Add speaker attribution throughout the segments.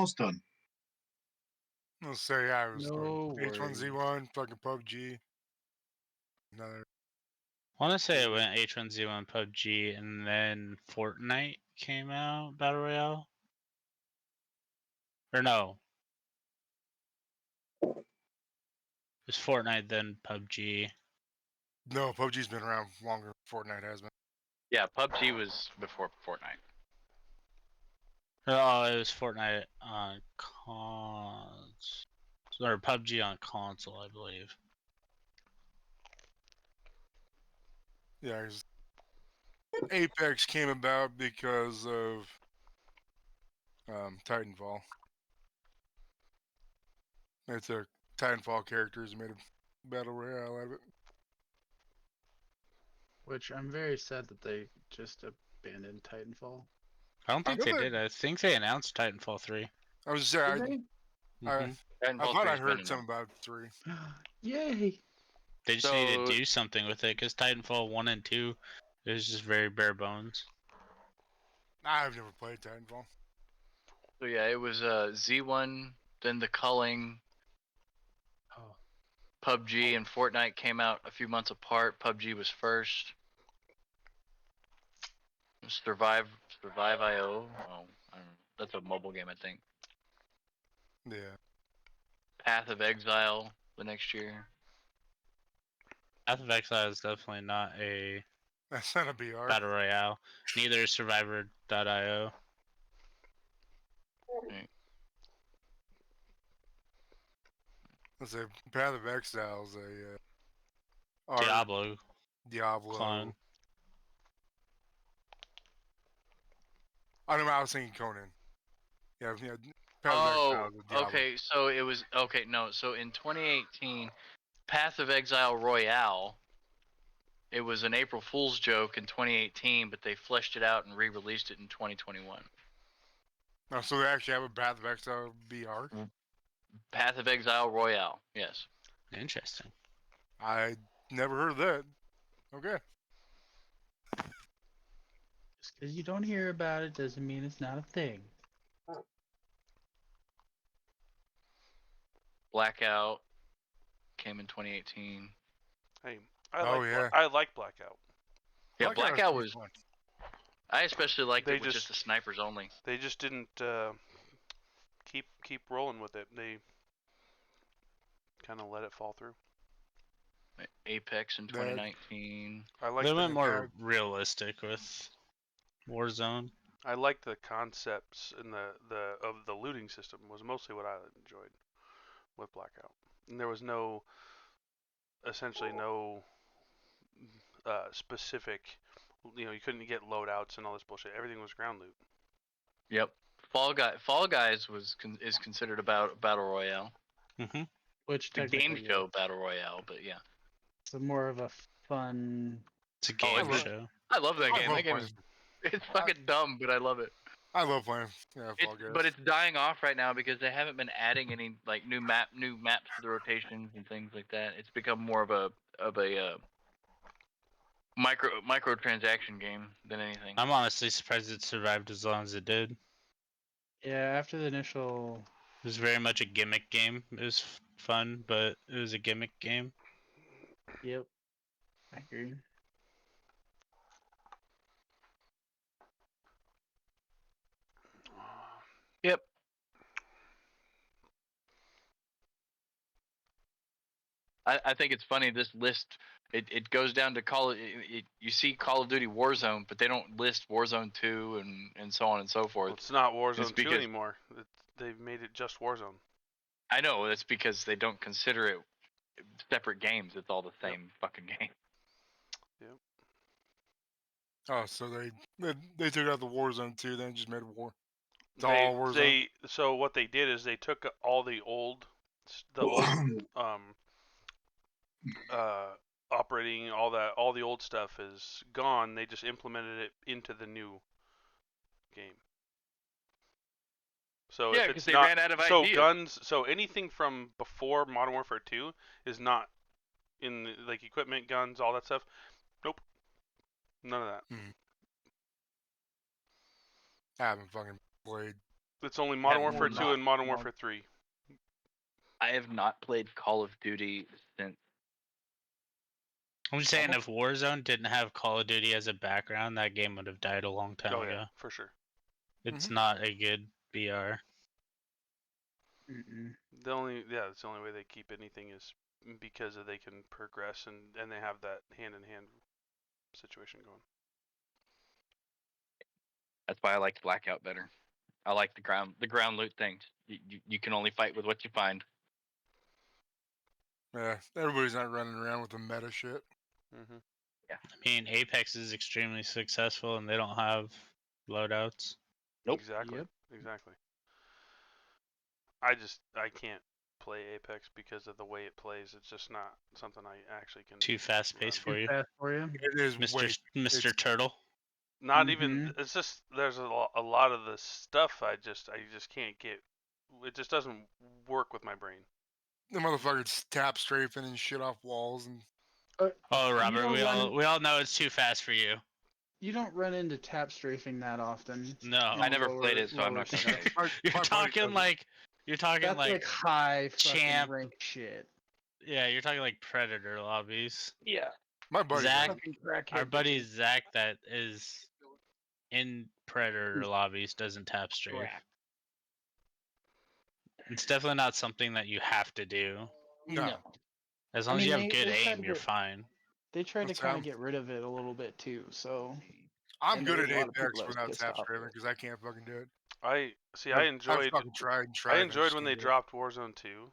Speaker 1: almost done.
Speaker 2: Let's say I was
Speaker 3: No
Speaker 2: H1Z1, fucking PUBG. Another.
Speaker 4: I want to say it went H1Z1 PUBG, and then Fortnite came out, Battle Royale. Or no. It was Fortnite, then PUBG.
Speaker 2: No, PUBG's been around longer than Fortnite has been.
Speaker 5: Yeah, PUBG was before Fortnite.
Speaker 4: Oh, it was Fortnite on cons. Or PUBG on console, I believe.
Speaker 2: Yeah, 'cause Apex came about because of Titanfall. They took Titanfall characters and made a battle royale out of it.
Speaker 3: Which I'm very sad that they just abandoned Titanfall.
Speaker 4: I don't think
Speaker 2: Did
Speaker 4: they
Speaker 2: they?
Speaker 4: did. I think they announced Titanfall 3.
Speaker 2: I was just
Speaker 3: Did
Speaker 2: saying,
Speaker 3: they?
Speaker 4: Mhm.
Speaker 2: I
Speaker 5: Titanfall
Speaker 2: thought
Speaker 5: 3
Speaker 2: I
Speaker 5: has been
Speaker 2: heard
Speaker 5: in
Speaker 2: something about 3.
Speaker 3: Yay!
Speaker 4: They just need to
Speaker 5: So-
Speaker 4: do something with it, because Titanfall 1 and 2 is just very bare bones.
Speaker 2: I've never played Titanfall.
Speaker 5: So yeah, it was Z1, then the Culling,
Speaker 3: Oh,
Speaker 5: PUBG, and Fortnite came out a few months apart. PUBG was first. Survive.io. Oh, I don't know. That's a mobile game, I think.
Speaker 2: Yeah.
Speaker 5: Path of Exile the next year.
Speaker 4: Path of Exile is definitely not a
Speaker 2: That's not a BR.
Speaker 4: battle royale. Neither is Survivor.io.
Speaker 2: Let's say Path of Exile is a
Speaker 4: Diablo clone.
Speaker 2: I don't know. I was thinking Conan. Yeah. Path of
Speaker 5: Oh,
Speaker 2: Exile is a Diablo.
Speaker 5: okay. So it was okay. No, so in 2018, Path of Exile Royale. It was an April Fool's joke in 2018, but they fleshed it out and re-released it in 2021.
Speaker 2: Oh, so they actually have a Path of Exile BR?
Speaker 5: Path of Exile Royale. Yes.
Speaker 4: Interesting.
Speaker 2: I never heard of that. Okay.
Speaker 3: just because you don't hear about it doesn't mean it's not a thing.
Speaker 5: Blackout came in 2018.
Speaker 6: Hey,
Speaker 2: yeah.
Speaker 6: I like Blackout.
Speaker 5: Yeah, Blackout was.
Speaker 2: fun.
Speaker 5: I especially liked
Speaker 6: They
Speaker 5: it with just the snipers only.
Speaker 6: They just didn't keep rolling with it. They kind of let it fall through.
Speaker 5: Apex in 2019.
Speaker 6: I like
Speaker 4: They went more realistic with Warzone.
Speaker 6: I liked the concepts and the looting system was mostly what I enjoyed with Blackout. And there was essentially no specific, you couldn't get loadouts and all this bullshit. Everything was ground loot.
Speaker 5: Yep. Fall Guys is considered about battle royale.
Speaker 4: Mm-hmm.
Speaker 3: Which
Speaker 5: the game show battle royale, but yeah.
Speaker 3: It's more of a fun.
Speaker 4: It's a game show.
Speaker 5: I love that game.
Speaker 2: love
Speaker 5: That game
Speaker 2: playing.
Speaker 5: is it's fucking dumb, but I love it.
Speaker 2: I love playing. Yeah, Fall Guys.
Speaker 5: But it's dying off right now because they haven't been adding any like new maps to the rotations and things like that. It's become more of a microtransaction game than anything.
Speaker 4: I'm honestly surprised it survived as long as it did.
Speaker 3: Yeah, after the initial.
Speaker 4: It was very much a gimmick game. It was fun, but it was a gimmick game.
Speaker 3: Yep. I agree.
Speaker 5: Yep. I think it's funny, this list, it goes down to you see Call of Duty Warzone, but they don't list Warzone 2 and so on and so forth.
Speaker 6: Well, it's not Warzone 2 anymore. They've made it just Warzone.
Speaker 5: I know, that's because they don't consider it separate games. It's all the same fucking game.
Speaker 6: Yep.
Speaker 2: Oh, so they took out the Warzone 2, then just made War. It's all Warzone.
Speaker 6: So what they did is they took all the old operating, all the old stuff is gone. They just implemented it into the new game. So
Speaker 5: yeah, because they ran out of ideas.
Speaker 6: So anything from before Modern Warfare 2 is not in like equipment, guns, all that stuff. Nope, none of that.
Speaker 2: I haven't fucking played
Speaker 6: It's only Modern
Speaker 5: Have
Speaker 6: Warfare 2
Speaker 5: not.
Speaker 6: and Modern Warfare 3.
Speaker 5: I have not played Call of Duty since.
Speaker 4: I'm just saying, if Warzone didn't have Call of Duty as a background, that game would have died a long time
Speaker 6: Oh
Speaker 4: ago.
Speaker 6: yeah, for sure.
Speaker 4: It's
Speaker 2: Mhm.
Speaker 4: not a good BR.
Speaker 3: Mm-mm.
Speaker 6: It's the only way they keep anything is because they can progress and they have that hand-in-hand situation going.
Speaker 5: That's why I liked Blackout better. I like the ground loot things. You can only fight with what you find.
Speaker 2: Yeah, everybody's not running around with the meta shit.
Speaker 6: Mm-hmm.
Speaker 4: I mean, Apex is extremely successful, and they don't have loadouts.
Speaker 5: Nope.
Speaker 6: Exactly.
Speaker 3: Yep.
Speaker 6: Exactly. I can't play Apex because of the way it plays. It's just not something I actually can.
Speaker 4: Too fast paced
Speaker 6: run.
Speaker 4: for you,
Speaker 3: Fast for you.
Speaker 2: It is
Speaker 4: Mr.
Speaker 2: it's
Speaker 4: Mr. Turtle.
Speaker 6: Not even.
Speaker 3: Mhm.
Speaker 6: It's just there's a lot of the stuff I just can't get. It just doesn't work with my brain.
Speaker 2: the motherfuckers tap strafing and shit off walls and
Speaker 4: Oh, Robert,
Speaker 3: don't
Speaker 4: we all know it's too fast for you.
Speaker 3: You don't run into tap strafing that often.
Speaker 4: No,
Speaker 5: I never
Speaker 3: Lower-
Speaker 5: played it, so I'm
Speaker 3: lower
Speaker 5: not gonna
Speaker 3: stuff.
Speaker 5: say.
Speaker 4: you're
Speaker 2: my buddy
Speaker 4: talking
Speaker 2: does it.
Speaker 4: like
Speaker 3: That's like high fucking
Speaker 4: champ.
Speaker 3: rank shit.
Speaker 4: Yeah, you're talking like Predator lobbies.
Speaker 5: Yeah.
Speaker 2: My buddy does
Speaker 4: Zach,
Speaker 2: it.
Speaker 3: Fucking crackhead
Speaker 4: our buddy
Speaker 3: doesn't-
Speaker 4: Zach, that is in Predator lobbies, doesn't tap strafe. It's definitely not something that you have to do.
Speaker 2: No.
Speaker 4: As
Speaker 3: I
Speaker 4: long as
Speaker 3: mean,
Speaker 4: you have good
Speaker 3: they tried
Speaker 4: aim,
Speaker 3: to
Speaker 4: you're
Speaker 3: get-
Speaker 4: fine.
Speaker 3: They tried to
Speaker 2: What's
Speaker 3: kind
Speaker 2: that?
Speaker 3: of get rid of it a little bit too, so
Speaker 2: I'm
Speaker 3: and
Speaker 2: good
Speaker 3: there
Speaker 2: at
Speaker 3: was a lot of
Speaker 2: Apex
Speaker 3: people that was
Speaker 2: without
Speaker 3: pissed
Speaker 2: tap
Speaker 3: off.
Speaker 2: strafing because I can't fucking do it.
Speaker 6: I
Speaker 2: I've
Speaker 6: enjoyed
Speaker 2: fucking tried and
Speaker 6: I
Speaker 2: tried.
Speaker 6: enjoyed
Speaker 2: just
Speaker 6: when they
Speaker 2: can't do it.
Speaker 6: dropped Warzone 2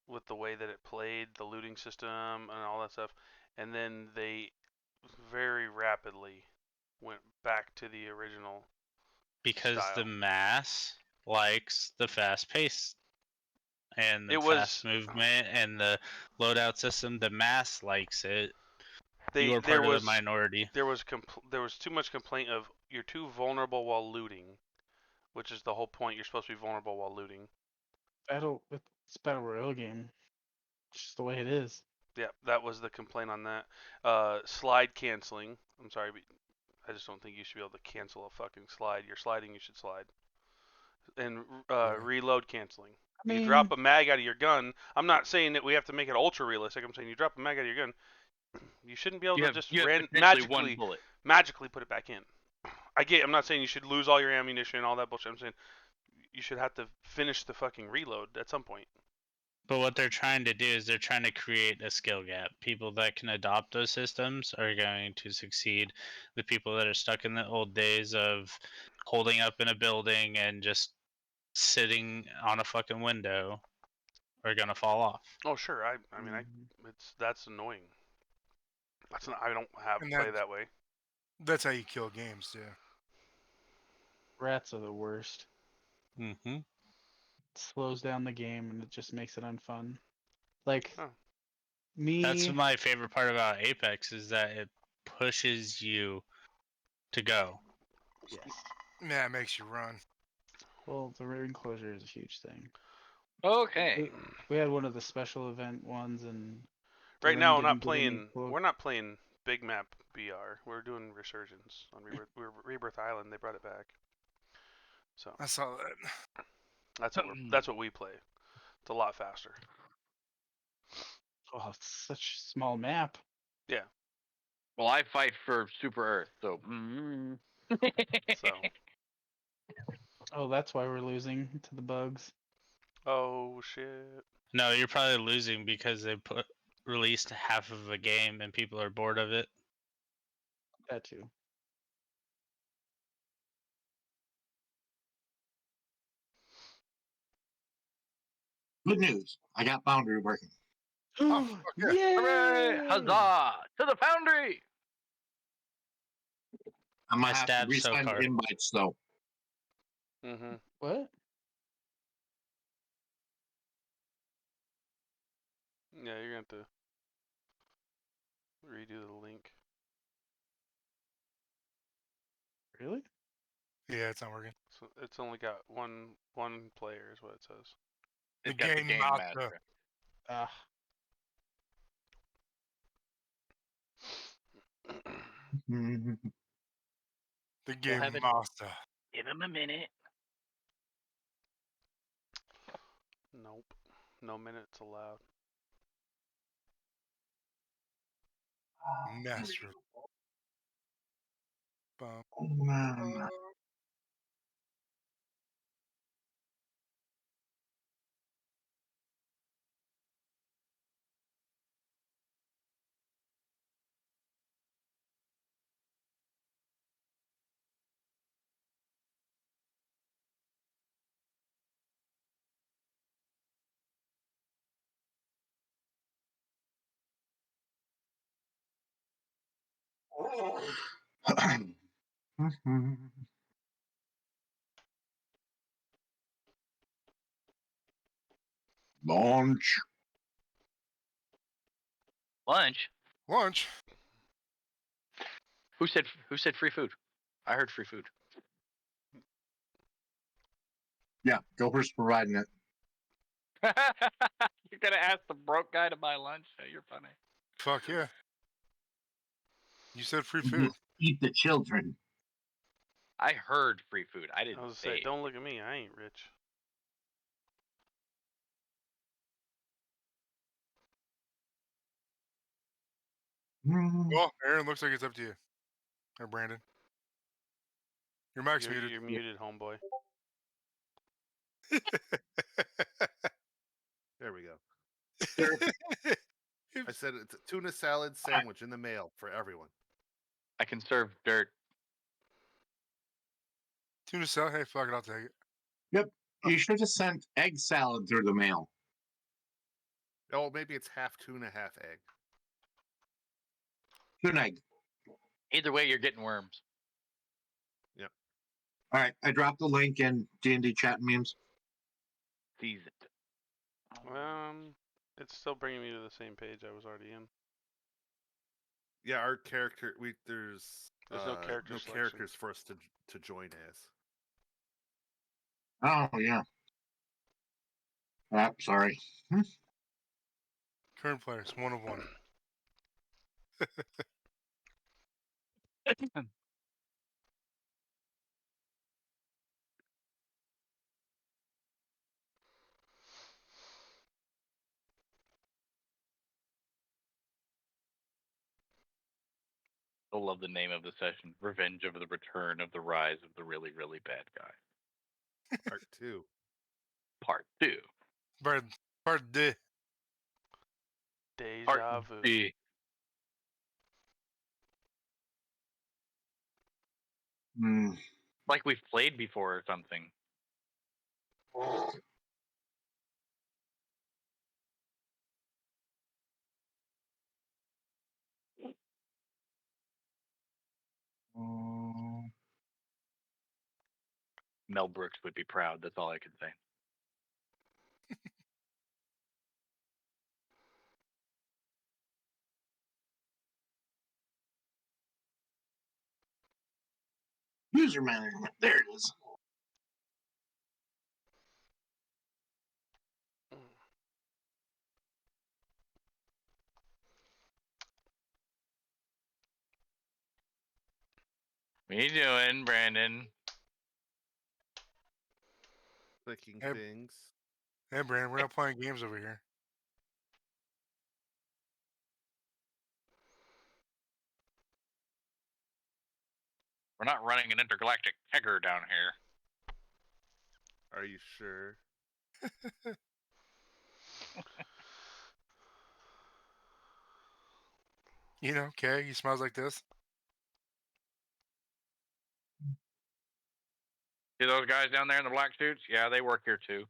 Speaker 6: with the way that it played, the looting system and all that stuff, and then they very rapidly went back to the original
Speaker 4: Because
Speaker 6: style.
Speaker 4: the mass likes the fast pace and the
Speaker 6: It
Speaker 4: fast
Speaker 6: was
Speaker 4: movement and the loadout system. The mass likes it.
Speaker 6: they
Speaker 4: You are
Speaker 6: there
Speaker 4: part of
Speaker 6: was
Speaker 4: the minority.
Speaker 6: there was too much complaint of you're too vulnerable while looting, which is the whole point. You're supposed to be vulnerable while looting.
Speaker 3: It's a battle royale game. It's just the way it is.
Speaker 6: Yeah, that was the complaint on that. Slide canceling. I'm sorry, but I just don't think you should be able to cancel a fucking slide. You're sliding, you should slide. And reload canceling.
Speaker 3: I mean,
Speaker 6: You drop a mag out of your gun. I'm not saying that we have to make it ultra realistic. I'm saying you drop a mag out of your gun, you shouldn't be able to just
Speaker 5: potentially one bullet.
Speaker 6: magically put it back in. I'm not saying you should lose all your ammunition and all that bullshit. I'm saying you should have to finish the fucking reload at some point.
Speaker 4: But what they're trying to do is they're trying to create a skill gap. People that can adopt those systems are going to succeed. The people that are stuck in the old days of holding up in a building and just sitting on a fucking window are gonna fall off.
Speaker 6: Oh sure, I mean that's annoying. That's not, I don't have
Speaker 2: And
Speaker 6: play that way.
Speaker 2: That's how you kill games too.
Speaker 3: rats are the worst.
Speaker 4: Mm-hmm.
Speaker 3: It slows down the game and it just makes it unfun. Like
Speaker 6: Huh.
Speaker 3: me,
Speaker 4: That's my favorite part about Apex is that it pushes you to go.
Speaker 3: yes.
Speaker 2: Yeah, it makes you run.
Speaker 3: Well, the ring closure is a huge thing.
Speaker 5: Okay.
Speaker 3: We had one of the special event ones, and the
Speaker 6: Right
Speaker 3: ring
Speaker 6: now,
Speaker 3: didn't get any
Speaker 6: we're not playing Big Map BR. We're doing Resurgence on Rebirth Island. They brought it back. So
Speaker 2: I saw that.
Speaker 6: that's what we play. It's a lot faster.
Speaker 3: Oh, it's such a small map.
Speaker 6: Yeah.
Speaker 5: Well, I fight for Super Earth, so.
Speaker 6: So.
Speaker 3: Oh, that's why we're losing to the bugs.
Speaker 6: Oh shit.
Speaker 4: No, you're probably losing because they released half of a game and people are bored of it.
Speaker 3: That too.
Speaker 1: Good news. I got Foundry working.
Speaker 2: Oh, fuck yeah.
Speaker 5: Hooray! Huzzah! To the foundry!
Speaker 1: I'm
Speaker 4: I
Speaker 1: gonna have to
Speaker 4: stabbed so
Speaker 1: resend
Speaker 4: hard.
Speaker 1: invites though.
Speaker 6: Mm-hmm.
Speaker 3: What?
Speaker 6: Yeah, you're gonna have to redo the link.
Speaker 3: Really?
Speaker 2: Yeah, it's not working.
Speaker 6: So it's only got one player, is what it says.
Speaker 5: It's
Speaker 2: The
Speaker 5: got
Speaker 2: game
Speaker 5: master.
Speaker 2: master.
Speaker 3: Ah.
Speaker 2: The game
Speaker 5: have it.
Speaker 2: master.
Speaker 5: Give him a minute.
Speaker 6: Nope. No minutes allowed.
Speaker 2: Master. Bum,
Speaker 1: Um, Launch.
Speaker 5: Lunch?
Speaker 2: lunch.
Speaker 5: Who said free food? I heard free food.
Speaker 1: Yeah, Gilbert's providing it.
Speaker 5: You're gonna ask the broke guy to buy lunch? Oh, you're funny.
Speaker 2: Fuck yeah. You said free
Speaker 1: You
Speaker 2: food.
Speaker 1: just eat the children.
Speaker 5: I heard free food. I
Speaker 6: I
Speaker 5: didn't
Speaker 6: was
Speaker 5: say.
Speaker 6: gonna say, don't look at me. I ain't rich.
Speaker 2: Well, Aaron, looks like it's up to you. Or Brandon. Your mic's
Speaker 6: You're,
Speaker 2: muted.
Speaker 6: you're muted, homeboy.
Speaker 7: There we go.
Speaker 2: If-
Speaker 7: I said it's a tuna salad sandwich in the mail for everyone.
Speaker 5: I can serve dirt.
Speaker 2: Tuna salad. Hey, fuck it, I'll take it.
Speaker 1: You should have sent egg salad through the mail.
Speaker 7: Oh, maybe it's half tuna, half egg.
Speaker 1: Good egg.
Speaker 5: Either way, you're getting worms.
Speaker 1: All right, I dropped the link in D&D chat memes.
Speaker 5: Seasoned.
Speaker 6: It's still bringing me to the same page I was already in.
Speaker 7: Yeah, our character. There's
Speaker 6: no character selection.
Speaker 7: characters for us to join as.
Speaker 1: Oh yeah. Sorry.
Speaker 2: Current players, 1 of 1.
Speaker 5: I love the name of the session. Revenge of the Return of the Rise of the Really, Really Bad Guy.
Speaker 7: Part 2.
Speaker 5: Part 2.
Speaker 2: Part D.
Speaker 6: Deja
Speaker 5: Part
Speaker 6: vu.
Speaker 5: D. Like we've played before or something. Mel Brooks would be proud. That's all I can say.
Speaker 1: User management. There it is.
Speaker 5: What you doing, Brandon?
Speaker 7: Clicking
Speaker 2: Hey.
Speaker 7: things.
Speaker 2: Hey, Brandon, we're not playing games over here.
Speaker 5: We're not running an intergalactic kegger down here.
Speaker 7: Are you sure?
Speaker 2: You know, okay, he smells like this.
Speaker 5: See those guys down there in the black suits? Yeah, they work here too.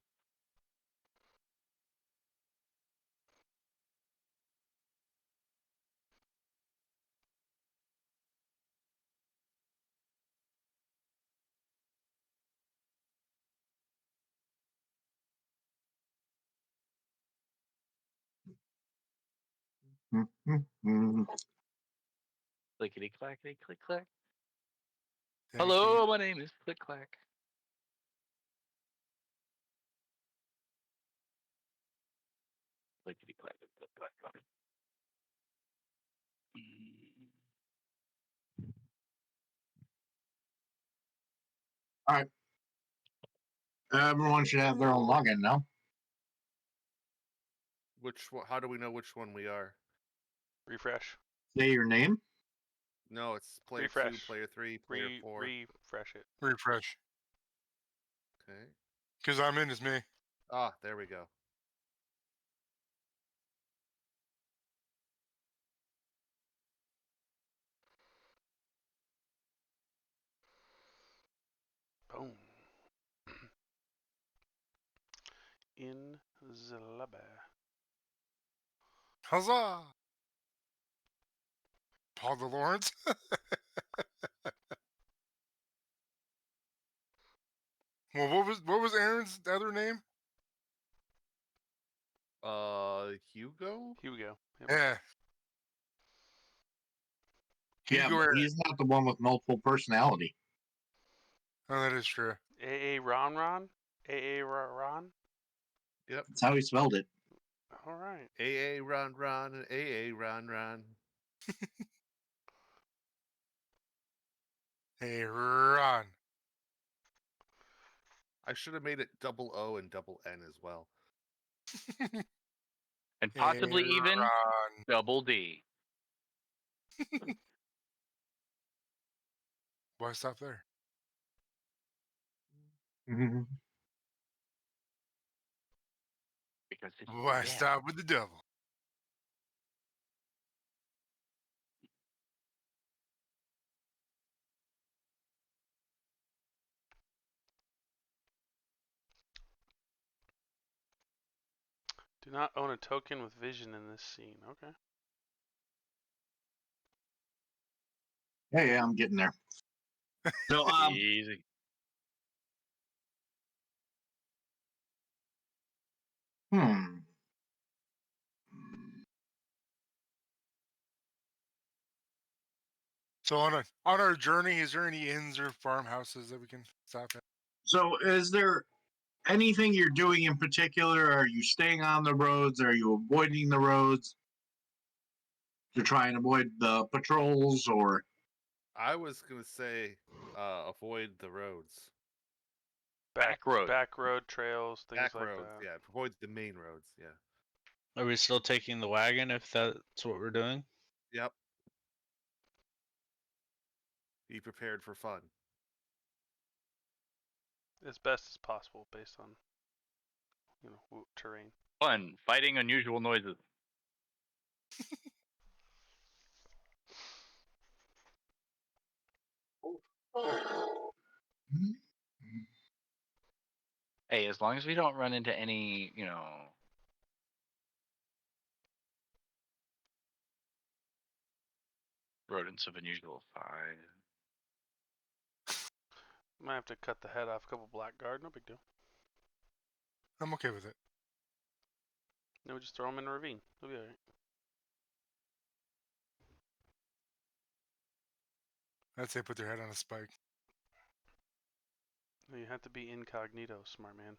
Speaker 5: Clickety clackety click clack.
Speaker 2: Thank
Speaker 5: Hello,
Speaker 2: you.
Speaker 5: my name is Click Clack. Clickety clackety click clack.
Speaker 1: All right. Everyone should have their own login now.
Speaker 7: Which one? How do we know which one we are?
Speaker 6: Refresh.
Speaker 1: Say your name.
Speaker 7: No, it's player 2,
Speaker 6: Refresh.
Speaker 7: player 3, player 4.
Speaker 6: Refresh it.
Speaker 2: Refresh.
Speaker 7: Okay.
Speaker 2: Because I'm in as me.
Speaker 7: Ah, there we go.
Speaker 6: Boom. In the lobby.
Speaker 2: Huzzah! Paul DeLawrence. Well, what was Aaron's other name?
Speaker 7: Hugo?
Speaker 6: Hugo. Yep.
Speaker 2: Yeah.
Speaker 1: Yeah,
Speaker 2: Hugo
Speaker 1: but
Speaker 2: Aaron.
Speaker 1: he's not the one with multiple personality.
Speaker 2: Oh, that is true.
Speaker 6: AA Ron Ron? AA Ron?
Speaker 1: That's how he spelled it.
Speaker 6: All right.
Speaker 7: AA Ron Ron and AA Ron Ron.
Speaker 2: Hey, Ron.
Speaker 7: I should have made it double O and double N as well.
Speaker 5: And
Speaker 2: Hey,
Speaker 5: possibly even
Speaker 2: Ron.
Speaker 5: double D.
Speaker 2: Why stop there?
Speaker 5: Because it's
Speaker 2: Why
Speaker 5: yeah.
Speaker 2: stop with the devil?
Speaker 6: Do not own a token with vision in this scene. Okay.
Speaker 1: Yeah, I'm getting there. So,
Speaker 5: Easy.
Speaker 1: hmm.
Speaker 2: So on our journey, is there any inns or farmhouses that we can stop at?
Speaker 1: So, is there anything you're doing in particular? Are you staying on the roads? Are you avoiding the roads? To try and avoid the patrols, or
Speaker 7: I was gonna say avoid the roads.
Speaker 5: Back road.
Speaker 6: Back road trails, things
Speaker 7: Back
Speaker 6: like
Speaker 7: roads,
Speaker 6: that.
Speaker 7: yeah. Avoid the main roads, yeah.
Speaker 4: Are we still taking the wagon if that's what we're doing?
Speaker 7: Yep. Be prepared for fun.
Speaker 6: As best as possible based on, terrain.
Speaker 5: Fun. Fighting unusual noises. Hey, as long as we don't run into any, rodents of unusual size.
Speaker 6: Might have to cut the head off a couple blackguard, no big deal.
Speaker 2: I'm okay with it.
Speaker 6: No, just throw them in a ravine. They'll be alright.
Speaker 2: I'd say put their head on a spike.
Speaker 6: No, you have to be incognito, smart man.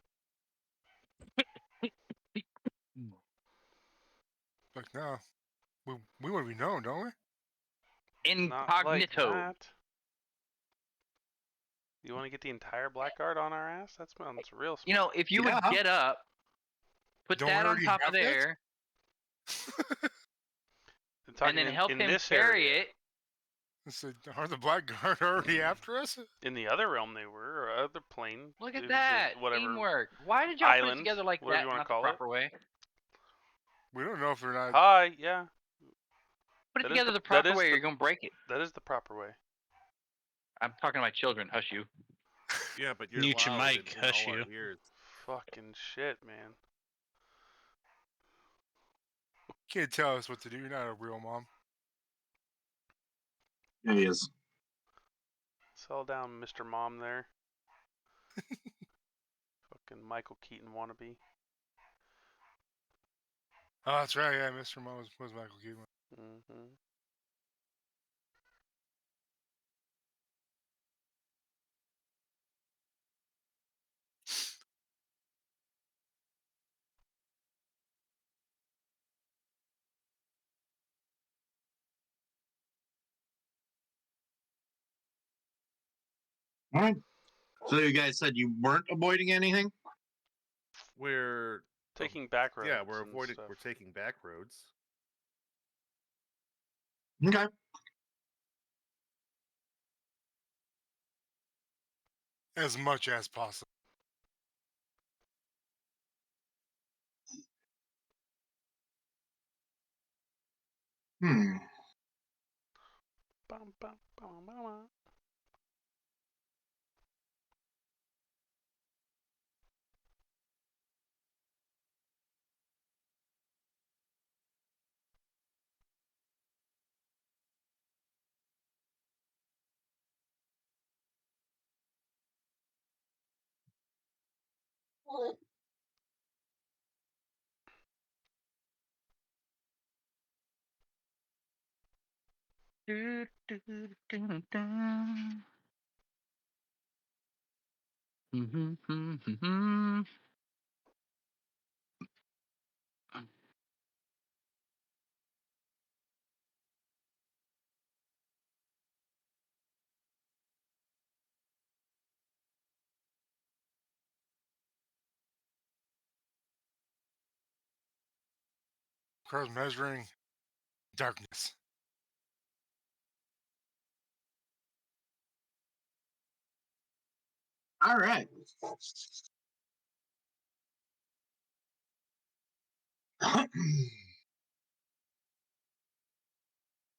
Speaker 2: Like, no. We want to be known, don't we?
Speaker 6: Not like
Speaker 5: Incognito.
Speaker 6: that. You want to get the entire blackguard on our ass? That's real smart.
Speaker 5: If you
Speaker 1: Yeah.
Speaker 5: would get up, put
Speaker 2: Don't we
Speaker 5: that on
Speaker 2: already
Speaker 5: top
Speaker 2: have
Speaker 5: of
Speaker 2: that?
Speaker 5: there,
Speaker 6: I'm talking
Speaker 5: and then help
Speaker 6: in
Speaker 5: him
Speaker 6: this
Speaker 5: carry
Speaker 6: area.
Speaker 5: it.
Speaker 2: So, are the Blackguard already after us?
Speaker 6: In the other realm, they were, or other plane.
Speaker 5: Look
Speaker 6: it
Speaker 5: at
Speaker 6: was
Speaker 5: that.
Speaker 6: Whatever.
Speaker 5: Teamwork. Why did y'all put it
Speaker 6: Island,
Speaker 5: together like
Speaker 6: whatever
Speaker 5: that,
Speaker 6: you wanna
Speaker 5: not
Speaker 6: call
Speaker 5: the
Speaker 6: it.
Speaker 5: proper way?
Speaker 2: We don't know if they're not.
Speaker 6: Hi, yeah.
Speaker 5: Put it
Speaker 6: That is
Speaker 5: together
Speaker 6: the-
Speaker 5: the
Speaker 6: that
Speaker 5: proper
Speaker 6: is
Speaker 5: way, or
Speaker 6: the-
Speaker 5: you're gonna break it.
Speaker 6: That is the proper way.
Speaker 5: I'm talking to my children. Hush you.
Speaker 7: Yeah, but you're
Speaker 4: Mute your
Speaker 7: loud
Speaker 4: mic,
Speaker 7: in
Speaker 4: hush
Speaker 7: all our
Speaker 4: you.
Speaker 7: ears.
Speaker 6: Fucking shit, man.
Speaker 2: Can't tell us what to do. You're not a real mom.
Speaker 1: it is.
Speaker 6: Settle down, Mr. Mom there. Fucking Michael Keaton wannabe.
Speaker 2: Oh, that's right. Yeah, Mr. Mom was Michael Keaton.
Speaker 6: Mm-hmm.
Speaker 1: All right. So you guys said you weren't avoiding anything?
Speaker 7: We're
Speaker 6: Taking back roads.
Speaker 7: Yeah, we're
Speaker 6: and
Speaker 7: avoiding.
Speaker 6: stuff.
Speaker 7: We're taking back roads.
Speaker 1: Okay.
Speaker 2: As much as possible.
Speaker 1: Hmm.
Speaker 6: Bum, bum, bum, bum, bum.
Speaker 2: Requires measuring darkness.
Speaker 1: All right.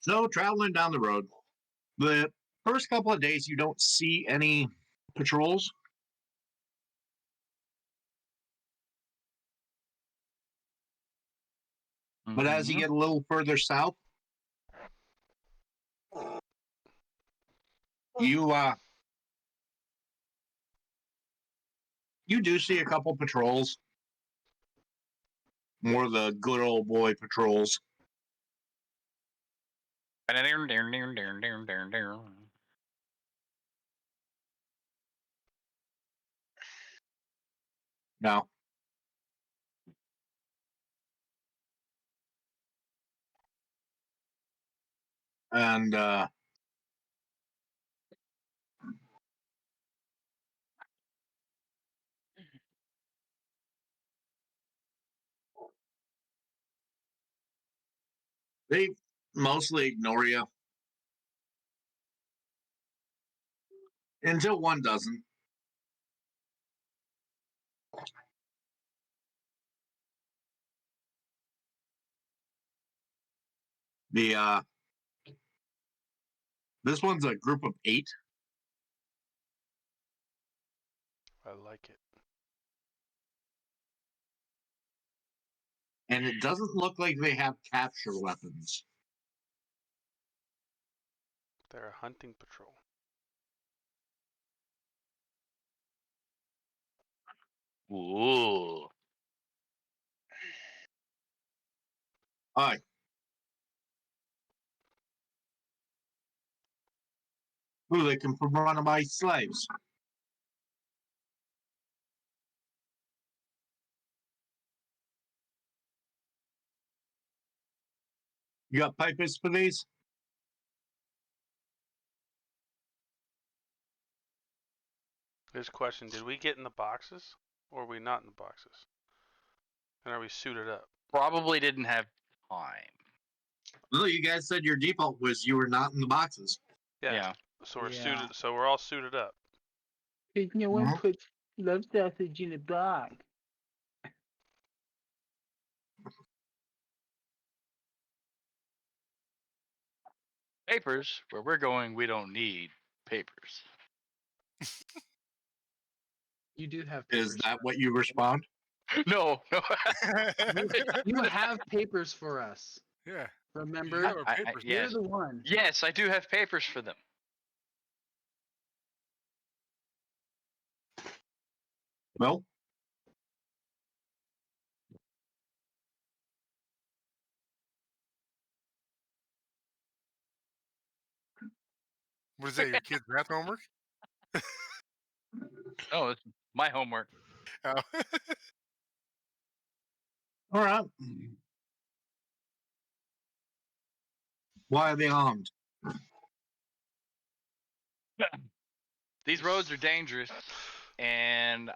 Speaker 1: So traveling down the road, the first couple of days you don't see any patrols. But as you get a little further south, you do see a couple patrols. More the good old boy patrols. No. And they mostly ignore you until one doesn't. The this one's a group of 8.
Speaker 6: I like it.
Speaker 1: And it doesn't look like they have capture weapons.
Speaker 6: They're a hunting patrol.
Speaker 5: Ooh.
Speaker 1: Hi. Ooh, they can run by slaves. You got pipers for these?
Speaker 6: Here's a question: did we get in the boxes, or are we not in the boxes? And are we suited up?
Speaker 5: Probably didn't have time.
Speaker 1: No, you guys said your default was you were not in the boxes.
Speaker 5: Yeah.
Speaker 6: So we're
Speaker 3: Yeah.
Speaker 6: suited. So we're all suited up.
Speaker 3: Because no
Speaker 1: one
Speaker 3: puts love sausage in a box.
Speaker 5: Papers, where we're going, we don't need papers.
Speaker 3: You do have papers.
Speaker 1: Is that what you respond?
Speaker 5: No, no.
Speaker 3: You have papers for us.
Speaker 2: Yeah.
Speaker 3: Remember?
Speaker 2: You have our papers.
Speaker 3: You're
Speaker 5: Yes.
Speaker 3: the one.
Speaker 5: Yes, I do have papers for them.
Speaker 1: Well,
Speaker 2: What is that? Your kids' math homework?
Speaker 5: No, it's my homework.
Speaker 2: Oh.
Speaker 1: all right. Why are they armed?
Speaker 5: These roads are dangerous, and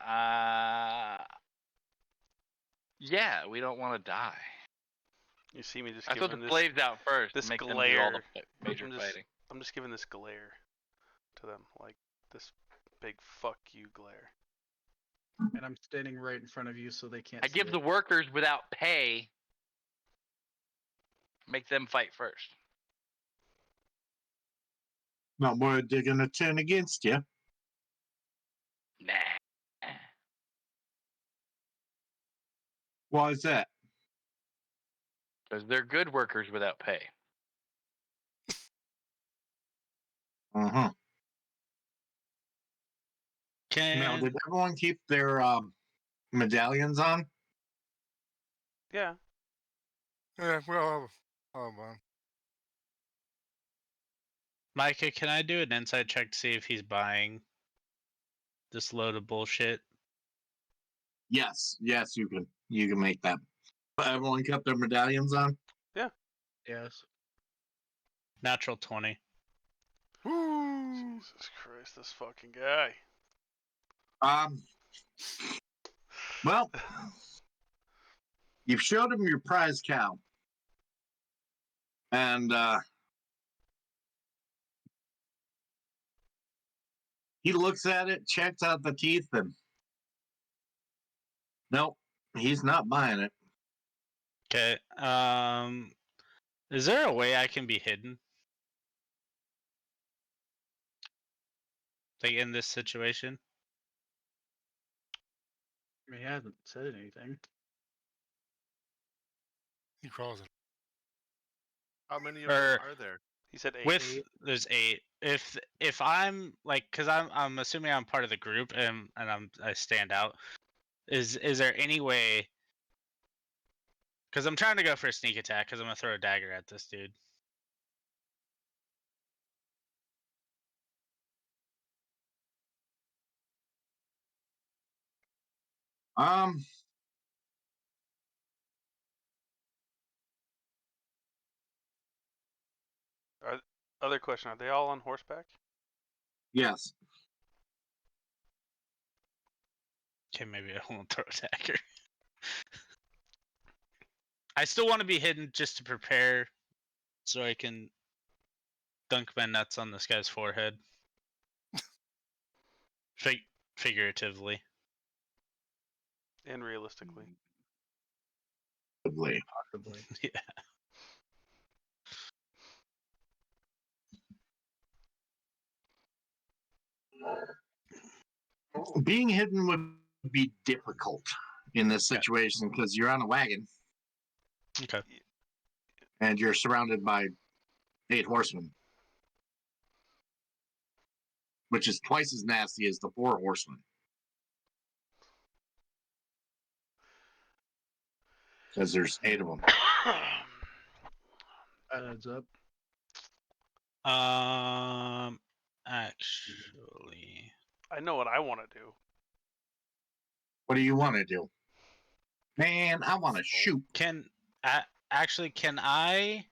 Speaker 5: Yeah, we don't want to die.
Speaker 6: You see me just
Speaker 5: I throw the
Speaker 6: giving this
Speaker 5: slaves out first
Speaker 6: this
Speaker 5: to make them do all the
Speaker 6: glare.
Speaker 5: major
Speaker 6: I'm just
Speaker 5: fighting.
Speaker 6: I'm just giving this glare to them, like this big fuck you glare.
Speaker 3: And I'm standing right in front of you, so they can't.
Speaker 5: I
Speaker 3: see
Speaker 5: give
Speaker 3: it.
Speaker 5: the workers without pay. Make them fight first.
Speaker 1: Not more they're gonna turn against you.
Speaker 5: Nah.
Speaker 1: Why is that?
Speaker 5: Because they're good workers without pay.
Speaker 1: Uh-huh. Now,
Speaker 4: Can
Speaker 1: did everyone keep their medallions on?
Speaker 6: Yeah.
Speaker 2: Yeah, well, oh man.
Speaker 4: Micah, can I do an insight check to see if he's buying this load of bullshit?
Speaker 1: Yes, you can. You can make that. But everyone kept their medallions on.
Speaker 3: Yes.
Speaker 4: Natural 20.
Speaker 2: Woo!
Speaker 6: Jesus Christ, this fucking guy.
Speaker 1: Well, you've showed him your prize cow, and he looks at it, checks out the teeth, and nope, he's not buying it.
Speaker 4: Okay. Is there a way I can be hidden? Like in this situation?
Speaker 3: I mean, he hasn't said anything.
Speaker 2: He crawls it.
Speaker 7: How many of
Speaker 4: Or-
Speaker 7: them are there?
Speaker 6: He said 8.
Speaker 4: With there's 8. If I'm like, because I'm assuming I'm part of the group and I stand out. Is there any way? Because I'm trying to go for a sneak attack because I'm gonna throw a dagger at this dude.
Speaker 1: Um,
Speaker 6: Other question, are they all on horseback?
Speaker 1: yes.
Speaker 4: Okay, maybe I won't throw a dagger. I still want to be hidden just to prepare, so I can dunk my nuts on this guy's forehead. Figuratively.
Speaker 6: And realistically.
Speaker 1: Probably.
Speaker 3: Possibly.
Speaker 4: Yeah.
Speaker 1: Being hidden would be difficult in this situation because you're on a wagon
Speaker 4: Okay.
Speaker 1: and you're surrounded by 8 horsemen, which is twice as nasty as the 4 horsemen. Because there's 8 of them.
Speaker 3: That adds up.
Speaker 4: Actually,
Speaker 6: I know what I want to do.
Speaker 1: What do you want to do? Man, I want to shoot.
Speaker 4: can I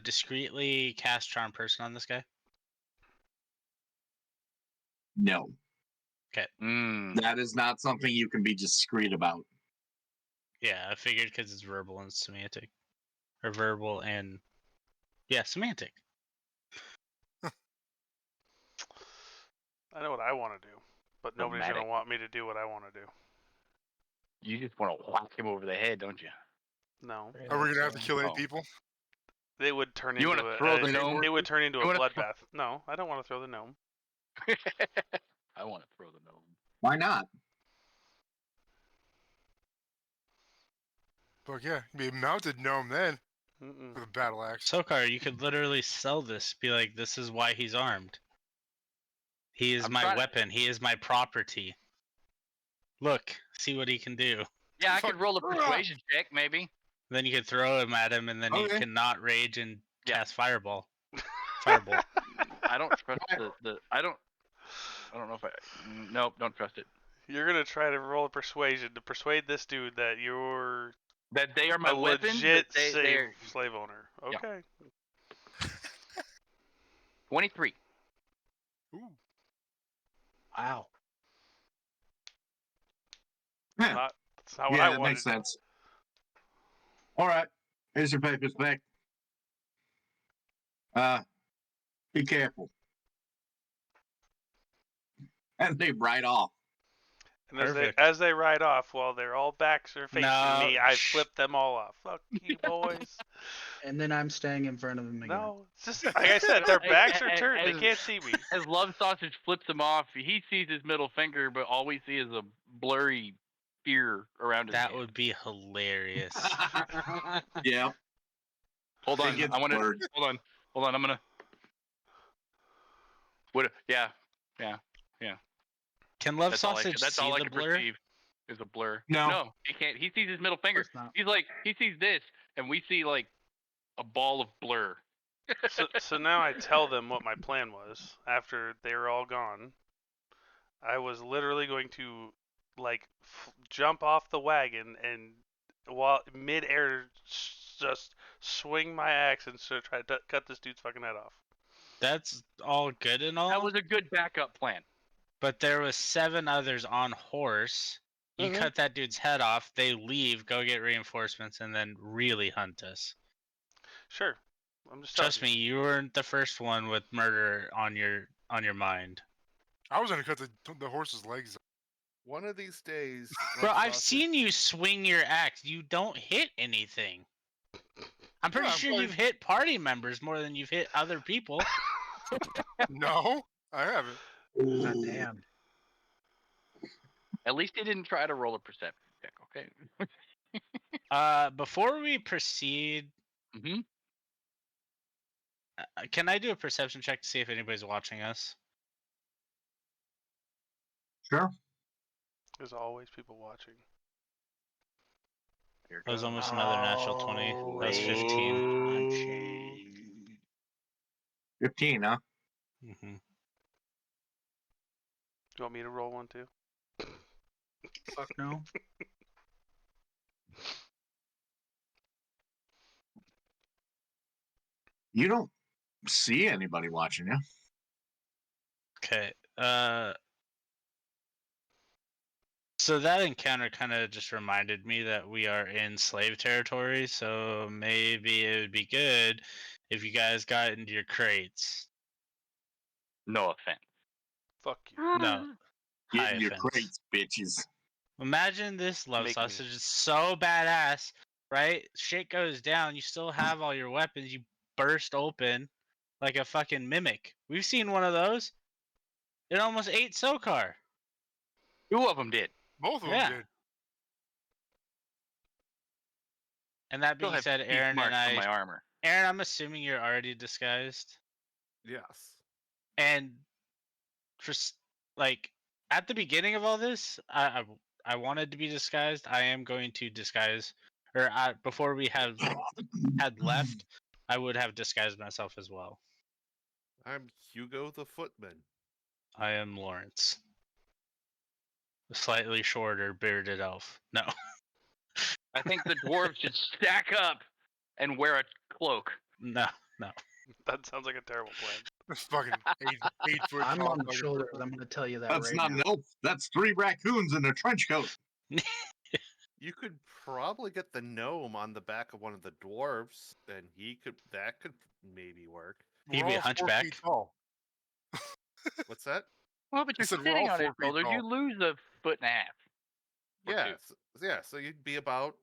Speaker 4: discreetly cast Charm Person on this guy?
Speaker 1: No,
Speaker 5: Mm.
Speaker 1: that is not something you can be discreet about.
Speaker 4: Yeah, I figured because it's verbal and semantic, or verbal and semantic.
Speaker 6: I know what I want to do, but nobody's
Speaker 5: Dramatic.
Speaker 6: gonna want me to do what I want to do.
Speaker 5: You just want to whack him over the head, don't you?
Speaker 6: No,
Speaker 3: Very
Speaker 2: Are we
Speaker 3: much
Speaker 2: gonna have to
Speaker 3: so.
Speaker 2: kill 8
Speaker 5: Oh.
Speaker 2: people?
Speaker 6: they would turn
Speaker 5: You
Speaker 6: into
Speaker 5: wanna
Speaker 6: a.
Speaker 5: throw the gnome?
Speaker 6: It would turn into a
Speaker 5: You wanna
Speaker 6: bloodbath. No, I don't want to throw the gnome.
Speaker 5: I want to throw the gnome.
Speaker 1: Why not?
Speaker 2: But yeah, be a mounted gnome then
Speaker 6: Mm-mm.
Speaker 2: with a battle axe.
Speaker 4: Sokar, you could literally sell this. Be like, this is why he's armed. He is
Speaker 5: I'm
Speaker 4: my
Speaker 5: trying-
Speaker 4: weapon. He is my property. Look, see what he can do.
Speaker 5: Yeah, I could roll a persuasion check, maybe.
Speaker 4: Then you could throw him at him, and then he
Speaker 1: Okay.
Speaker 4: cannot rage and
Speaker 5: Yeah.
Speaker 4: cast fireball. Fireball.
Speaker 5: I don't trust the. I don't know if I. Nope, don't trust it.
Speaker 6: You're gonna try to roll a persuasion to persuade this dude that you're
Speaker 5: That they are my
Speaker 6: a
Speaker 5: weapon.
Speaker 6: legit
Speaker 5: That they're
Speaker 6: slave owner.
Speaker 5: Yeah.
Speaker 6: Okay.
Speaker 5: 23.
Speaker 2: Ooh.
Speaker 3: Wow.
Speaker 1: Yeah.
Speaker 6: That's not what
Speaker 1: Yeah,
Speaker 6: I
Speaker 1: that
Speaker 6: wanted.
Speaker 1: makes sense. All right. Here's your papers back. Be careful. And they ride off.
Speaker 6: And
Speaker 4: Perfect.
Speaker 6: as they ride off, while their all backs are facing
Speaker 4: No,
Speaker 6: me, I
Speaker 4: shh.
Speaker 6: flip them all off. Fuck you, boys.
Speaker 3: And then I'm staying in front of them again.
Speaker 6: No, it's just like I said, their
Speaker 5: Hey,
Speaker 6: backs are
Speaker 5: hey,
Speaker 6: turned. They
Speaker 5: hey.
Speaker 6: can't see me.
Speaker 5: As Love Sausage flips him off, he sees his middle finger, but all we see is a blurry spear around his
Speaker 4: That
Speaker 5: hand.
Speaker 4: would be hilarious.
Speaker 1: Yeah.
Speaker 5: Hold
Speaker 1: It
Speaker 5: on,
Speaker 1: gets
Speaker 5: I want to.
Speaker 1: blurred.
Speaker 5: Hold on. I'm gonna. What? Yeah.
Speaker 4: Can Love
Speaker 5: That's all I.
Speaker 4: Sausage
Speaker 5: That's
Speaker 4: see
Speaker 5: all I
Speaker 4: the
Speaker 5: can
Speaker 4: blur?
Speaker 5: perceive is a blur.
Speaker 1: No.
Speaker 5: No, he can't. He sees his middle
Speaker 3: Of
Speaker 5: finger.
Speaker 3: course not.
Speaker 5: He's like, he sees this, and we see like a ball of blur.
Speaker 6: So now I tell them what my plan was after they were all gone. I was literally going to like jump off the wagon and while mid-air just swing my axe and try to cut this dude's fucking head off.
Speaker 4: That's all good and all.
Speaker 5: That was a good backup plan.
Speaker 4: But there was 7 others on horse. You
Speaker 6: Mhm.
Speaker 4: cut that dude's head off. They leave, go get reinforcements, and then really hunt us.
Speaker 6: Sure, I'm just
Speaker 4: Trust
Speaker 6: telling
Speaker 4: me, you weren't the first one with murder on your mind.
Speaker 2: I was gonna cut the horse's legs.
Speaker 7: One of these days,
Speaker 4: Bro,
Speaker 7: Love
Speaker 4: I've
Speaker 7: Sausage-
Speaker 4: seen you swing your axe. You don't hit anything. I'm pretty
Speaker 2: Yeah,
Speaker 4: sure
Speaker 2: but-
Speaker 4: you've hit party members more than you've hit other people.
Speaker 2: No, I haven't.
Speaker 3: God damn.
Speaker 5: At least he didn't try to roll a perception check. Okay.
Speaker 4: Before we proceed,
Speaker 5: Mm-hmm.
Speaker 4: can I do a perception check to see if anybody's watching us?
Speaker 1: Sure.
Speaker 6: you. There's always people watching.
Speaker 4: That was almost another natural 20. That was 15.
Speaker 1: 15, huh?
Speaker 4: Mm-hmm.
Speaker 6: You want me to roll one too?
Speaker 3: Fuck no.
Speaker 1: You don't see anybody watching you.
Speaker 4: Okay. So that encounter kind of just reminded me that we are in slave territory, so maybe it would be good if you guys got into your crates.
Speaker 5: No offense.
Speaker 6: Fuck you.
Speaker 4: No.
Speaker 1: Get
Speaker 4: High
Speaker 1: in your
Speaker 4: offense.
Speaker 1: crates, bitches.
Speaker 4: Imagine this love
Speaker 6: Make me.
Speaker 4: sausage is so badass, right? Shit goes down, you still have all your weapons, you burst open like a fucking mimic. We've seen one of those. It almost ate Sokar.
Speaker 5: 2 of them did.
Speaker 2: Both of
Speaker 4: Yeah.
Speaker 2: them did.
Speaker 4: And that
Speaker 5: Still
Speaker 4: being
Speaker 5: have
Speaker 4: said,
Speaker 5: teeth
Speaker 4: Aaron
Speaker 5: marks
Speaker 4: and
Speaker 5: on my armor.
Speaker 4: Aaron, I'm assuming you're already disguised.
Speaker 7: Yes.
Speaker 4: And just like at the beginning of all this, I wanted to be disguised. I am going to disguise, or before we had left, I would have disguised myself as well.
Speaker 7: I'm Hugo the Footman.
Speaker 4: I am Lawrence, a slightly shorter bearded elf. No,
Speaker 5: I think the dwarves should stack up and wear a cloak.
Speaker 4: no.
Speaker 6: That sounds like a terrible plan.
Speaker 2: It's fucking 8 foot
Speaker 3: I'm
Speaker 2: tall.
Speaker 3: on the
Speaker 2: fucking
Speaker 3: shoulders.
Speaker 2: person.
Speaker 3: I'm going to tell you that
Speaker 1: That's
Speaker 3: right
Speaker 1: not
Speaker 3: now.
Speaker 1: an elf. That's 3 raccoons in a trench coat.
Speaker 7: You could probably get the gnome on the back of one of the dwarves, and that could maybe work.
Speaker 4: He'd
Speaker 2: We're
Speaker 4: be a
Speaker 2: all 4
Speaker 4: hunchback.
Speaker 2: feet tall.
Speaker 7: What's that?
Speaker 5: Well, but
Speaker 2: He
Speaker 5: you're
Speaker 2: said we're
Speaker 5: sitting
Speaker 2: all
Speaker 5: on his
Speaker 2: 4 feet
Speaker 5: shoulders.
Speaker 2: tall.
Speaker 5: You lose a foot and a half. Or
Speaker 7: Yeah,
Speaker 5: 2.
Speaker 7: so you'd be about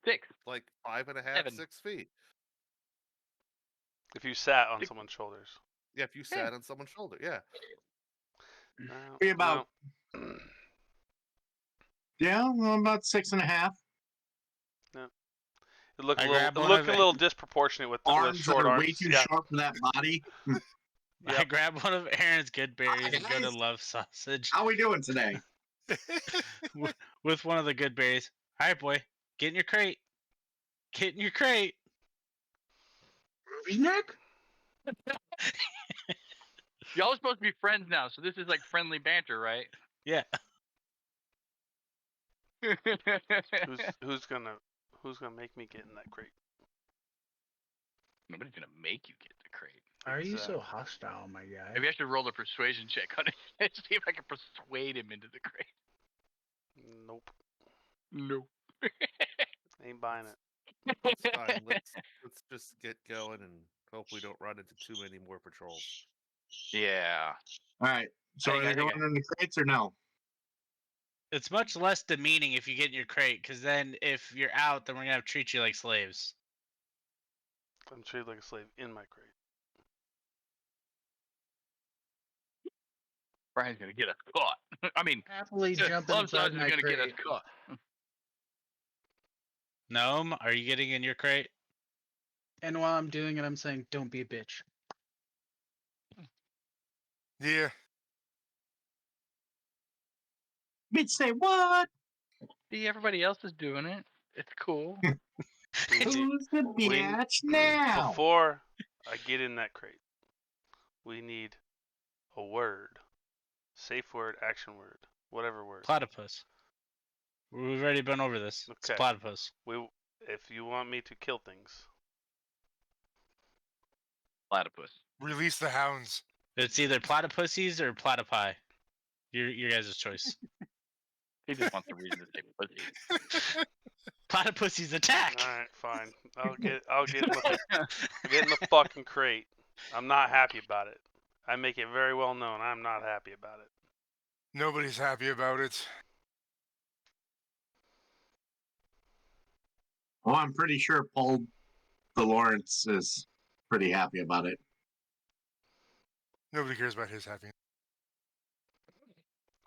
Speaker 5: 6.
Speaker 7: like 5.5,
Speaker 5: 7.
Speaker 7: 6 feet.
Speaker 6: If you sat on
Speaker 5: Dick-
Speaker 6: someone's shoulders.
Speaker 7: Yeah, if you sat on someone's shoulder, yeah.
Speaker 6: No,
Speaker 1: Be about
Speaker 6: no.
Speaker 1: yeah, well, about 6.5.
Speaker 6: It looked
Speaker 4: I
Speaker 6: a little,
Speaker 4: grabbed
Speaker 6: it
Speaker 4: one
Speaker 6: looked
Speaker 4: of
Speaker 6: a little disproportionate with
Speaker 1: Arms
Speaker 6: short
Speaker 1: that are
Speaker 6: arms.
Speaker 1: way too
Speaker 6: Yeah.
Speaker 1: short for that body.
Speaker 4: I
Speaker 6: Yep.
Speaker 4: grab one of Aaron's good berries and go to
Speaker 1: guys.
Speaker 4: Love Sausage
Speaker 1: How we doing today?
Speaker 4: with one of the good berries. All right, boy, get in your crate. Get in your crate.
Speaker 3: Ruby's neck?
Speaker 5: Y'all are supposed to be friends now, so this is like friendly banter, right?
Speaker 4: Yeah.
Speaker 6: Who's gonna make me get in that crate?
Speaker 5: Nobody's gonna make you get the crate.
Speaker 3: Why are you so
Speaker 6: Exactly.
Speaker 3: hostile, my guy?
Speaker 5: Maybe I should roll a persuasion check on it. See if I can persuade him into the crate.
Speaker 6: Nope.
Speaker 5: No.
Speaker 6: Ain't buying it.
Speaker 7: It's fine. Let's just get going and hope we don't run into too many more patrols.
Speaker 5: Yeah.
Speaker 1: All right. So
Speaker 5: Hang
Speaker 1: are they
Speaker 5: on, hang
Speaker 1: going in the crates or no?
Speaker 4: It's much less demeaning if you get in your crate, because then if you're out, then we're gonna have to treat you like slaves.
Speaker 6: I'm treated like a slave in my crate.
Speaker 5: Brian's gonna get us caught. I mean,
Speaker 3: Happily jump
Speaker 5: Love
Speaker 3: inside
Speaker 5: Size is
Speaker 3: my
Speaker 5: gonna get us
Speaker 3: crate.
Speaker 5: caught.
Speaker 4: Gnome, are you getting in your crate?
Speaker 3: And while I'm doing it, I'm saying, "Don't be a bitch."
Speaker 2: Yeah.
Speaker 1: Bitch, say what?
Speaker 5: See, everybody else is doing it. It's cool.
Speaker 6: We need,
Speaker 1: Who's the
Speaker 6: we-
Speaker 1: bitch now?
Speaker 6: before I get in that crate, we need a word. Safe word, action word, whatever word.
Speaker 4: Platypus. We've already been over this. It's
Speaker 6: Okay.
Speaker 4: platypus.
Speaker 6: If you want me to kill things,
Speaker 5: Platypus.
Speaker 2: Release the hounds.
Speaker 4: It's either platypussies or platypi. Your guys' choice.
Speaker 5: He just wants a reason to say pussy.
Speaker 4: Platypussies attack!
Speaker 6: alright, fine. I'll get in the fucking crate. I'm not happy about it. I make it very well known I'm not happy about it.
Speaker 2: Nobody's happy about it.
Speaker 1: Well, I'm pretty sure Paul Lawrence is pretty happy about it.
Speaker 2: Nobody cares about his happiness.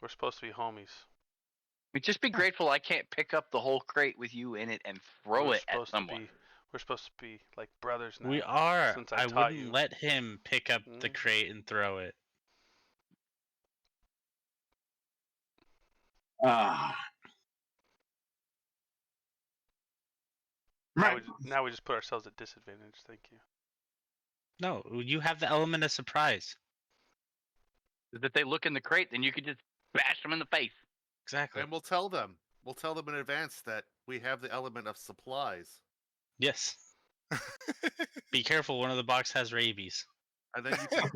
Speaker 6: We're supposed to be homies.
Speaker 5: I mean, just be grateful I can't pick up the whole crate with you in it and throw
Speaker 6: We're
Speaker 5: it at
Speaker 6: supposed to
Speaker 5: someone.
Speaker 6: we're supposed to be like brothers now.
Speaker 4: We are.
Speaker 6: Since
Speaker 4: I
Speaker 6: taught
Speaker 4: wouldn't
Speaker 6: you.
Speaker 4: let him pick up the
Speaker 6: Mhm.
Speaker 4: crate and throw it.
Speaker 1: Ah. Right.
Speaker 6: Now we just put ourselves at disadvantage. Thank you.
Speaker 4: No, you have the element of surprise.
Speaker 5: Is if they look in the crate, then you could just bash them in the face.
Speaker 4: Exactly.
Speaker 7: And we'll tell them. We'll tell them in advance that we have the element of supplies.
Speaker 4: Yes. Be careful, one of the box has rabies.
Speaker 7: And then you can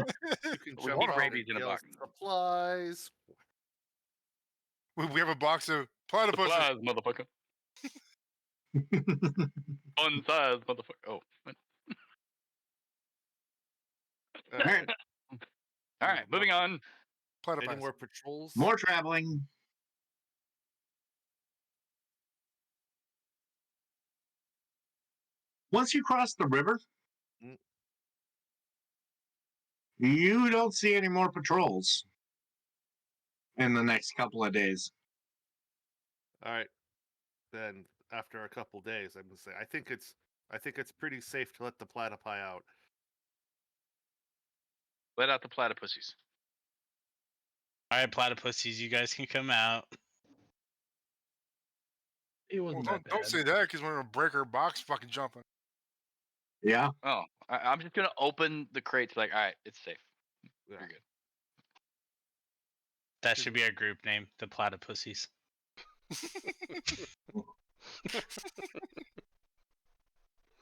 Speaker 5: We
Speaker 7: jump
Speaker 5: need
Speaker 7: out
Speaker 5: rabies
Speaker 7: and
Speaker 5: in a
Speaker 7: yell,
Speaker 5: box.
Speaker 7: supplies.
Speaker 2: We have a box of platypuses.
Speaker 5: Supplies, motherfucker. Fun size, motherfucker. Oh.
Speaker 7: All right.
Speaker 5: All right, moving on.
Speaker 7: Any
Speaker 2: Platypus.
Speaker 7: more patrols?
Speaker 1: More traveling. Once you cross the river,
Speaker 7: Mm.
Speaker 1: you don't see any more patrols in the next couple of days.
Speaker 7: All right. Then after a couple days, I'm gonna say I think it's pretty safe to let the platypi out.
Speaker 5: Let out the platypussies.
Speaker 4: Alright, platypussies, you guys can come out.
Speaker 3: It
Speaker 2: Well,
Speaker 3: wasn't
Speaker 2: don't,
Speaker 3: that
Speaker 2: don't
Speaker 3: bad.
Speaker 2: say that because we're gonna break our box fucking jumping.
Speaker 1: Yeah.
Speaker 5: Oh, I'm just gonna open the crates. Like, all right, it's safe.
Speaker 7: Yeah.
Speaker 5: You're good.
Speaker 4: That should be our group name, the platypussies.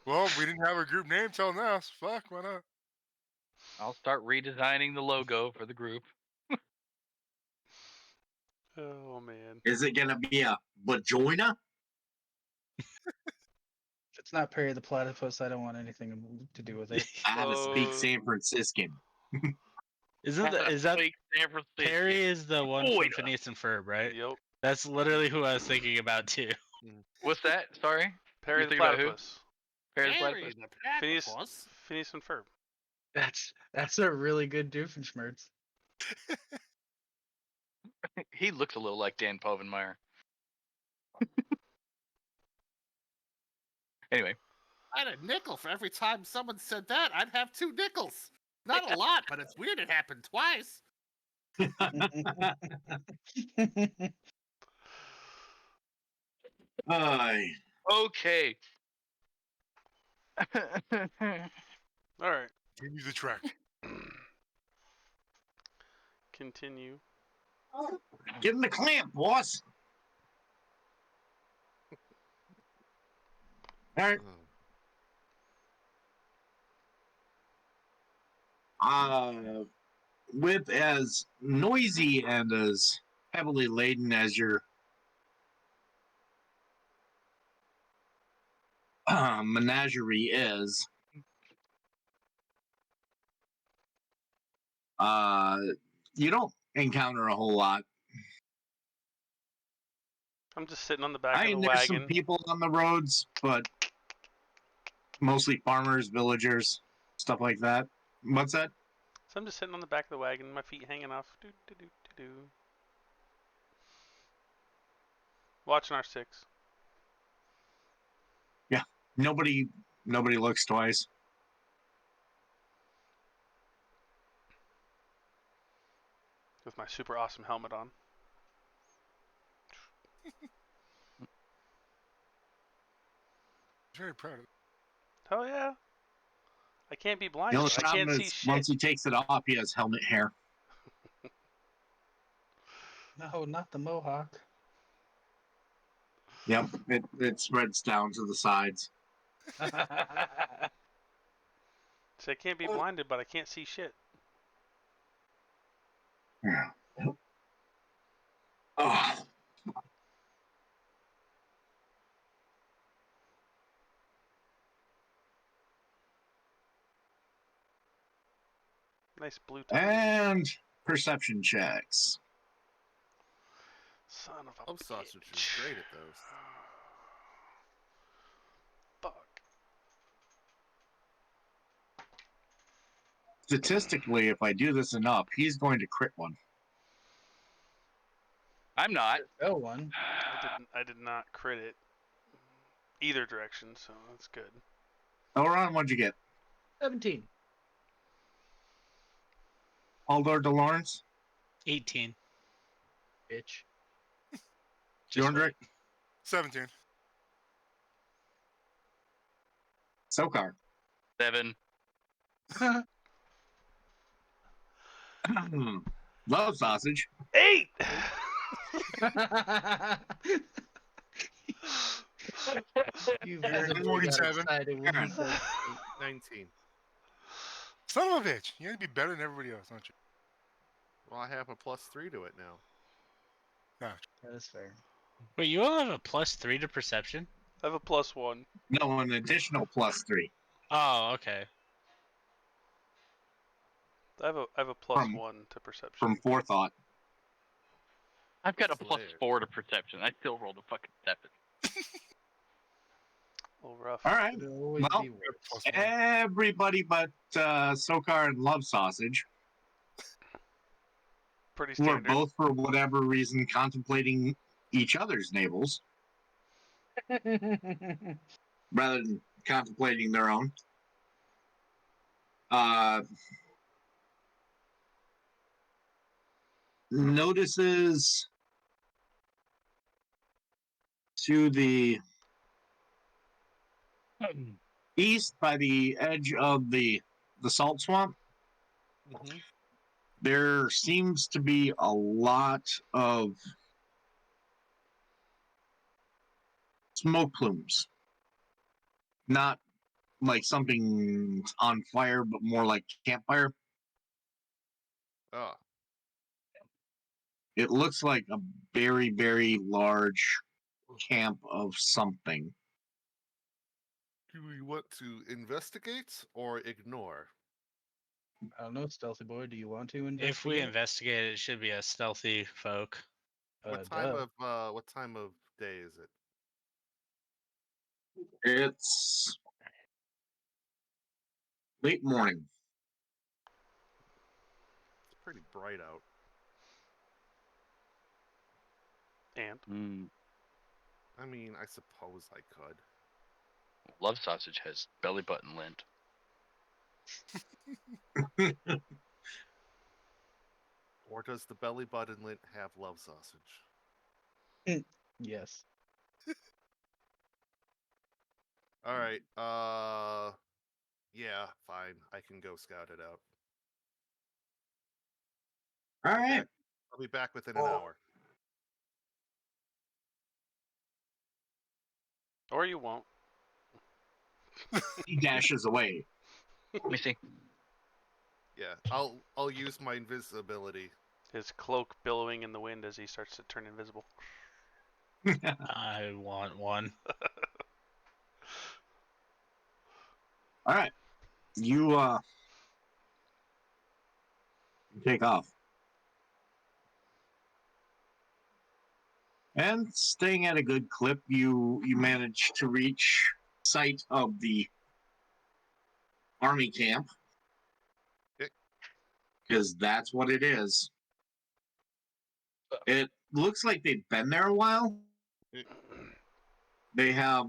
Speaker 2: Well, we didn't have a group name till now, so fuck, why not?
Speaker 5: I'll start redesigning the logo for the group.
Speaker 6: Oh man.
Speaker 1: Is it gonna be a vagina?
Speaker 3: If it's not Perry the Platypus, I don't want anything to do with it.
Speaker 1: I had to speak
Speaker 6: Oh.
Speaker 1: San Franciscan.
Speaker 4: Is that
Speaker 5: Fake San Francisco.
Speaker 4: Perry is the one
Speaker 5: Boy,
Speaker 4: from Phineas and Ferb, right?
Speaker 6: Yep.
Speaker 4: That's literally who I was thinking about too.
Speaker 5: What's that? Sorry.
Speaker 6: Perry
Speaker 5: You
Speaker 6: the
Speaker 5: think about who?
Speaker 6: platypus.
Speaker 5: Perry the platypus.
Speaker 6: Phineas and Ferb.
Speaker 3: That's a really good Doofenshmirtz.
Speaker 5: He looks a little like Dan Povenmire. Anyway,
Speaker 7: I had a nickel for every time someone said that. I'd have 2 nickels. Not a lot, but it's weird it happened twice.
Speaker 1: Aye.
Speaker 5: okay.
Speaker 6: All right.
Speaker 2: Continue the track.
Speaker 6: Continue.
Speaker 1: Give him the clamp, boss. All right. With as noisy and as heavily laden as your menagerie is, you don't encounter a whole lot.
Speaker 6: I'm just sitting on the back
Speaker 1: I
Speaker 6: of
Speaker 1: mean,
Speaker 6: the
Speaker 1: there's some
Speaker 6: wagon.
Speaker 1: people on the roads, but mostly farmers, villagers, stuff like that. What's that?
Speaker 6: So I'm just sitting on the back of the wagon, my feet hanging off. Do, do, do, do, do. Watching R6.
Speaker 1: Nobody looks twice.
Speaker 6: With my super awesome helmet on.
Speaker 2: Very proud of it.
Speaker 6: Hell yeah. I can't be blind,
Speaker 1: The only
Speaker 6: so I
Speaker 1: problem
Speaker 6: can't see
Speaker 1: is
Speaker 6: shit.
Speaker 1: once he takes it off, he has helmet hair.
Speaker 3: No, not the mohawk.
Speaker 1: Yep, it spreads down to the sides.
Speaker 6: So I can't be blinded, but I can't see shit.
Speaker 1: Oh,
Speaker 6: Nice blue tongue.
Speaker 1: and perception checks.
Speaker 6: Son of a
Speaker 7: Love sausage is
Speaker 6: bitch.
Speaker 7: great at those.
Speaker 6: Fuck.
Speaker 1: Statistically, if I do this enough, he's going to crit one.
Speaker 5: I'm not.
Speaker 3: Go one.
Speaker 6: I did not crit it either direction, so that's good.
Speaker 1: Elron, what'd you get?
Speaker 3: 17.
Speaker 1: Aldor de Lawrence?
Speaker 4: 18.
Speaker 3: Bitch.
Speaker 4: Just
Speaker 1: Jondrick?
Speaker 2: 17.
Speaker 1: Sokar?
Speaker 5: 7.
Speaker 1: Love sausage.
Speaker 6: 8!
Speaker 3: You
Speaker 1: Aaron,
Speaker 3: visibly got
Speaker 2: 47.
Speaker 3: excited when he
Speaker 1: Aaron.
Speaker 3: said
Speaker 7: 19.
Speaker 2: Son of a bitch. You gotta be better than everybody else, don't you?
Speaker 7: Well, I have a +3 to it now.
Speaker 3: that is fair.
Speaker 4: Wait, you all have a +3 to perception?
Speaker 6: I have a +1.
Speaker 1: No, an additional +3.
Speaker 4: Oh, okay.
Speaker 6: I have a +1 to perception.
Speaker 1: From forethought.
Speaker 5: I've got a
Speaker 7: Slayer.
Speaker 5: +4 to perception. I still rolled a fucking 7.
Speaker 6: A little rough.
Speaker 1: All right.
Speaker 3: Could always
Speaker 1: Well,
Speaker 3: be worse.
Speaker 2: +1.
Speaker 1: Everybody but Sokar and Love Sausage,
Speaker 6: Pretty
Speaker 1: who are
Speaker 6: standard.
Speaker 1: both, for whatever reason, contemplating each other's navels rather than contemplating their own. Notices to the east by the edge of the salt swamp,
Speaker 7: Mm-hmm.
Speaker 1: there seems to be a lot of smoke plumes. Not like something on fire, but more like campfire.
Speaker 7: Oh,
Speaker 1: It looks like a very, very large camp of something.
Speaker 7: do we want to investigate or ignore?
Speaker 3: I don't know, Stealthy Boy. Do you want to investigate?
Speaker 4: If we investigate, it should be a stealthy folk.
Speaker 7: What
Speaker 3: Duh.
Speaker 7: time of day is it?
Speaker 1: It's late morning.
Speaker 7: It's pretty bright out.
Speaker 6: And
Speaker 7: I mean, I suppose I could.
Speaker 5: Love sausage has belly button lint.
Speaker 7: Or does the belly button lint have love sausage?
Speaker 3: Yes.
Speaker 7: All right. Yeah, fine. I can go scout it out.
Speaker 1: All right.
Speaker 7: I'll be back within an hour.
Speaker 6: or you won't.
Speaker 1: He dashes away.
Speaker 5: Let me see.
Speaker 7: Yeah, I'll use my invisibility.
Speaker 6: His cloak billowing in the wind as he starts to turn invisible.
Speaker 4: I want one.
Speaker 1: All right, you take off, and staying at a good clip, you manage to reach sight of the army camp, because that's what it is. It looks like they've been there a while. They have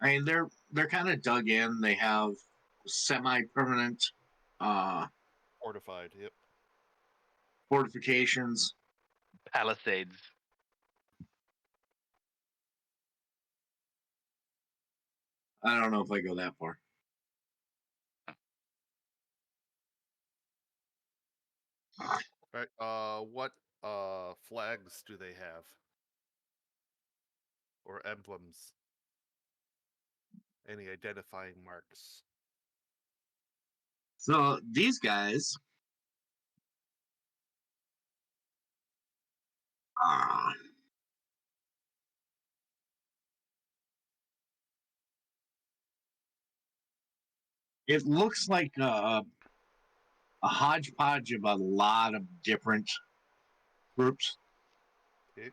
Speaker 1: I mean, they're kind of dug in. They have semi-permanent
Speaker 7: Fortified. Yep.
Speaker 1: fortifications.
Speaker 5: Palisades.
Speaker 1: I don't know if I go that far.
Speaker 7: Right. What flags do they have? Or emblems? Any identifying marks?
Speaker 1: So these guys it looks like a hodgepodge of a lot of different groups.
Speaker 7: Okay.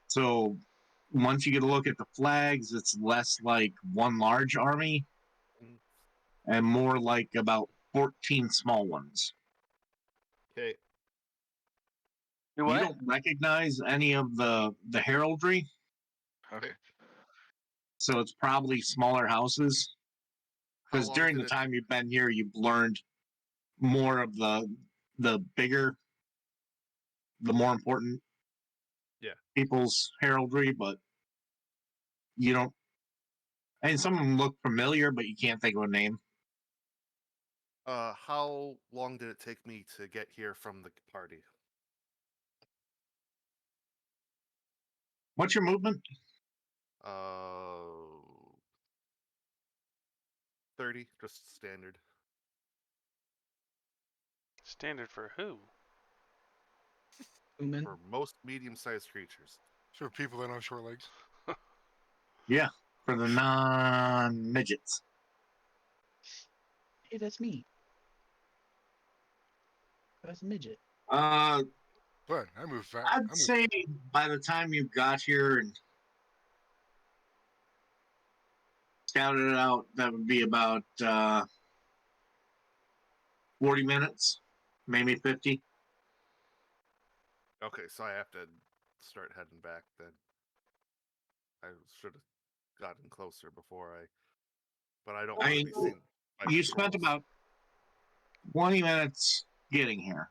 Speaker 1: So once you get a look at the flags, it's less like one large army
Speaker 7: Mm.
Speaker 1: and more like about 14 small ones.
Speaker 7: Okay.
Speaker 5: You
Speaker 1: You
Speaker 5: what?
Speaker 1: don't recognize any of the heraldry,
Speaker 5: Okay.
Speaker 1: so it's probably smaller houses.
Speaker 7: How
Speaker 1: Because
Speaker 7: long
Speaker 1: during
Speaker 7: did
Speaker 1: the
Speaker 7: it
Speaker 1: time you've been here, you've learned more of the bigger, the more important
Speaker 7: Yeah.
Speaker 1: people's heraldry, but you don't. And some of them look familiar, but you can't think of a name.
Speaker 7: How long did it take me to get here from the party?
Speaker 1: What's your movement?
Speaker 7: 30, just standard.
Speaker 6: Standard for who?
Speaker 3: Human.
Speaker 7: For most medium-sized creatures.
Speaker 2: For people that have short legs.
Speaker 1: Yeah, for the non-midgets.
Speaker 3: Hey, that's me. That's a midget.
Speaker 2: But I move fast.
Speaker 1: I'd say by the time you got here and scouted it out, that would be about 40 minutes, maybe 50.
Speaker 7: Okay, so I have to start heading back then. I should have gotten closer before I... But I don't
Speaker 1: I
Speaker 7: want to
Speaker 1: mean,
Speaker 7: be seen by
Speaker 1: You spent
Speaker 7: patrols.
Speaker 1: about 20 minutes getting here,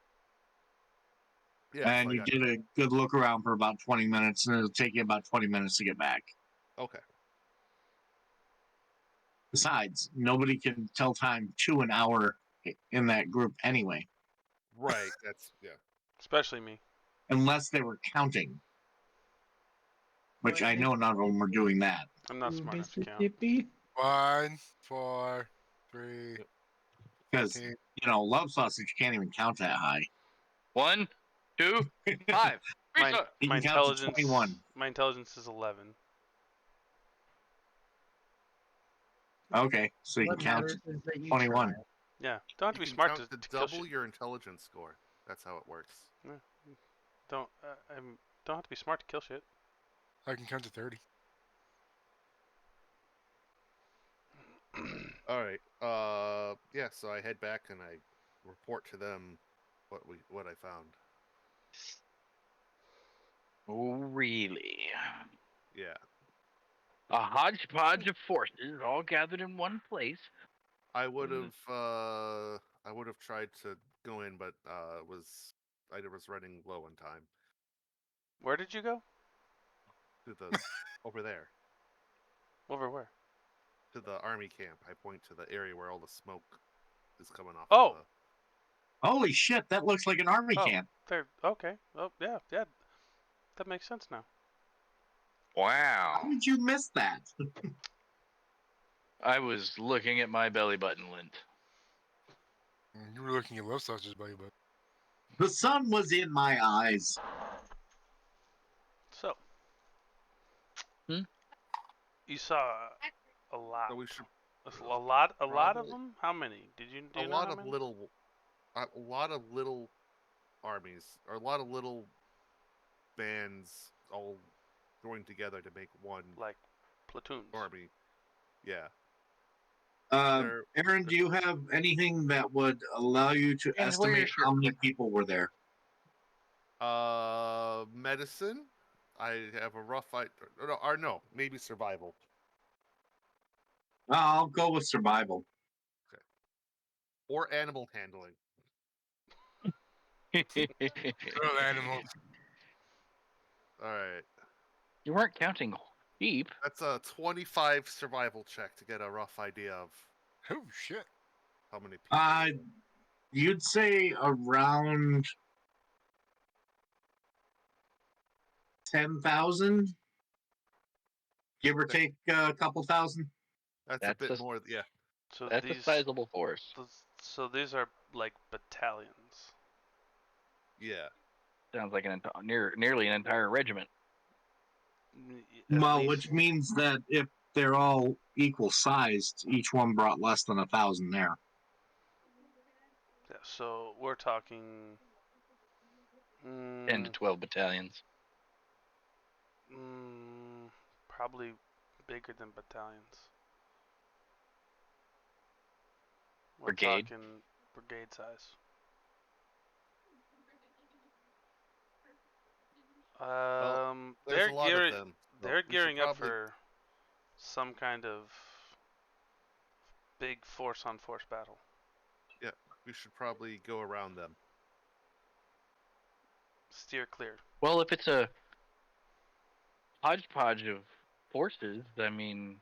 Speaker 7: Yeah,
Speaker 1: and
Speaker 7: so I
Speaker 1: you
Speaker 7: got...
Speaker 1: did a good look around for about 20 minutes, and it'll take you about 20 minutes to get back.
Speaker 7: Okay.
Speaker 1: Besides, nobody can tell time to an hour in that group anyway,
Speaker 7: Right, that's... Yeah.
Speaker 6: Especially me.
Speaker 1: unless they were counting, which I know none of them were doing that.
Speaker 6: I'm not smart enough to count.
Speaker 3: Mississippi.
Speaker 2: 1, 4, 3,
Speaker 7: Yep.
Speaker 1: Because,
Speaker 2: 15.
Speaker 1: Love Sausage can't even count that high.
Speaker 5: 1, 2, 5.
Speaker 6: My,
Speaker 5: Restart.
Speaker 1: He
Speaker 6: my
Speaker 1: can count to
Speaker 6: intelligence.
Speaker 1: 21.
Speaker 6: My intelligence is 11.
Speaker 1: Okay, so you
Speaker 3: What
Speaker 1: can count
Speaker 3: matters is that you
Speaker 1: 21.
Speaker 3: try.
Speaker 6: Yeah, don't have to
Speaker 7: You
Speaker 6: be
Speaker 7: can
Speaker 6: smart
Speaker 7: count
Speaker 6: to
Speaker 7: to
Speaker 6: kill
Speaker 7: double
Speaker 6: shit.
Speaker 7: your intelligence score. That's how it works.
Speaker 6: Don't don't have to be smart to kill shit.
Speaker 2: I can count to 30.
Speaker 7: All right. Yeah. So I head back and I report to them what I found.
Speaker 5: Oh, really?
Speaker 7: Yeah.
Speaker 5: A hodgepodge of forces all gathered in one place.
Speaker 7: I would have tried to go in, but I was running low on time.
Speaker 6: Where did you go?
Speaker 7: To the over there
Speaker 6: Over where?
Speaker 7: to the army camp. I point to the area where all the smoke is coming off.
Speaker 6: Oh!
Speaker 1: Holy shit, that looks like an army
Speaker 6: Oh.
Speaker 1: camp.
Speaker 6: There. Okay. Oh yeah, yeah. That makes sense now.
Speaker 5: Wow.
Speaker 1: How did you miss that?
Speaker 5: I was looking at my belly button lint.
Speaker 2: You were looking at Love Sausage's buddy, but
Speaker 1: The sun was in my eyes.
Speaker 6: So, You saw a lot.
Speaker 7: So we should
Speaker 6: A lot of
Speaker 7: probably-
Speaker 6: them. How many? Do you
Speaker 7: a
Speaker 6: know
Speaker 7: lot
Speaker 6: how
Speaker 7: of
Speaker 6: many?
Speaker 7: little armies, or a lot of little bands all joined together to make one
Speaker 6: Like platoons.
Speaker 7: army. Yeah.
Speaker 1: Aaron, do you have anything that would allow you to
Speaker 5: James, wear your
Speaker 1: estimate
Speaker 5: shirt.
Speaker 1: how many people were there?
Speaker 7: Medicine. I have a rough idea. No, maybe survival.
Speaker 1: I'll go with survival.
Speaker 7: Or animal handling.
Speaker 2: Oh, animals.
Speaker 7: All right.
Speaker 5: You weren't counting sheep.
Speaker 7: That's a 25 survival check to get a rough idea of
Speaker 2: Oh shit.
Speaker 7: how many people.
Speaker 1: You'd say around 10,000, give or take a couple thousand.
Speaker 7: That's a
Speaker 5: that's
Speaker 7: bit
Speaker 5: just-
Speaker 7: more. Yeah.
Speaker 6: So
Speaker 5: That's a sizable force.
Speaker 6: So these are like battalions.
Speaker 7: Yeah.
Speaker 5: Sounds like nearly an entire regiment.
Speaker 6: At
Speaker 1: Well,
Speaker 6: least-
Speaker 1: which means that if they're all equal sized, each one brought less than 1,000 there.
Speaker 6: Yeah, so we're talking.
Speaker 5: 10 to 12 battalions.
Speaker 6: Probably bigger than battalions. We're
Speaker 5: Brigade?
Speaker 6: talking brigade size.
Speaker 7: There's
Speaker 6: they're
Speaker 7: a lot of them. so
Speaker 6: they're
Speaker 7: we should
Speaker 6: gearing up
Speaker 7: probably-
Speaker 6: for some kind of big force-on-force battle.
Speaker 7: We should probably go around them.
Speaker 6: Steer clear.
Speaker 5: Well, if it's a hodgepodge of forces, I mean,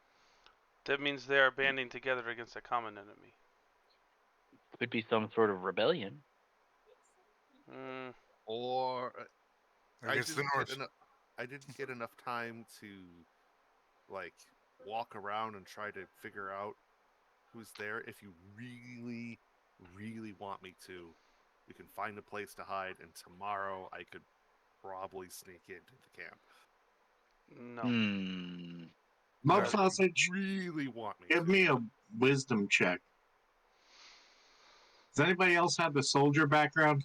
Speaker 6: That means they are banding together against a common enemy.
Speaker 5: could be some sort of rebellion.
Speaker 7: Or
Speaker 2: I guess the Norse.
Speaker 7: I didn't get enough time to like walk around and try to figure out who's there. If you really, really want me to, we can find a place to hide, and tomorrow I could probably sneak into the camp.
Speaker 6: No.
Speaker 1: Mug
Speaker 7: If you
Speaker 1: sausage,
Speaker 7: really want me
Speaker 1: give
Speaker 7: to.
Speaker 1: me a wisdom check. Does anybody else have the soldier background?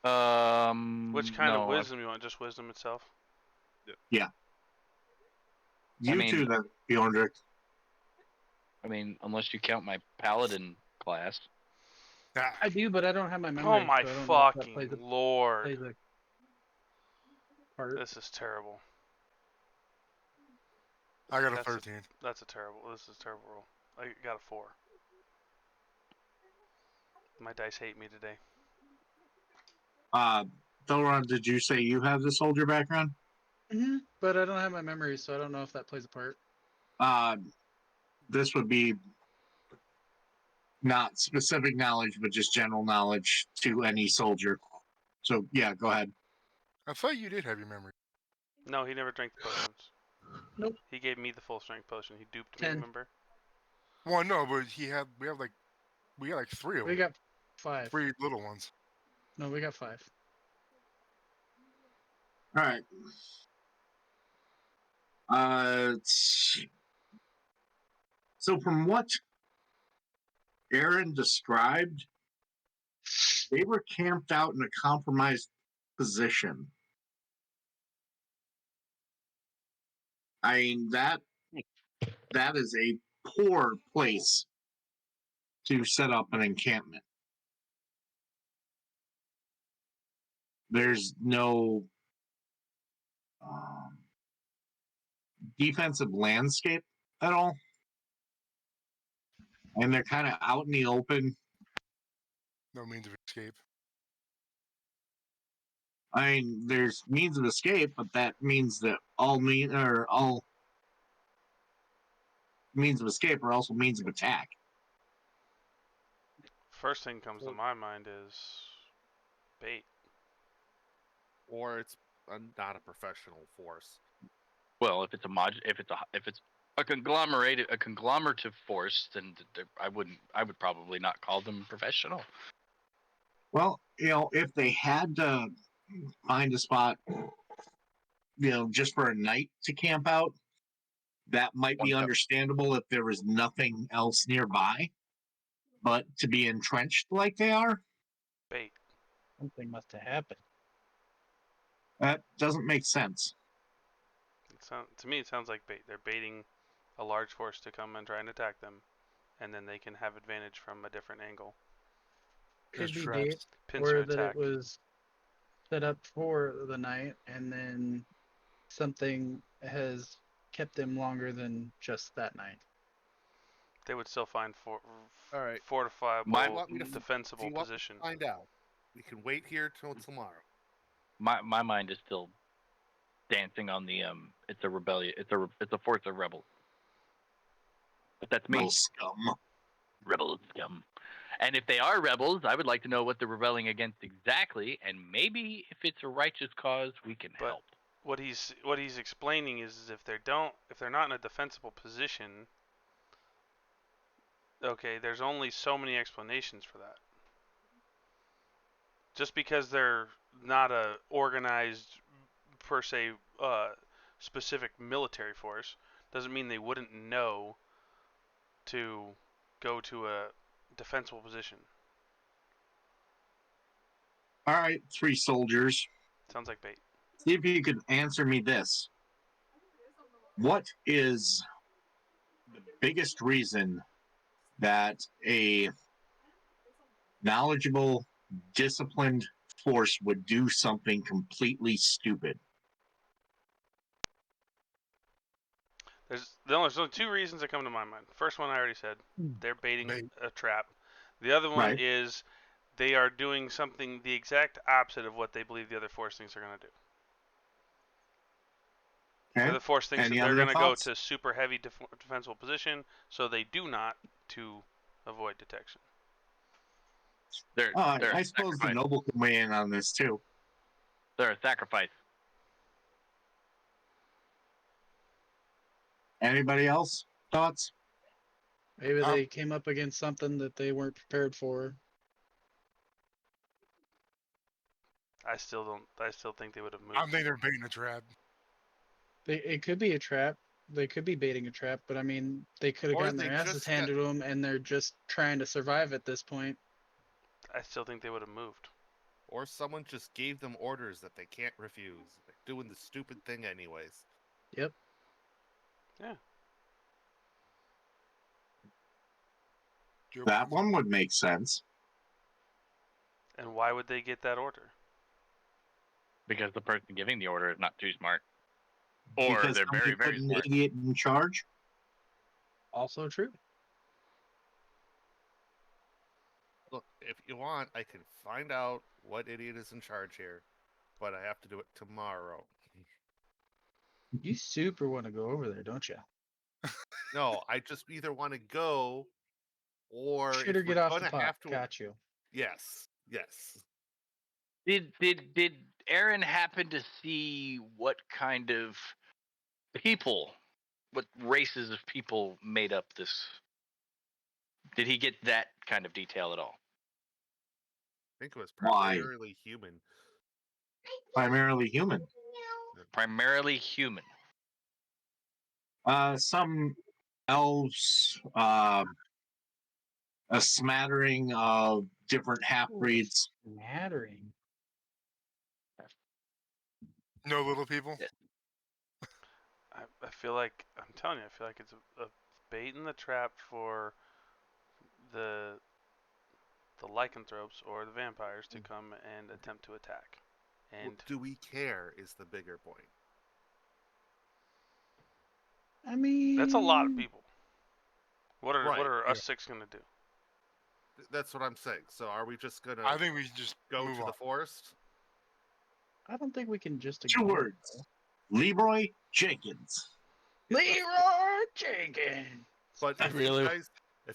Speaker 6: Which kind of
Speaker 5: no,
Speaker 6: wisdom you want? Just wisdom itself?
Speaker 1: You
Speaker 5: mean-
Speaker 1: two, then, Bjorndrik.
Speaker 3: I mean, unless you count my paladin class.
Speaker 2: Ah,
Speaker 3: I do, but I don't have my memory.
Speaker 6: Oh my
Speaker 3: so I don't know if that
Speaker 6: fucking
Speaker 3: plays a
Speaker 6: lord.
Speaker 3: part.
Speaker 6: This is terrible.
Speaker 2: I got a
Speaker 6: That's
Speaker 2: 13.
Speaker 6: This is a terrible roll. I got a 4. My dice hate me today.
Speaker 1: Thoron, did you say you have the soldier background?
Speaker 3: But I don't have my memory, so I don't know if that plays a part.
Speaker 1: This would be not specific knowledge, but just general knowledge to any soldier. So, yeah, go ahead.
Speaker 2: I thought you did have your memory.
Speaker 6: No, he never drank the potions.
Speaker 3: Nope.
Speaker 6: He gave me the full strength potion. He duped me,
Speaker 3: 10.
Speaker 6: remember?
Speaker 2: Well, no, but we got like 3 of
Speaker 3: We
Speaker 2: them.
Speaker 3: got 5.
Speaker 2: 3 little ones.
Speaker 3: No, we got 5.
Speaker 1: All right. So from what Aaron described, they were camped out in a compromised position. I mean, that is a poor place to set up an encampment. There's no defensive landscape at all. And they're kind of out in the open.
Speaker 2: No means of escape.
Speaker 1: I mean, there's means of escape, but that means that all means of escape are also means of attack.
Speaker 6: First thing comes to my mind is bait.
Speaker 7: Or it's not a professional force.
Speaker 5: Well, if it's a conglomerative force, then I would probably not call them professional.
Speaker 1: Well, if they had to find a spot just for a night to camp out, that might be
Speaker 5: One cup.
Speaker 1: understandable if there was nothing else nearby. But to be entrenched like they are,
Speaker 6: Bait.
Speaker 3: Something must have happened.
Speaker 1: that doesn't make sense.
Speaker 6: To me, it sounds like bait. They're baiting a large force to come and try and attack them, and then they can have advantage from a different angle.
Speaker 3: Could
Speaker 2: There's
Speaker 3: be
Speaker 2: traps.
Speaker 3: bait,
Speaker 6: Pincer
Speaker 3: or that
Speaker 6: attack.
Speaker 3: it was set up for the night, and then something has kept them longer than just that night.
Speaker 6: They would still find
Speaker 7: All right.
Speaker 6: fortifiable,
Speaker 5: My-
Speaker 7: want me to f-
Speaker 6: defensible
Speaker 7: Do you want me to
Speaker 6: position.
Speaker 7: find out? We can wait here till tomorrow.
Speaker 5: My mind is still dancing on the it's a rebellion. It's a force of rebels. But that's me.
Speaker 1: Little scum.
Speaker 5: Rebel scum. And if they are rebels, I would like to know what they're rebelling against exactly, and maybe if it's a righteous cause, we can
Speaker 6: But-
Speaker 5: help.
Speaker 6: What he's explaining is if they're not in a defensible position, okay, there's only so many explanations for that. Just because they're not a organized per se specific military force doesn't mean they wouldn't know to go to a defensible position.
Speaker 1: All right, 3 soldiers.
Speaker 6: Sounds like bait.
Speaker 1: See if you can answer me this. What is the biggest reason that a knowledgeable, disciplined force would do something completely stupid?
Speaker 6: There's only 2 reasons that come to my mind. First one I already said. They're baiting
Speaker 2: Bait.
Speaker 6: a trap. The other one
Speaker 1: Right.
Speaker 6: is they are doing something the exact opposite of what they believe the other force thinks they're going to do. The
Speaker 1: Okay?
Speaker 6: other force thinks
Speaker 1: Any
Speaker 6: that they're
Speaker 1: other
Speaker 6: going to go
Speaker 1: thoughts?
Speaker 6: to super heavy defensible position, so they do not to avoid detection.
Speaker 5: They're they're
Speaker 1: I
Speaker 5: a
Speaker 1: suppose the
Speaker 5: sacrifice.
Speaker 1: noble can weigh in on this too.
Speaker 5: They're a sacrifice.
Speaker 1: Anybody else? Thoughts?
Speaker 3: Maybe they came up against something that they weren't prepared for.
Speaker 6: I still think they would have moved.
Speaker 2: I think they're baiting a trap.
Speaker 3: It could be a trap. They could be baiting a trap, but I mean, they could have
Speaker 7: Or
Speaker 3: gotten
Speaker 7: they
Speaker 3: their asses
Speaker 7: just got-
Speaker 3: handed to them, and they're just trying to survive at this point.
Speaker 6: I still think they would have moved.
Speaker 7: Or someone just gave them orders that they can't refuse. They're doing the stupid thing anyways.
Speaker 3: Yep.
Speaker 6: Yeah.
Speaker 2: Joe
Speaker 1: That
Speaker 2: Biden.
Speaker 1: one would make sense.
Speaker 6: And why would they get that order?
Speaker 5: Because the person giving the order is not too smart. Or
Speaker 1: Because
Speaker 5: they're
Speaker 1: somebody
Speaker 5: very,
Speaker 1: put
Speaker 5: very
Speaker 1: an
Speaker 5: smart.
Speaker 1: idiot in charge.
Speaker 3: Also true.
Speaker 7: Look, if you want, I can find out what idiot is in charge here, but I have to do it tomorrow.
Speaker 3: You super want to go over there, don't you?
Speaker 7: No, I just either want to go, or
Speaker 3: Shoot or
Speaker 7: if
Speaker 3: get
Speaker 7: we're
Speaker 3: off the
Speaker 7: gonna
Speaker 3: pot.
Speaker 7: have to.
Speaker 3: Got you.
Speaker 7: Yes, yes.
Speaker 5: Did Aaron happen to see what kind of people, what races of people made up this? Did he get that kind of detail at all?
Speaker 7: I think it was
Speaker 1: Why?
Speaker 7: primarily human.
Speaker 1: Primarily human.
Speaker 5: Primarily human.
Speaker 1: Some elves, a smattering of different half breeds.
Speaker 3: Mattering.
Speaker 2: No little people.
Speaker 5: Yeah.
Speaker 6: I feel like I'm telling you, I feel like it's a bait in the trap for the lycanthropes or the vampires to come and attempt to attack.
Speaker 7: Well,
Speaker 6: And
Speaker 7: do we care? Is the bigger point.
Speaker 3: I mean,
Speaker 6: that's a lot of people. What
Speaker 7: Right,
Speaker 6: are us
Speaker 3: yeah.
Speaker 6: 6 gonna do?
Speaker 7: That's what I'm saying. So are we just gonna
Speaker 2: I think we should just
Speaker 7: go
Speaker 2: move
Speaker 7: to
Speaker 2: on.
Speaker 7: the forest?
Speaker 3: I don't think we can just
Speaker 1: 2
Speaker 3: ignore it,
Speaker 1: words. Leroy Jenkins.
Speaker 3: though. Leroy Jenkins.
Speaker 7: But if
Speaker 4: Really?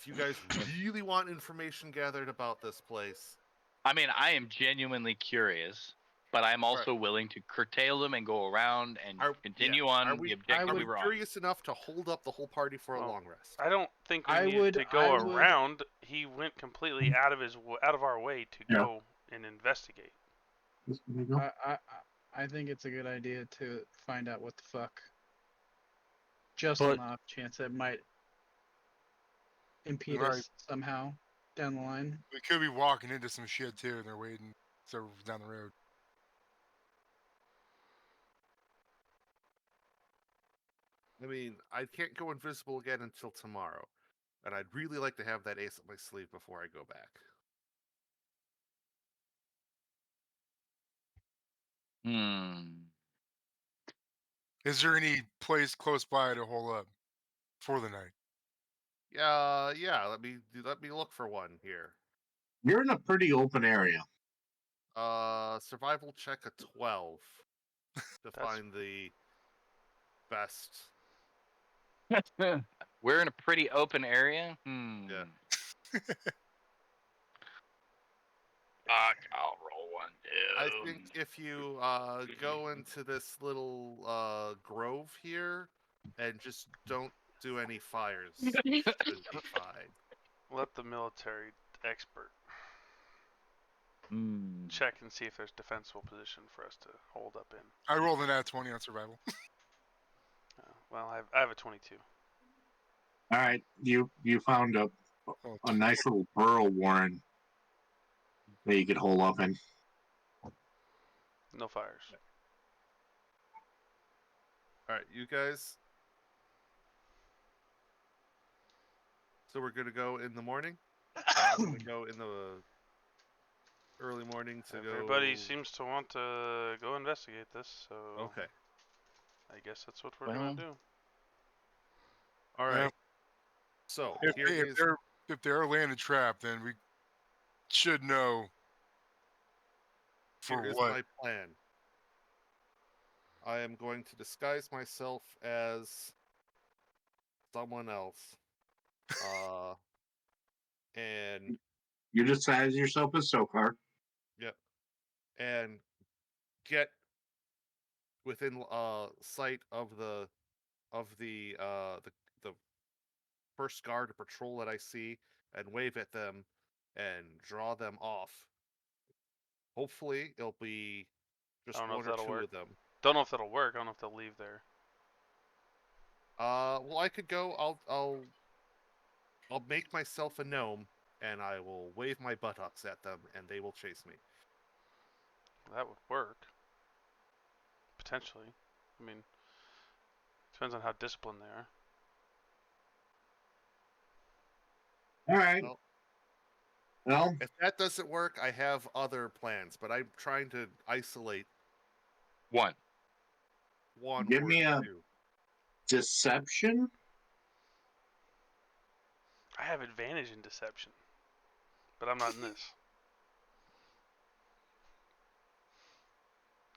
Speaker 7: you guys really want information gathered about this place,
Speaker 5: I mean, I am genuinely curious, but I'm also willing to curtail them and go around and continue on
Speaker 7: are we-
Speaker 5: the objective
Speaker 7: are
Speaker 5: we
Speaker 7: we
Speaker 5: were on.
Speaker 7: curious enough to hold up the whole party for a
Speaker 6: Well,
Speaker 7: long rest?
Speaker 6: I don't think we
Speaker 3: I
Speaker 6: need
Speaker 3: would-
Speaker 6: to go
Speaker 3: I would-
Speaker 6: around. He went completely out of our way to
Speaker 1: Yeah.
Speaker 6: go and investigate.
Speaker 1: There you go.
Speaker 3: I think it's a good idea to find out what the fuck. Just on
Speaker 1: But-
Speaker 3: the off chance it might impede
Speaker 2: Right.
Speaker 3: us somehow down the line.
Speaker 2: We could be walking into some shit too, and they're waiting so down the road.
Speaker 7: I mean, I can't go invisible again until tomorrow, and I'd really like to have that ace up my sleeve before I go back.
Speaker 2: Is there any place close by to hold up for the night?
Speaker 7: Yeah. Let me look for one here.
Speaker 1: You're in a pretty open area.
Speaker 7: Survival check a 12 to
Speaker 6: That's-
Speaker 7: find the best.
Speaker 5: We're in a pretty open area.
Speaker 7: Yeah.
Speaker 5: Fuck, I'll roll one, dude.
Speaker 7: I think if you go into this little grove here and just don't do any fires, should be fine.
Speaker 6: Let the military expert
Speaker 5: Hmm.
Speaker 6: check and see if there's defensible position for us to hold up in.
Speaker 2: I rolled an at 20 on survival.
Speaker 6: Well, I have a 22.
Speaker 1: All right, you found a nice little burrow warren that you could hole up in.
Speaker 6: No fires.
Speaker 7: All right, you guys. So we're gonna go in the morning. We're gonna go in the early morning to
Speaker 6: Everybody
Speaker 7: go.
Speaker 6: seems to want to go investigate this, so
Speaker 7: Okay.
Speaker 6: I guess that's what we're
Speaker 5: Well,
Speaker 6: gonna do.
Speaker 7: All
Speaker 2: Yeah.
Speaker 7: right. So
Speaker 2: If,
Speaker 7: here
Speaker 2: they,
Speaker 7: is.
Speaker 2: if they're landed trapped, then we should know for
Speaker 7: Here is
Speaker 2: what.
Speaker 7: my plan. I am going to disguise myself as someone else. And
Speaker 1: You disguise yourself as Sokar.
Speaker 7: and get within sight of the first guard or patrol that I see and wave at them and draw them off. Hopefully it'll be just
Speaker 6: I don't know
Speaker 7: one
Speaker 6: if
Speaker 7: or
Speaker 6: that'll
Speaker 7: two
Speaker 6: work.
Speaker 7: of them.
Speaker 6: Don't know if that'll work. I don't know if they'll leave there.
Speaker 7: Well, I could go. I'll make myself a gnome and I will wave my buttocks at them and they will chase me.
Speaker 6: That would work. Potentially. I mean, depends on how disciplined they are.
Speaker 1: All right.
Speaker 7: Well,
Speaker 1: Well,
Speaker 7: if that doesn't work, I have other plans, but I'm trying to isolate
Speaker 5: One.
Speaker 7: one
Speaker 1: Give
Speaker 7: or
Speaker 1: me a-
Speaker 7: two.
Speaker 1: deception.
Speaker 6: I have advantage in deception, but I'm not in this.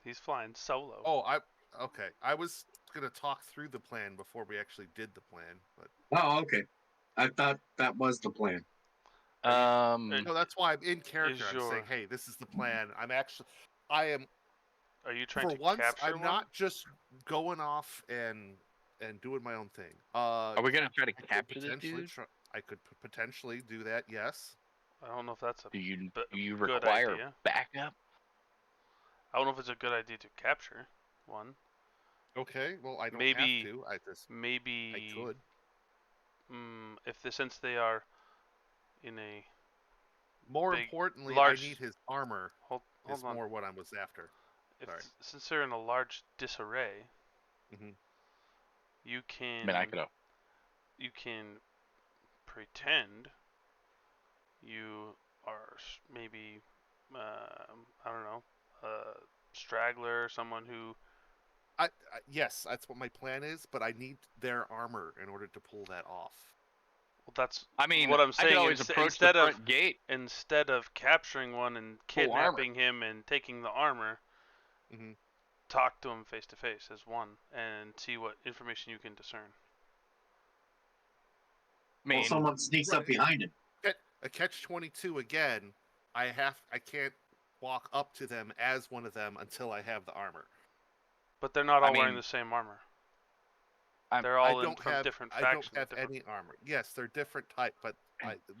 Speaker 6: He's flying solo.
Speaker 7: Oh, okay. I was gonna talk through the plan before we actually did the plan, but
Speaker 1: Oh, okay. I thought that was the plan.
Speaker 7: no, that's why I'm in character. I'm saying,
Speaker 6: your-
Speaker 7: hey, this is the plan. I am
Speaker 6: Are you trying
Speaker 7: for
Speaker 6: to
Speaker 7: once.
Speaker 6: capture
Speaker 7: I'm
Speaker 6: one?
Speaker 7: not just going off and doing my own thing.
Speaker 5: Are we gonna try to
Speaker 7: I could
Speaker 5: capture this
Speaker 7: potentially
Speaker 5: dude?
Speaker 7: I could potentially do that. Yes.
Speaker 6: I don't know if that's a
Speaker 5: Do you
Speaker 6: but
Speaker 5: do you
Speaker 6: good
Speaker 5: require
Speaker 6: idea.
Speaker 5: backup?
Speaker 6: I don't know if it's a good idea to capture one.
Speaker 7: Okay. Well, I don't
Speaker 6: Maybe-
Speaker 7: have to. I
Speaker 6: Maybe
Speaker 7: could.
Speaker 6: since they are in a
Speaker 7: More
Speaker 6: big,
Speaker 7: importantly,
Speaker 6: large-
Speaker 7: I need his armor.
Speaker 6: hold
Speaker 7: Is
Speaker 6: on.
Speaker 7: more what I was after. Sorry.
Speaker 6: Since they're in a large disarray,
Speaker 7: Mhm.
Speaker 6: you
Speaker 5: I
Speaker 6: can
Speaker 5: mean, I could.
Speaker 6: you can pretend you are maybe I don't know, a straggler, someone who
Speaker 7: Yes, that's what my plan is, but I need their armor in order to pull that off.
Speaker 6: well that's
Speaker 5: I mean,
Speaker 6: what I'm
Speaker 5: I
Speaker 6: saying.
Speaker 5: could always approach the front gate.
Speaker 6: Instead of capturing one and
Speaker 5: Full armor.
Speaker 6: kidnapping him and taking the armor,
Speaker 7: Mhm.
Speaker 6: talk to him face to face as one and see what information you can discern.
Speaker 5: I mean,
Speaker 1: Well, someone sneaks up
Speaker 7: right.
Speaker 1: behind him.
Speaker 7: A catch-22 again. I can't walk up to them as one of them until I have the armor.
Speaker 6: But they're not
Speaker 5: I
Speaker 6: all wearing
Speaker 5: mean,
Speaker 6: the same armor.
Speaker 5: I'm-
Speaker 6: They're
Speaker 7: I
Speaker 6: all
Speaker 7: don't
Speaker 6: from
Speaker 7: have
Speaker 6: different
Speaker 7: I don't
Speaker 6: factions.
Speaker 7: have
Speaker 6: different...
Speaker 7: any armor. Yes, they're different type, but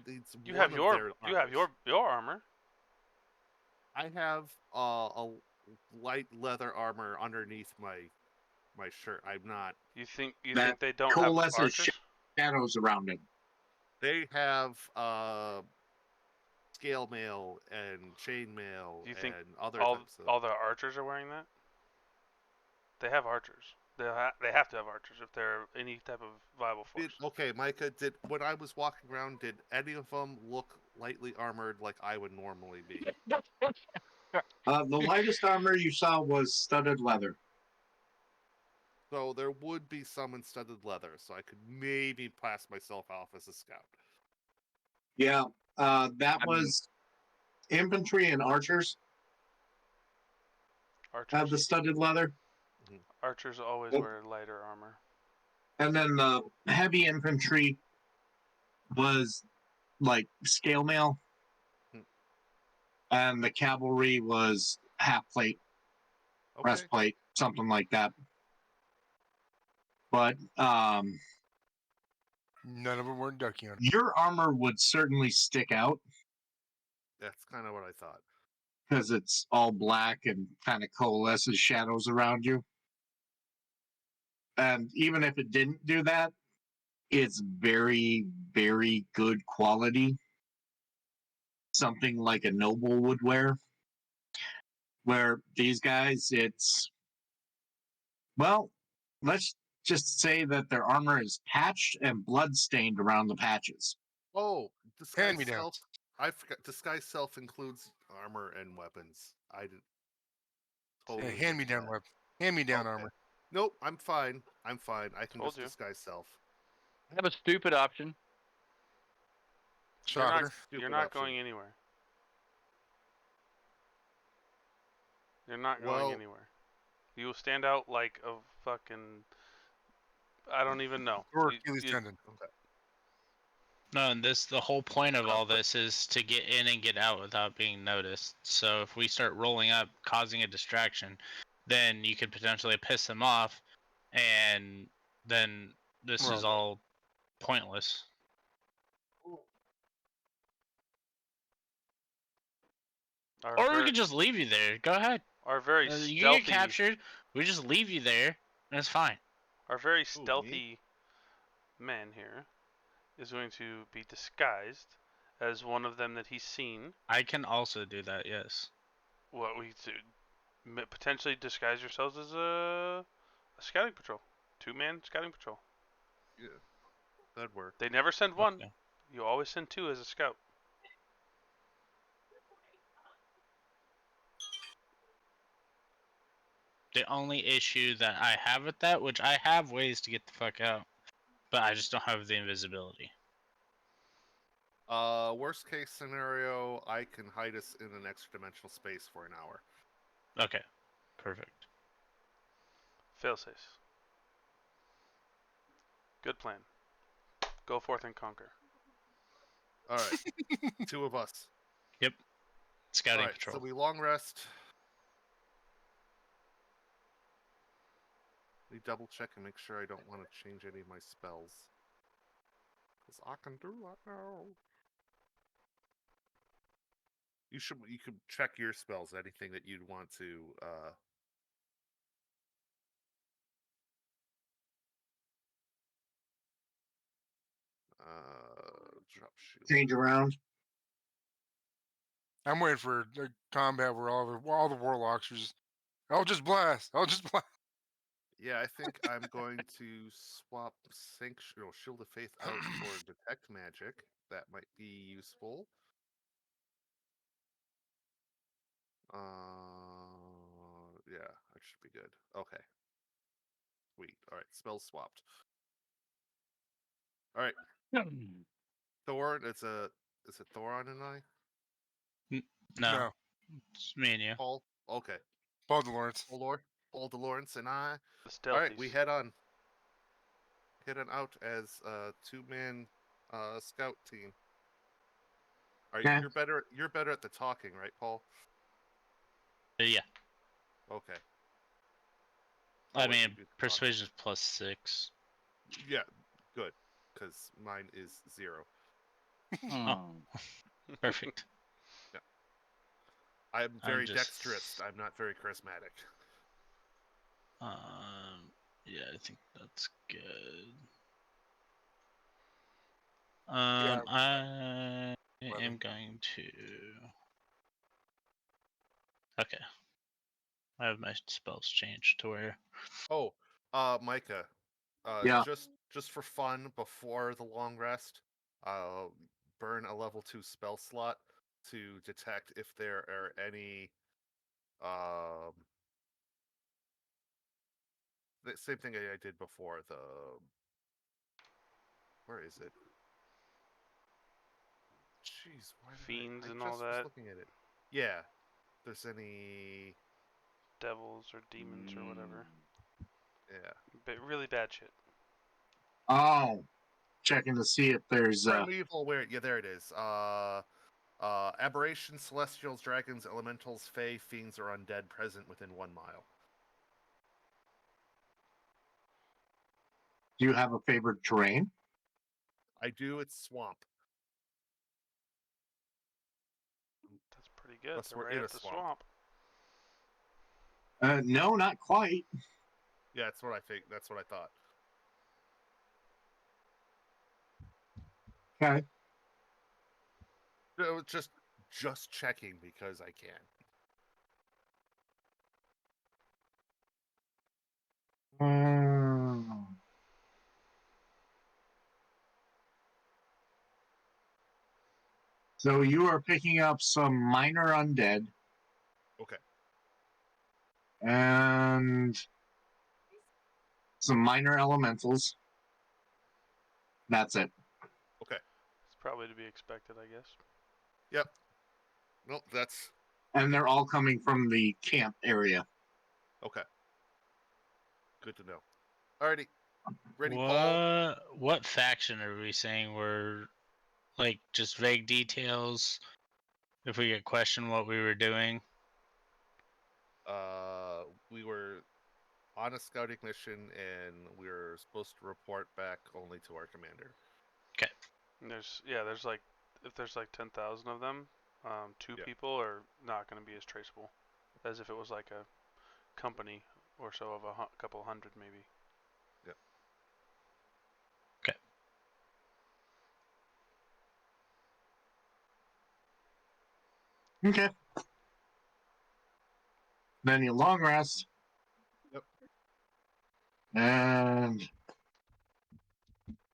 Speaker 7: it's
Speaker 6: You
Speaker 7: one
Speaker 6: have
Speaker 7: of
Speaker 6: your
Speaker 7: their
Speaker 6: you have
Speaker 7: armors.
Speaker 6: your armor.
Speaker 7: I have a light leather armor underneath my shirt. I'm not.
Speaker 6: You think
Speaker 1: That
Speaker 6: they don't have
Speaker 1: coalesces
Speaker 6: archers?
Speaker 1: shadows around him.
Speaker 7: They have scale mail and chain mail
Speaker 6: Do you think
Speaker 7: and other
Speaker 6: all
Speaker 7: types of.
Speaker 6: all the archers are wearing that? They have archers. They have to have archers if they're any type of viable force.
Speaker 7: Okay, Micah, when I was walking around, did any of them look lightly armored like I would normally be?
Speaker 1: The lightest armor you saw was studded leather.
Speaker 7: So there would be some in studded leather, so I could maybe pass myself off as a scout.
Speaker 1: Yeah, that was infantry and archers had the
Speaker 6: Archers.
Speaker 1: studded leather.
Speaker 6: Archers always
Speaker 1: Oh.
Speaker 6: wear lighter armor.
Speaker 1: And then the heavy infantry was like scale mail.
Speaker 7: Hmm.
Speaker 1: And the cavalry was half plate,
Speaker 7: Okay.
Speaker 1: breastplate, something like that. But
Speaker 2: None of them were ducky hunters.
Speaker 1: your armor would certainly stick out
Speaker 7: That's kind of what I thought.
Speaker 1: because it's all black and kind of coalesces shadows around you. And even if it didn't do that, it's very, very good quality. Something like a noble would wear. Where these guys, it's, well, let's just say that their armor is patched and blood stained around the patches.
Speaker 7: Oh, disguise
Speaker 2: Hand-me-downs.
Speaker 7: self. I forgot. Disguise self includes armor and weapons. I didn't. Totally
Speaker 2: Hand me
Speaker 7: missed
Speaker 2: down
Speaker 7: that.
Speaker 2: weapon. Hand me down
Speaker 7: Okay.
Speaker 2: armor.
Speaker 7: Nope, I'm fine. I'm fine. I can
Speaker 6: Told
Speaker 7: just
Speaker 6: you.
Speaker 7: disguise self.
Speaker 5: I have a stupid option.
Speaker 2: Shocker.
Speaker 6: You're
Speaker 7: Stupid
Speaker 6: not
Speaker 7: option.
Speaker 6: going anywhere. You're not
Speaker 7: Well-
Speaker 6: going anywhere. You will stand out like a fucking. I don't even know.
Speaker 2: Or
Speaker 6: You-
Speaker 2: Achilles
Speaker 6: you-
Speaker 2: tendon.
Speaker 4: No, and the whole point of all this is to get in and get out without being noticed. So if we start rolling up, causing a distraction, then you could potentially piss them off, and then this is
Speaker 2: Well-
Speaker 4: all pointless.
Speaker 6: Are
Speaker 4: Or we
Speaker 6: ver-
Speaker 4: could just leave you there. Go ahead.
Speaker 6: are very
Speaker 4: You
Speaker 6: stealthy.
Speaker 4: get captured. We just leave you there, and it's fine.
Speaker 6: Our very
Speaker 7: me?
Speaker 6: stealthy man here is going to be disguised as one of them that he's seen.
Speaker 4: I can also do that. Yes.
Speaker 6: What we potentially disguise yourselves as a scouting patrol, 2-man scouting patrol.
Speaker 7: Yeah, that'd work.
Speaker 6: They never send one.
Speaker 4: Okay.
Speaker 6: You always send 2 as a scout.
Speaker 4: The only issue that I have with that, which I have ways to get the fuck out, but I just don't have the invisibility.
Speaker 7: Worst case scenario, I can hide us in an extra dimensional space for an hour.
Speaker 4: Okay. Perfect.
Speaker 6: Failsafe. Good plan. Go forth and conquer.
Speaker 7: All right, 2 of us.
Speaker 4: Scouting
Speaker 7: All right,
Speaker 4: patrol.
Speaker 7: so we long rest. Let me double check and make sure I don't want to change any of my spells. Because I can do that now. You could check your spells, anything that you'd want to drop shield.
Speaker 1: Change around.
Speaker 2: I'm waiting for a combat where all the warlocks are just. I'll just blast. I'll just blast.
Speaker 7: Yeah, I think I'm going to swap Shield of Faith out for Detect Magic. That might be useful. Yeah, that should be good. Okay. Sweet. All right, spells swapped. All right, Thor. Is it Thoron and I?
Speaker 4: No, it's me and you.
Speaker 7: Paul. Okay.
Speaker 2: Paul DeLawrence.
Speaker 7: Paul DeLawrence and I.
Speaker 6: The stealthies.
Speaker 7: All right, we head on. Heading out as a 2-man scout team. All right,
Speaker 1: Okay.
Speaker 7: You're better at the talking, right, Paul?
Speaker 4: Yeah.
Speaker 7: Okay.
Speaker 4: I
Speaker 7: I'll let you
Speaker 4: mean,
Speaker 7: do the talking.
Speaker 4: persuasion's +6.
Speaker 7: Yeah, good. Because mine is 0.
Speaker 4: Oh. Perfect.
Speaker 7: I'm very
Speaker 4: just-
Speaker 7: dexterous. I'm not very charismatic.
Speaker 4: Yeah, I think that's good.
Speaker 2: Yeah,
Speaker 4: I
Speaker 2: Eleven.
Speaker 4: am going to. Okay. I have my spells changed to where.
Speaker 7: Oh, Micah.
Speaker 1: Yeah.
Speaker 7: Just for fun, before the long rest, burn a level 2 spell slot to detect if there are any. The same thing I did before. Where is it? Jeez, why did
Speaker 6: Fiends
Speaker 7: I
Speaker 6: and
Speaker 7: just
Speaker 6: all
Speaker 7: was
Speaker 6: that.
Speaker 7: looking at it. Yeah. If there's any.
Speaker 6: Devils or demons or whatever.
Speaker 7: Yeah.
Speaker 6: But really bad shit.
Speaker 1: Oh, checking to see if there's
Speaker 7: Primeval, where? Yeah, there it is. Aberrations, celestials, dragons, elementals, fae, fiends, or undead present within 1 mile.
Speaker 1: do you have a favorite terrain?
Speaker 7: I do. It's swamp.
Speaker 6: That's pretty good.
Speaker 7: Unless
Speaker 6: They're
Speaker 7: we're
Speaker 6: right
Speaker 7: in
Speaker 6: at
Speaker 7: a
Speaker 6: the
Speaker 7: swamp.
Speaker 1: No, not quite.
Speaker 7: Yeah, that's what I think. That's what I thought.
Speaker 1: Okay.
Speaker 7: It was just checking because I can.
Speaker 1: So you are picking up some minor undead
Speaker 7: Okay.
Speaker 1: and some minor elementals. That's it.
Speaker 7: Okay.
Speaker 6: It's probably to be expected, I guess.
Speaker 7: Yep. Nope. That's
Speaker 1: And they're all coming from the camp area.
Speaker 7: okay. Good to know. Alrighty. Ready, Paul?
Speaker 4: What faction are we saying were like just vague details? If we get questioned what we were doing.
Speaker 7: We were on a scouting mission, and we were supposed to report back only to our commander.
Speaker 6: And there's like, if there's like 10,000 of them, 2
Speaker 7: Yeah.
Speaker 6: people are not going to be as traceable as if it was like a company or so of a couple hundred maybe.
Speaker 7: Yeah.
Speaker 1: Okay. Then you long rest.
Speaker 7: Yep.
Speaker 1: And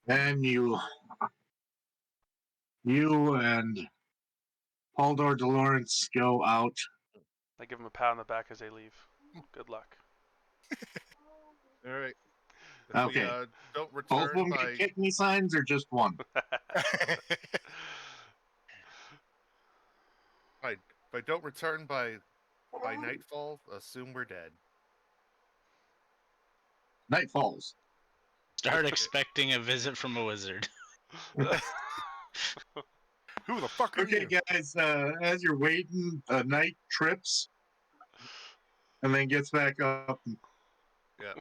Speaker 1: then you and Haldor DeLawrence go out.
Speaker 6: I give them a pat on the back as they leave. Good luck.
Speaker 7: All right. If
Speaker 1: Okay.
Speaker 7: we don't
Speaker 1: Both of
Speaker 7: return
Speaker 1: them
Speaker 7: by
Speaker 1: get kick me signs or just one?
Speaker 7: if I don't return by nightfall, assume we're dead.
Speaker 1: Night falls.
Speaker 4: Start expecting a visit from a wizard.
Speaker 2: Who the fuck are
Speaker 1: Okay,
Speaker 2: you?
Speaker 1: guys, as you're waiting, night trips and then gets back up.
Speaker 7: Yeah.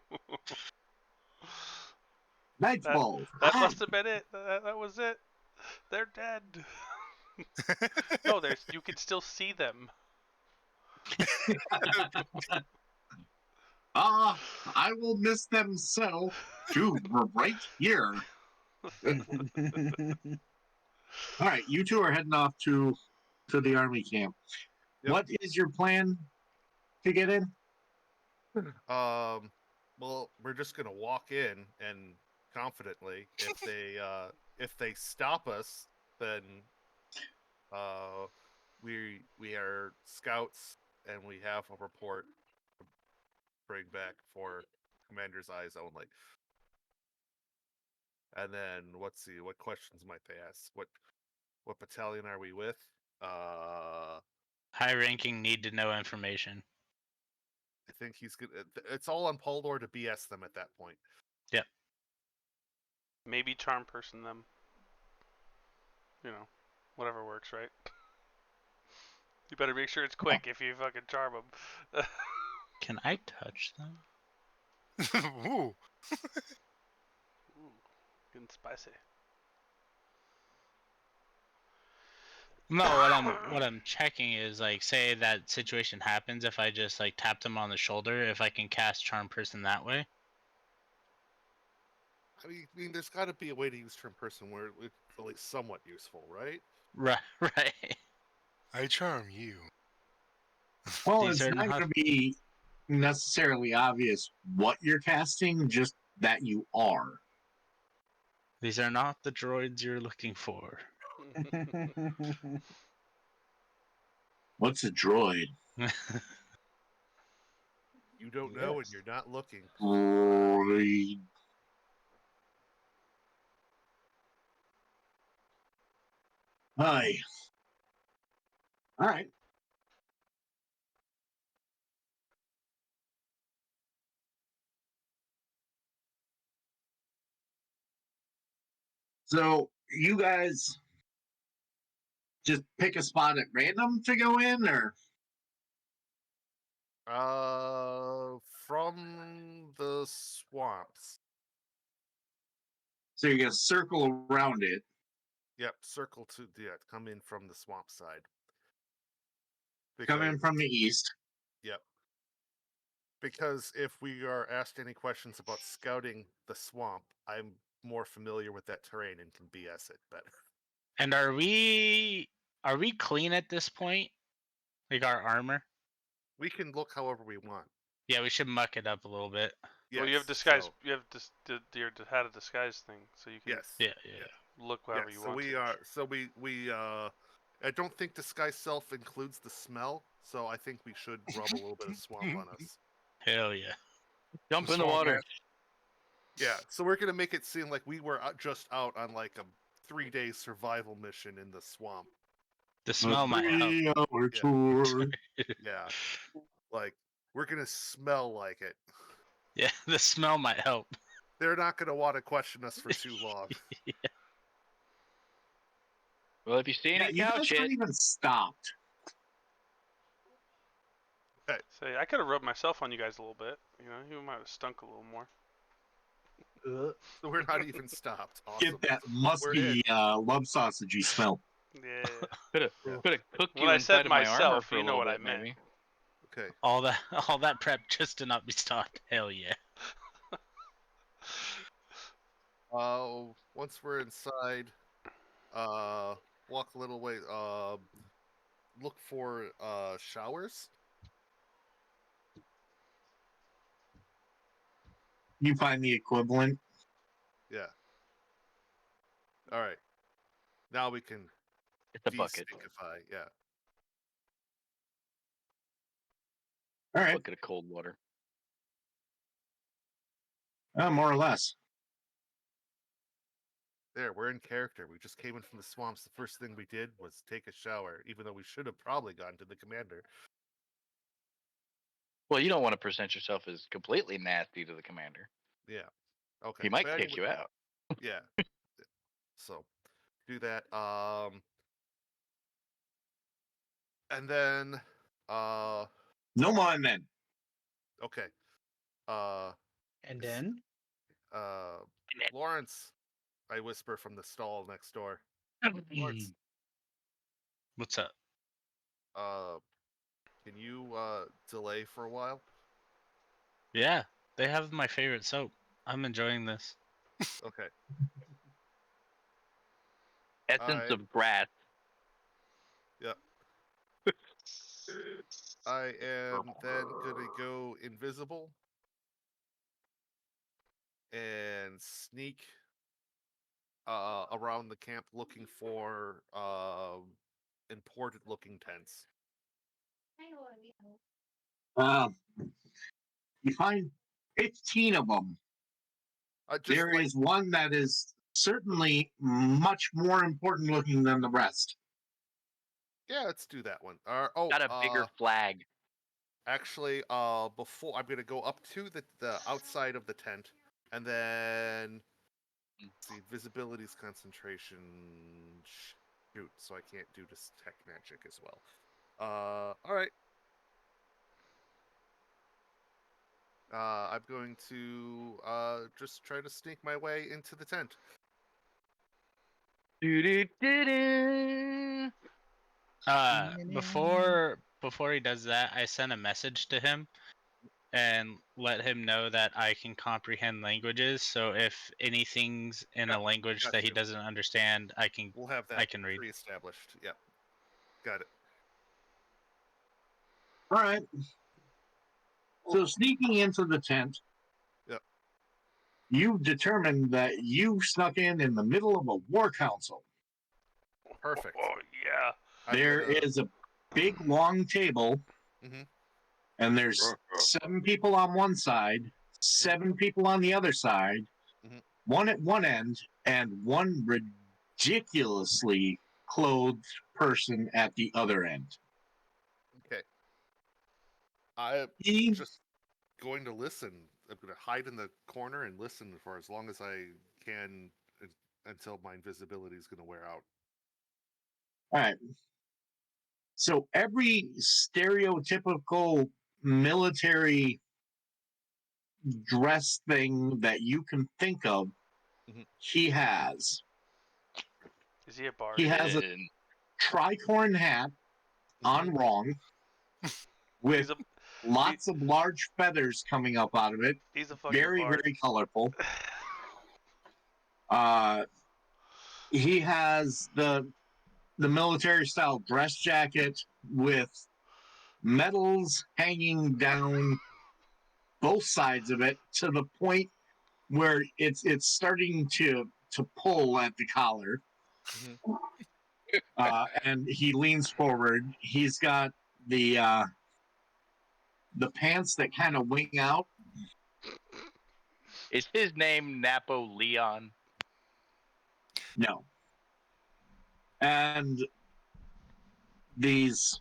Speaker 1: Night
Speaker 6: That
Speaker 1: falls.
Speaker 6: must have been it. That was it. They're dead. No, you can still see them.
Speaker 1: I will miss them so. Dude, we're right here. All right, you two are heading off to the army camp.
Speaker 7: Yep.
Speaker 1: What is your plan to get in?
Speaker 7: Well, we're just gonna walk in and confidently. If they stop us, then we are scouts and we have a report to bring back for commander's eyes only. And then let's see, what questions might they ask? What battalion are we with?
Speaker 4: High ranking need to know information.
Speaker 7: I think he's gonna. It's all on Poldor to BS them at that point.
Speaker 4: Yep.
Speaker 6: Maybe charm person them. You know, whatever works, right? You better make sure it's quick if you fucking charm them.
Speaker 4: Can I touch them?
Speaker 2: Ooh.
Speaker 6: Ooh, getting spicy.
Speaker 4: No, what I'm checking is like, say that situation happens. If I just like tap them on the shoulder, if I can cast Charm Person that way.
Speaker 7: I mean, there's got to be a way to use Turn Person where it's at least somewhat useful, right?
Speaker 4: Right, right.
Speaker 2: I charm you.
Speaker 1: Well,
Speaker 4: Do you
Speaker 1: it's
Speaker 4: certain
Speaker 1: not
Speaker 4: how-
Speaker 1: going to be necessarily obvious what you're casting, just that you are.
Speaker 4: These are not the droids you're looking for.
Speaker 1: What's a droid?
Speaker 7: You don't know, and
Speaker 3: Yes.
Speaker 7: you're not looking.
Speaker 1: Droid. Hi. All right. So you guys just pick a spot at random to go in, or
Speaker 7: From the swamps.
Speaker 1: so you're gonna circle around it?
Speaker 7: Yep, circle to come in from the swamp side.
Speaker 1: Come in from the east.
Speaker 7: Yep. Because if we are asked any questions about scouting the swamp, I'm more familiar with that terrain and can BS it better.
Speaker 4: And are we clean at this point? Like our armor?
Speaker 7: We can look however we want.
Speaker 4: Yeah, we should muck it up a little bit.
Speaker 7: Yes,
Speaker 6: Well, you have disguise.
Speaker 7: so-
Speaker 6: You have you had a disguise thing, so you can
Speaker 7: yes.
Speaker 4: Yeah.
Speaker 6: look however you
Speaker 7: so
Speaker 6: want
Speaker 7: we
Speaker 6: to.
Speaker 7: are. So we. I don't think disguise self includes the smell, so I think we should rub a little bit of swamp on us.
Speaker 4: Hell yeah.
Speaker 5: Jump in the
Speaker 1: Swamp
Speaker 5: water.
Speaker 1: rat.
Speaker 7: Yeah, so we're gonna make it seem like we were just out on like a 3-day survival mission in the swamp.
Speaker 4: The smell might help.
Speaker 1: 3-hour
Speaker 7: Yeah.
Speaker 1: tour.
Speaker 7: Yeah, like we're gonna smell like it.
Speaker 4: Yeah, the smell might help.
Speaker 7: They're not gonna want to question us for too long.
Speaker 5: Well, if you see
Speaker 1: Yeah,
Speaker 5: any
Speaker 1: you
Speaker 5: cow
Speaker 1: guys
Speaker 5: shit,
Speaker 1: haven't even stopped.
Speaker 6: Say, I could have rubbed myself on you guys a little bit. You know, you might have stunk a little more.
Speaker 7: So we're not even stopped. Awesome.
Speaker 1: Get that musky love sausagey smell.
Speaker 6: Yeah.
Speaker 5: could have cooked
Speaker 6: When
Speaker 5: you
Speaker 6: I
Speaker 5: inside
Speaker 6: said
Speaker 5: of my armor
Speaker 6: myself,
Speaker 5: for a
Speaker 6: you know
Speaker 5: little
Speaker 6: what
Speaker 5: bit,
Speaker 6: I meant.
Speaker 5: maybe.
Speaker 7: Okay.
Speaker 4: All that prep just to not be stopped. Hell yeah.
Speaker 7: Once we're inside, walk a little way. Look for showers.
Speaker 1: You find the equivalent.
Speaker 7: Yeah. All right. Now we can
Speaker 5: It's a bucket.
Speaker 7: de-stinkify. Yeah.
Speaker 1: All right.
Speaker 5: Bucket of cold water.
Speaker 1: More or less.
Speaker 7: There, we're in character. We just came in from the swamps. The first thing we did was take a shower, even though we should have probably gone to the commander.
Speaker 5: Well, you don't want to present yourself as completely nasty to the commander.
Speaker 7: Yeah. Okay.
Speaker 5: He might
Speaker 7: but
Speaker 5: kick you out.
Speaker 7: Yeah. So do that. And then
Speaker 1: No more and then.
Speaker 7: okay.
Speaker 3: And then
Speaker 7: Lawrence, I whisper from the stall next door. Lawrence,
Speaker 4: What's up?
Speaker 7: can you delay for a while?
Speaker 4: Yeah, they have my favorite soap. I'm enjoying this.
Speaker 7: Okay.
Speaker 5: Essence
Speaker 7: Alright.
Speaker 5: of grass.
Speaker 7: Yep. I am then gonna go invisible and sneak around the camp looking for important looking tents.
Speaker 1: You find 15 of them. There is one that is certainly much more important looking than the rest.
Speaker 7: Yeah, let's do that one.
Speaker 5: Got a bigger flag.
Speaker 7: Actually, before I'm gonna go up to the outside of the tent, and then let's see, visibility's concentration. Shoot, so I can't do this tech magic as well. All right. I'm going to just try to sneak my way into the tent.
Speaker 5: Do-do-do-do.
Speaker 4: Before he does that, I sent a message to him and let him know that I can comprehend languages. So if anything's in a language
Speaker 7: got
Speaker 4: that he
Speaker 7: you.
Speaker 4: doesn't understand,
Speaker 7: We'll have that
Speaker 4: I can read.
Speaker 7: pre-established. Yep. Got it.
Speaker 1: All right. So sneaking into the tent,
Speaker 7: Yep.
Speaker 1: you determined that you snuck in the middle of a war council.
Speaker 7: Perfect.
Speaker 6: Oh yeah.
Speaker 1: There is a big long table,
Speaker 7: Mhm.
Speaker 1: and there's 7 people on one side, 7 people on the other side,
Speaker 7: Mhm.
Speaker 1: one at one end, and one ridiculously clothed person at the other end.
Speaker 7: Okay. I'm
Speaker 1: He,
Speaker 7: just going to listen. I'm going to hide in the corner and listen for as long as I can until my invisibility is going to wear out.
Speaker 1: all right. So every stereotypical military dress thing that you can think of,
Speaker 7: Mhm.
Speaker 1: he has.
Speaker 6: Is he a bard?
Speaker 1: He has a
Speaker 5: And
Speaker 1: tricorn hat on wrong with
Speaker 6: He's a
Speaker 1: lots of large feathers coming up out of it.
Speaker 6: he's a fucking
Speaker 1: Very,
Speaker 6: bard.
Speaker 1: very colorful. He has the military style dress jacket with medals hanging down both sides of it to the point where it's starting to pull at the collar.
Speaker 7: Mhm.
Speaker 1: And he leans forward. He's got the pants that kind of wing out.
Speaker 5: is his name Napoleon?
Speaker 1: No. And these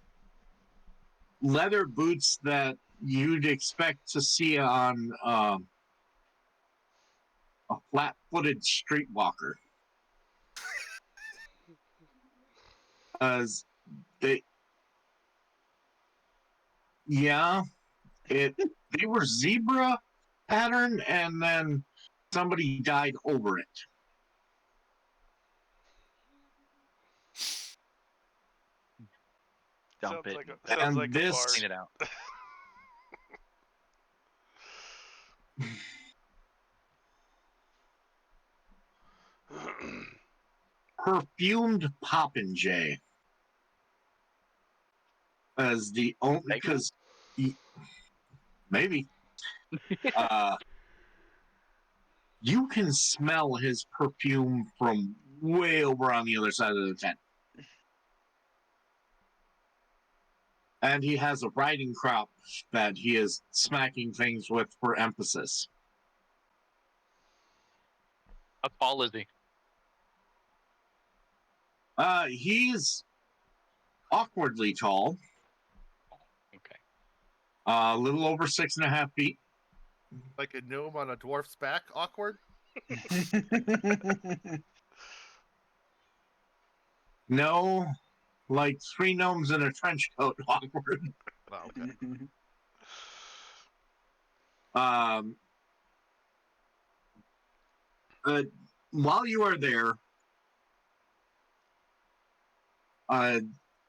Speaker 1: leather boots that you'd expect to see on a flat-footed streetwalker. As they, yeah, they were zebra pattern, and then somebody died over it.
Speaker 5: Dump it.
Speaker 6: Sounds
Speaker 1: And
Speaker 6: like
Speaker 1: this-
Speaker 6: a bard.
Speaker 5: Clean it out.
Speaker 1: Perfumed popinjay as the only because maybe you can smell his perfume from way over on the other side of the tent. And he has a riding crop that he is smacking things with for emphasis.
Speaker 5: How tall is he?
Speaker 1: He's awkwardly tall,
Speaker 5: Okay.
Speaker 1: a little over 6.5 feet.
Speaker 7: Like a gnome on a dwarf's back. Awkward.
Speaker 1: No, like 3 gnomes in a trench coat awkward.
Speaker 7: Oh, okay.
Speaker 1: While you are there,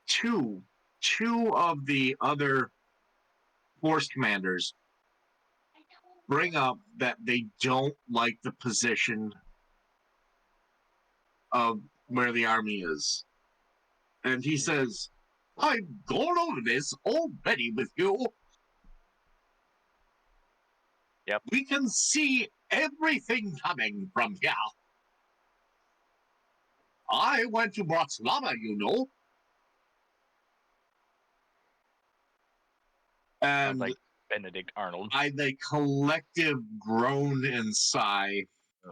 Speaker 1: two of the other force commanders bring up that they don't like the position of where the army is. And he says, I've gone over this already with you.
Speaker 5: Yep.
Speaker 1: We can see everything coming from here. I went to Bratislava, you know.
Speaker 5: Sounds
Speaker 1: And
Speaker 5: like Benedict Arnold.
Speaker 1: by the collective groan and sigh,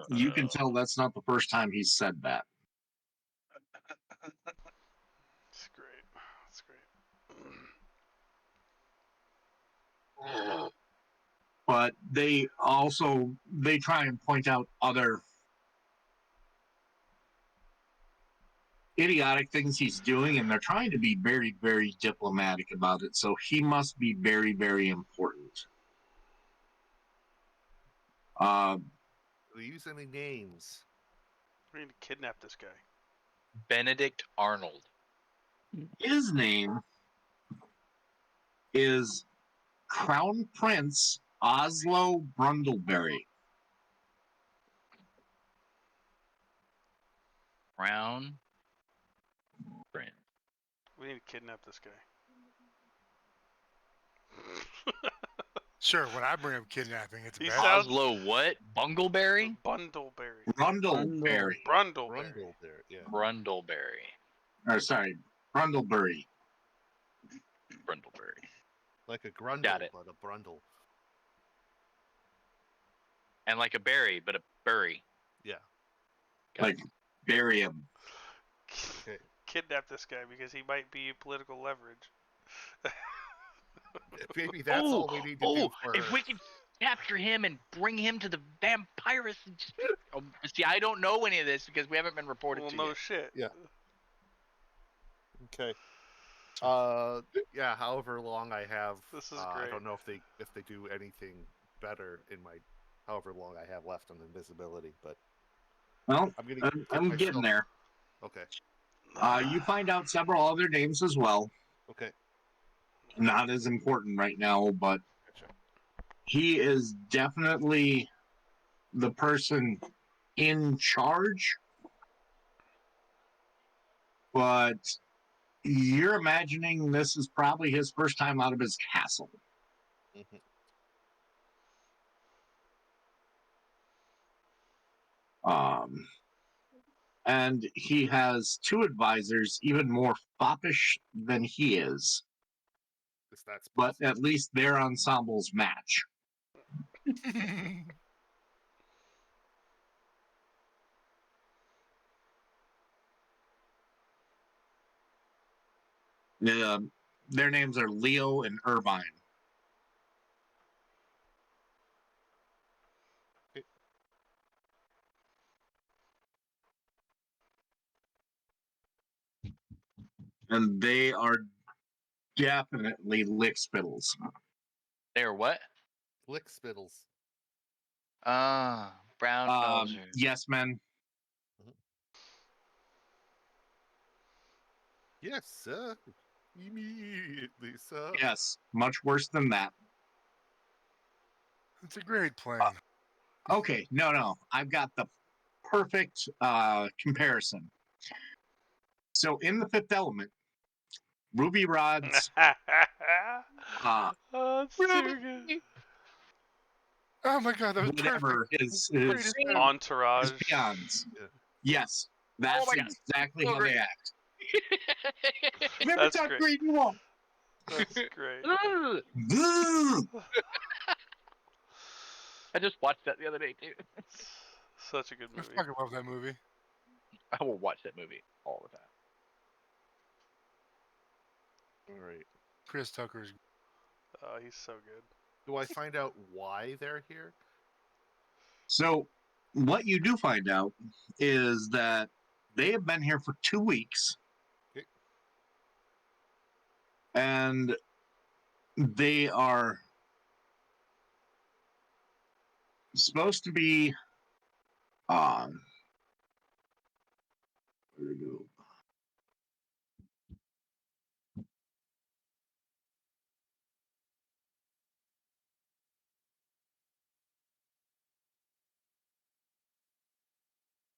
Speaker 1: you can tell that's not the first time he's said that.
Speaker 6: It's great. It's great.
Speaker 1: But they try and point out other idiotic things he's doing, and they're trying to be very, very diplomatic about it. So he must be very, very important.
Speaker 7: Do they use any names?
Speaker 6: We need to kidnap this guy.
Speaker 5: Benedict Arnold.
Speaker 1: His name is Crown Prince Oslo Brundleberry.
Speaker 5: Crown Prince.
Speaker 6: We need to kidnap this guy.
Speaker 2: Sure, when I bring up kidnapping, it's
Speaker 6: He
Speaker 2: bad.
Speaker 6: sounds-
Speaker 5: Oslo what? Bungleberry?
Speaker 6: Bundleberry.
Speaker 1: Brundleberry.
Speaker 6: Brundleberry.
Speaker 7: Brundle there, yeah.
Speaker 5: Brundleberry.
Speaker 1: Or sorry, Brundleberry.
Speaker 5: Brundleberry.
Speaker 7: Like a grundle,
Speaker 5: Got it.
Speaker 7: but a brundle.
Speaker 5: And like a berry, but a bury.
Speaker 7: Yeah.
Speaker 5: Got
Speaker 1: Like bury him.
Speaker 7: Okay.
Speaker 6: Kidnap this guy because he might be political leverage.
Speaker 7: Maybe that's all we need to do for
Speaker 5: if
Speaker 7: her.
Speaker 5: we can capture him and bring him to the vampires. See, I don't know any of this because we haven't been reported
Speaker 6: Well,
Speaker 5: to
Speaker 6: no
Speaker 5: yet.
Speaker 6: shit.
Speaker 7: Yeah. Okay. Yeah. However long I have,
Speaker 6: This is
Speaker 7: I
Speaker 6: great.
Speaker 7: don't know if they do anything better in my however long I have left on invisibility, but
Speaker 1: Well,
Speaker 7: I'm gonna.
Speaker 1: I'm
Speaker 7: give
Speaker 1: getting
Speaker 7: myself-
Speaker 1: there.
Speaker 7: Okay.
Speaker 1: You find out several other names as well.
Speaker 7: Okay.
Speaker 1: Not as important right now, but
Speaker 7: Gotcha.
Speaker 1: he is definitely the person in charge. But you're imagining this is probably his first time out of his castle.
Speaker 7: Mhm.
Speaker 1: And he has two advisors, even more foppish than he is,
Speaker 7: If that's
Speaker 1: but
Speaker 7: possible.
Speaker 1: at least their ensembles match. Their names are Leo and Irvine. And they are definitely lick spittles.
Speaker 5: They're what?
Speaker 7: Lick spittles.
Speaker 5: Brown nose.
Speaker 1: Yes, men.
Speaker 7: Yes, sir. Immediately, sir.
Speaker 1: Yes, much worse than that.
Speaker 2: It's a great plan.
Speaker 1: Okay, no. I've got the perfect comparison. So in the Fifth Element, Ruby Rod's
Speaker 6: Oh, that's too good.
Speaker 2: Oh my god, that was
Speaker 1: whatever
Speaker 2: perfect.
Speaker 1: his
Speaker 2: Greatest ever.
Speaker 6: Entourage.
Speaker 1: peons.
Speaker 7: Yeah.
Speaker 1: Yes, that's
Speaker 5: my God.
Speaker 1: exactly
Speaker 5: So
Speaker 1: how
Speaker 5: great.
Speaker 1: they act. Remember
Speaker 6: That's
Speaker 1: that
Speaker 6: great.
Speaker 1: green wall?
Speaker 6: That's great.
Speaker 5: I just watched that the other day too.
Speaker 6: Such a good
Speaker 2: I
Speaker 6: movie.
Speaker 2: fucking love that movie.
Speaker 5: I will watch that movie all the time.
Speaker 7: All right.
Speaker 2: Chris Tucker's.
Speaker 6: Oh, he's so good.
Speaker 7: Do I find out why they're here?
Speaker 1: So, what you do find out is that they have been here for 2 weeks.
Speaker 7: Okay.
Speaker 1: And they are supposed to be where to go?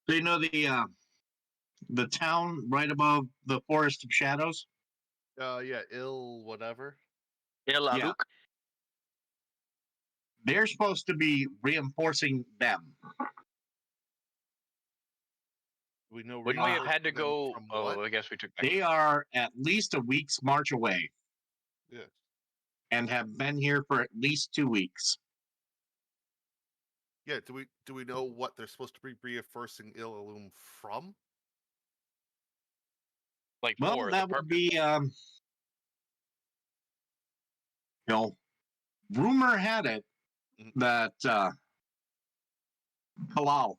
Speaker 1: So you know the town right above the Forest of Shadows?
Speaker 7: Yeah, ill whatever.
Speaker 1: Yeah. They're supposed to be reinforcing them.
Speaker 7: We know.
Speaker 5: Wouldn't we have had to
Speaker 7: reinforcing them
Speaker 5: go?
Speaker 7: from
Speaker 5: Oh,
Speaker 7: what?
Speaker 5: I guess we took.
Speaker 1: They are at least a week's march away
Speaker 7: Yeah.
Speaker 1: and have been here for at least 2 weeks.
Speaker 7: Yeah. Do we know what they're supposed to be reinforcing ill illume from?
Speaker 5: Like
Speaker 1: Well,
Speaker 5: for
Speaker 1: that
Speaker 5: the
Speaker 1: would be rumor had it
Speaker 7: Mhm.
Speaker 1: that Halal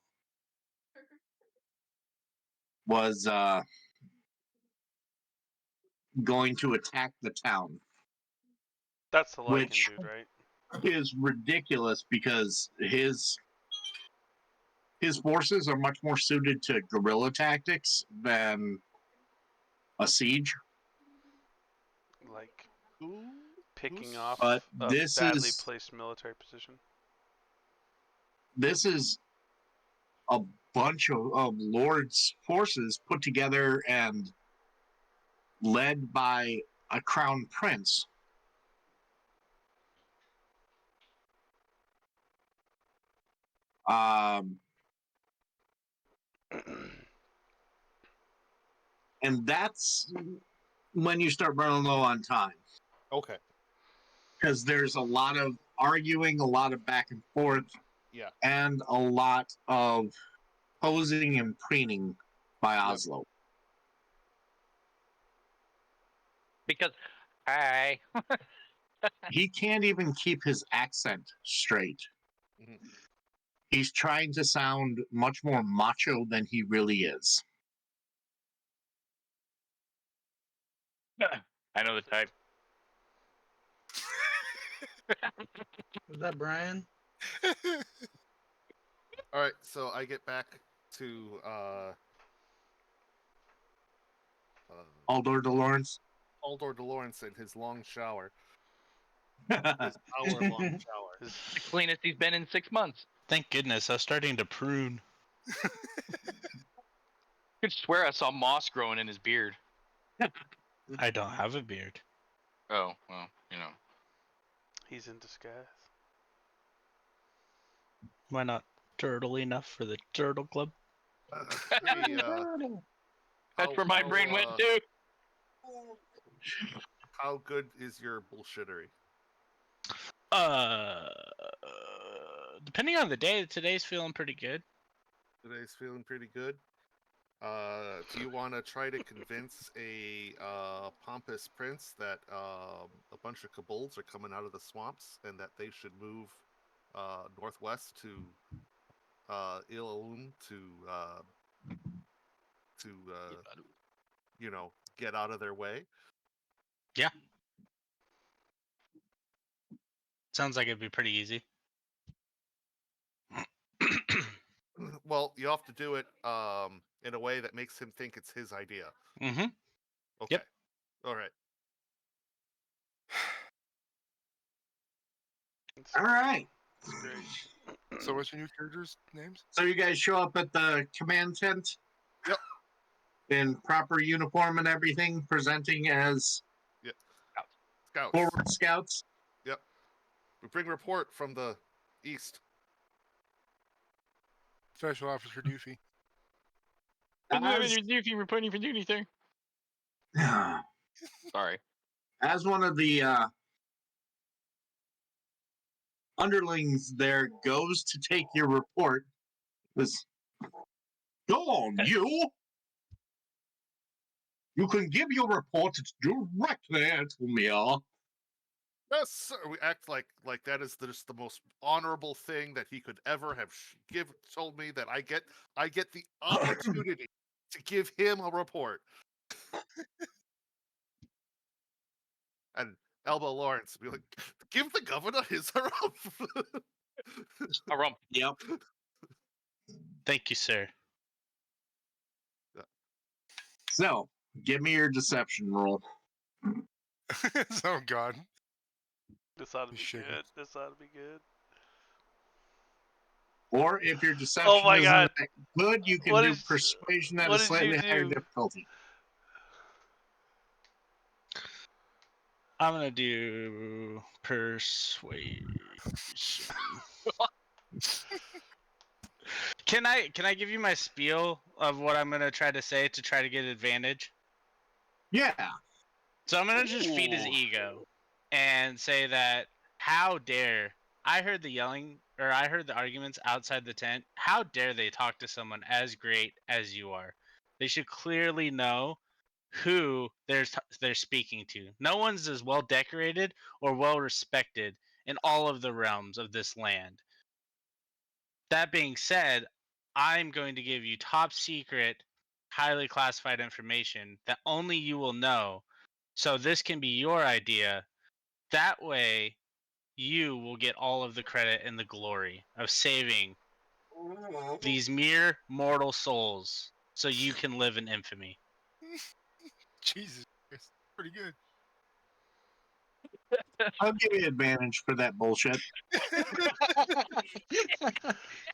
Speaker 1: was going to attack the town,
Speaker 6: That's the Lycan
Speaker 1: Which-
Speaker 6: dude, right?
Speaker 1: is ridiculous because his forces are much more suited to guerrilla tactics than a siege.
Speaker 6: Picking
Speaker 7: Who's-
Speaker 6: off
Speaker 1: But
Speaker 6: a
Speaker 1: this
Speaker 6: badly
Speaker 1: is
Speaker 6: placed military position.
Speaker 1: this is a bunch of lords' forces put together and led by a crown prince. And that's when you start running low on time,
Speaker 7: Okay.
Speaker 1: because there's a lot of arguing, a lot of back and forth,
Speaker 7: Yeah.
Speaker 1: and a lot of posing and preening by
Speaker 7: Yep.
Speaker 1: Oslo.
Speaker 8: Because, hi.
Speaker 1: He can't even keep his accent straight.
Speaker 7: Mhm.
Speaker 1: He's trying to sound much more macho than he really is.
Speaker 8: I know the type.
Speaker 3: Is that Brian?
Speaker 7: All right. So I get back to
Speaker 1: Aldor de Lawrence.
Speaker 7: Aldor de Lawrence in his long shower. His hour-long shower.
Speaker 8: The cleanest he's been in 6 months.
Speaker 4: Thank goodness, I was starting to prune.
Speaker 8: Could swear I saw moss growing in his beard.
Speaker 4: I don't have a beard.
Speaker 8: Oh, well, you know.
Speaker 6: He's in disguise.
Speaker 4: Why not turtle enough for the turtle club?
Speaker 7: Hey,
Speaker 8: That's where my brain went too.
Speaker 7: How good is your bullshittery?
Speaker 4: Depending on the day, today's feeling pretty good.
Speaker 7: Today's feeling pretty good. Do you want to try to convince a pompous prince that a bunch of kobolds are coming out of the swamps and that they should move northwest to Ilum to get out of their way?
Speaker 4: Yeah. Sounds like it'd be pretty easy.
Speaker 7: Well, you have to do it in a way that makes him think it's his idea.
Speaker 4: Mm-hmm.
Speaker 7: Okay.
Speaker 4: Yep.
Speaker 7: All right.
Speaker 1: All right.
Speaker 6: It's great.
Speaker 2: So what's your new characters' names?
Speaker 1: So you guys show up at the command tent?
Speaker 7: Yep.
Speaker 1: In proper uniform and everything, presenting as
Speaker 7: Scouts.
Speaker 1: forward scouts.
Speaker 7: Yep. We bring report from the east.
Speaker 2: Special Officer Doofy.
Speaker 8: If you reporting for duty, sir. Sorry.
Speaker 1: As one of the underlings there goes to take your report, this, go on, you! You can give your report directly to me.
Speaker 7: Yes, sir. We act like that is just the most honorable thing that he could ever have told me, that I get the opportunity to give him a report. And Elbow Lawrence would be like, give the governor his rump.
Speaker 8: A rump.
Speaker 1: Yep.
Speaker 4: Thank you, sir.
Speaker 1: So, give me your deception roll.
Speaker 2: Oh God.
Speaker 6: This ought to be
Speaker 2: Shit.
Speaker 6: good. This ought to be good.
Speaker 1: Or if your deception
Speaker 6: Oh my
Speaker 1: isn't
Speaker 6: God.
Speaker 1: that good, you can
Speaker 6: What
Speaker 1: do
Speaker 6: is-
Speaker 1: persuasion at
Speaker 6: what
Speaker 1: a
Speaker 6: did
Speaker 1: slightly
Speaker 6: you
Speaker 1: higher
Speaker 6: do?
Speaker 1: difficulty.
Speaker 4: I'm gonna do persuasion. Can I give you my spiel of what I'm gonna try to say to try to get advantage?
Speaker 1: Yeah.
Speaker 4: So I'm gonna just feed his
Speaker 8: Ooh.
Speaker 4: ego and say that, how dare, I heard the yelling, or I heard the arguments outside the tent. How dare they talk to someone as great as you are? They should clearly know who they're speaking to. No one's as well decorated or well respected in all of the realms of this land. That being said, I'm going to give you top secret, highly classified information that only you will know. So this can be your idea. That way, you will get all of the credit and the glory of saving these mere mortal souls so you can live in infamy.
Speaker 2: Jesus, it's pretty good.
Speaker 1: I'll give you advantage for that bullshit.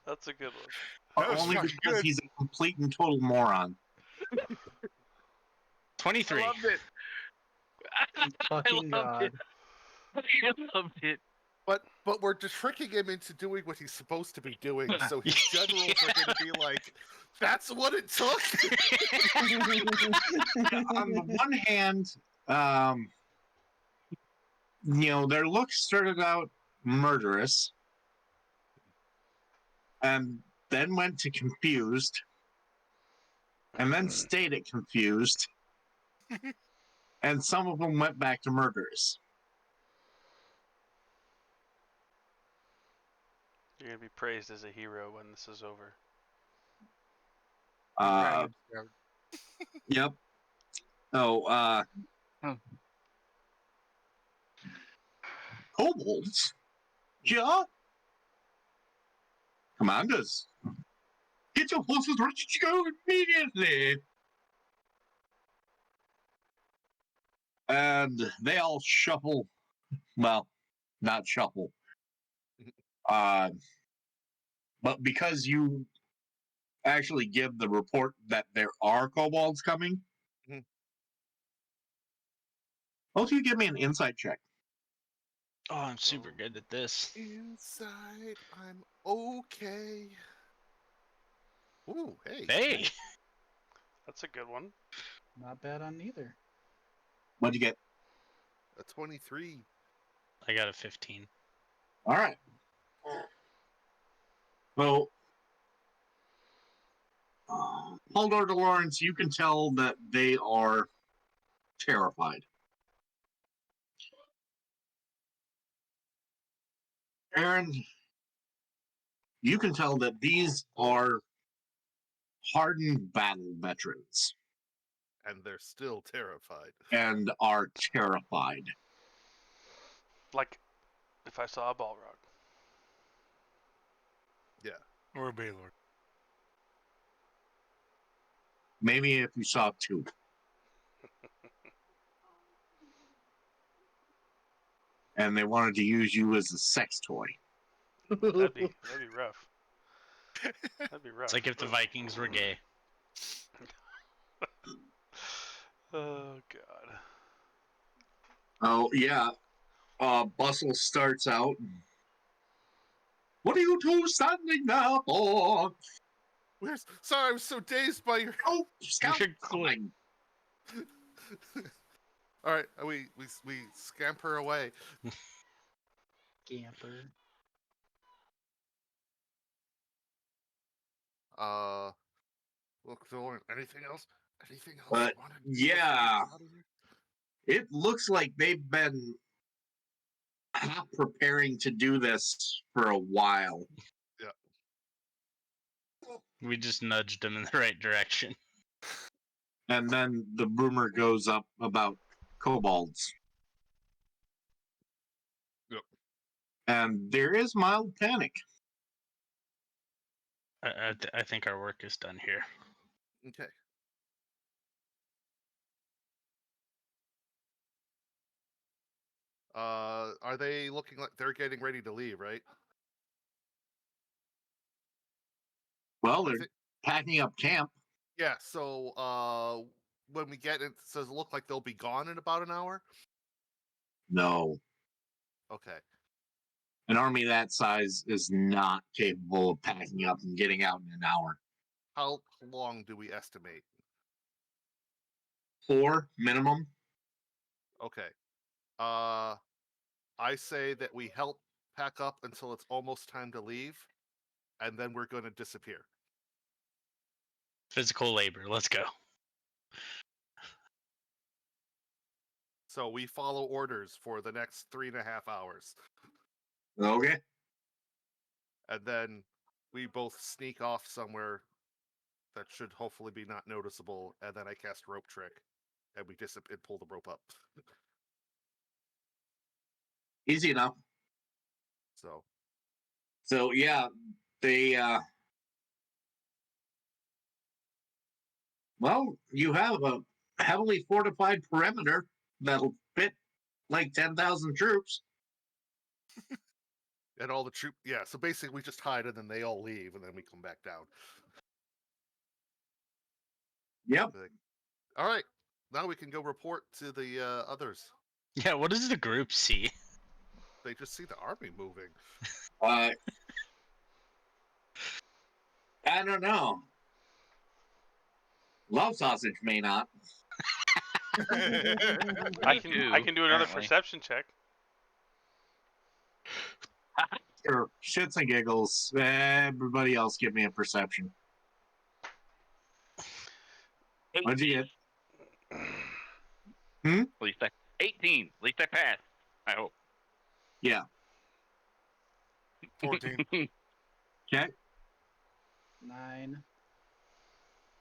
Speaker 6: That's a good one.
Speaker 2: That was
Speaker 1: Only
Speaker 2: fucking
Speaker 1: because
Speaker 2: good.
Speaker 1: he's a complete and total moron.
Speaker 4: 23.
Speaker 5: I loved it.
Speaker 3: Fucking God.
Speaker 5: I loved it.
Speaker 7: But we're just tricking him into doing what he's supposed to be doing. So his generals are going to be like, "That's what it took."
Speaker 1: On the one hand, their looks started out murderous and then went to confused and then stayed at confused and some of them went back to murderous.
Speaker 6: You're gonna be praised as a hero when this is over.
Speaker 1: Yep. Oh, kobolds? Yeah? Commanders, get your horses ready to go immediately. And they all shuffle. Well, not shuffle. But because you actually give the report that there are kobolds coming, both of you give me an insight check.
Speaker 4: Oh, I'm super good at this.
Speaker 7: Inside, I'm okay. Ooh, hey.
Speaker 4: Hey!
Speaker 6: That's a good one.
Speaker 3: Not bad on either.
Speaker 1: What'd you get?
Speaker 7: A 23.
Speaker 4: I got a 15.
Speaker 1: All right. So, Haldor de Lawrence, you can tell that they are terrified. Aaron, you can tell that these are hardened battle veterans
Speaker 7: And they're still terrified.
Speaker 1: and are terrified.
Speaker 6: Like, if I saw a Balrog.
Speaker 2: Or a Baylord.
Speaker 1: Maybe if you saw two. And they wanted to use you as a sex toy.
Speaker 6: That'd be rough. That'd be rough.
Speaker 4: It's like if the Vikings were gay.
Speaker 6: Oh God.
Speaker 1: Oh, yeah. Bustle starts out. What are you two standing there for?
Speaker 7: Sorry, I was so dazed by your.
Speaker 1: Oh, scout
Speaker 4: You're
Speaker 1: coming.
Speaker 7: All right, we scamper away.
Speaker 3: Scamper.
Speaker 7: Look, Thorn. Anything else? Anything else?
Speaker 1: But,
Speaker 7: you wanted
Speaker 1: yeah.
Speaker 7: out of here?
Speaker 1: It looks like they've been preparing to do this for a while.
Speaker 4: We just nudged them in the right direction.
Speaker 1: And then the rumor goes up about kobolds.
Speaker 7: Yep.
Speaker 1: And there is mild panic.
Speaker 4: I think our work is done here.
Speaker 7: Okay. Are they looking like they're getting ready to leave? Right.
Speaker 1: Well, they're packing up camp.
Speaker 7: Yeah. So, when we get it, does it look like they'll be gone in about an hour?
Speaker 1: No.
Speaker 7: Okay.
Speaker 1: An army that size is not capable of packing up and getting out in an hour.
Speaker 7: How long do we estimate?
Speaker 1: 4 minimum.
Speaker 7: Okay. I say that we help pack up until it's almost time to leave, and then we're going to disappear.
Speaker 4: Physical labor. Let's go.
Speaker 7: So we follow orders for the next 3.5 hours.
Speaker 1: Okay.
Speaker 7: And then we both sneak off somewhere that should hopefully be not noticeable, and then I cast rope trick, and we disappear and pull the rope up.
Speaker 1: Easy enough. So yeah, they well, you have a heavily fortified perimeter that'll fit like 10,000 troops.
Speaker 7: And all the troop, yeah. So basically, we just hide, and then they all leave, and then we come back down.
Speaker 1: Yep.
Speaker 7: All right, now we can go report to the others.
Speaker 4: Yeah, what does the group see?
Speaker 7: They just see the army moving.
Speaker 1: I don't know. Love sausage may not.
Speaker 6: I can do another
Speaker 8: apparently.
Speaker 6: perception check.
Speaker 1: For shits and giggles, everybody else give me a perception. What'd you get?
Speaker 8: At least 18. At least I passed. I hope.
Speaker 1: Yeah.
Speaker 2: 14.
Speaker 1: Okay.
Speaker 3: 9.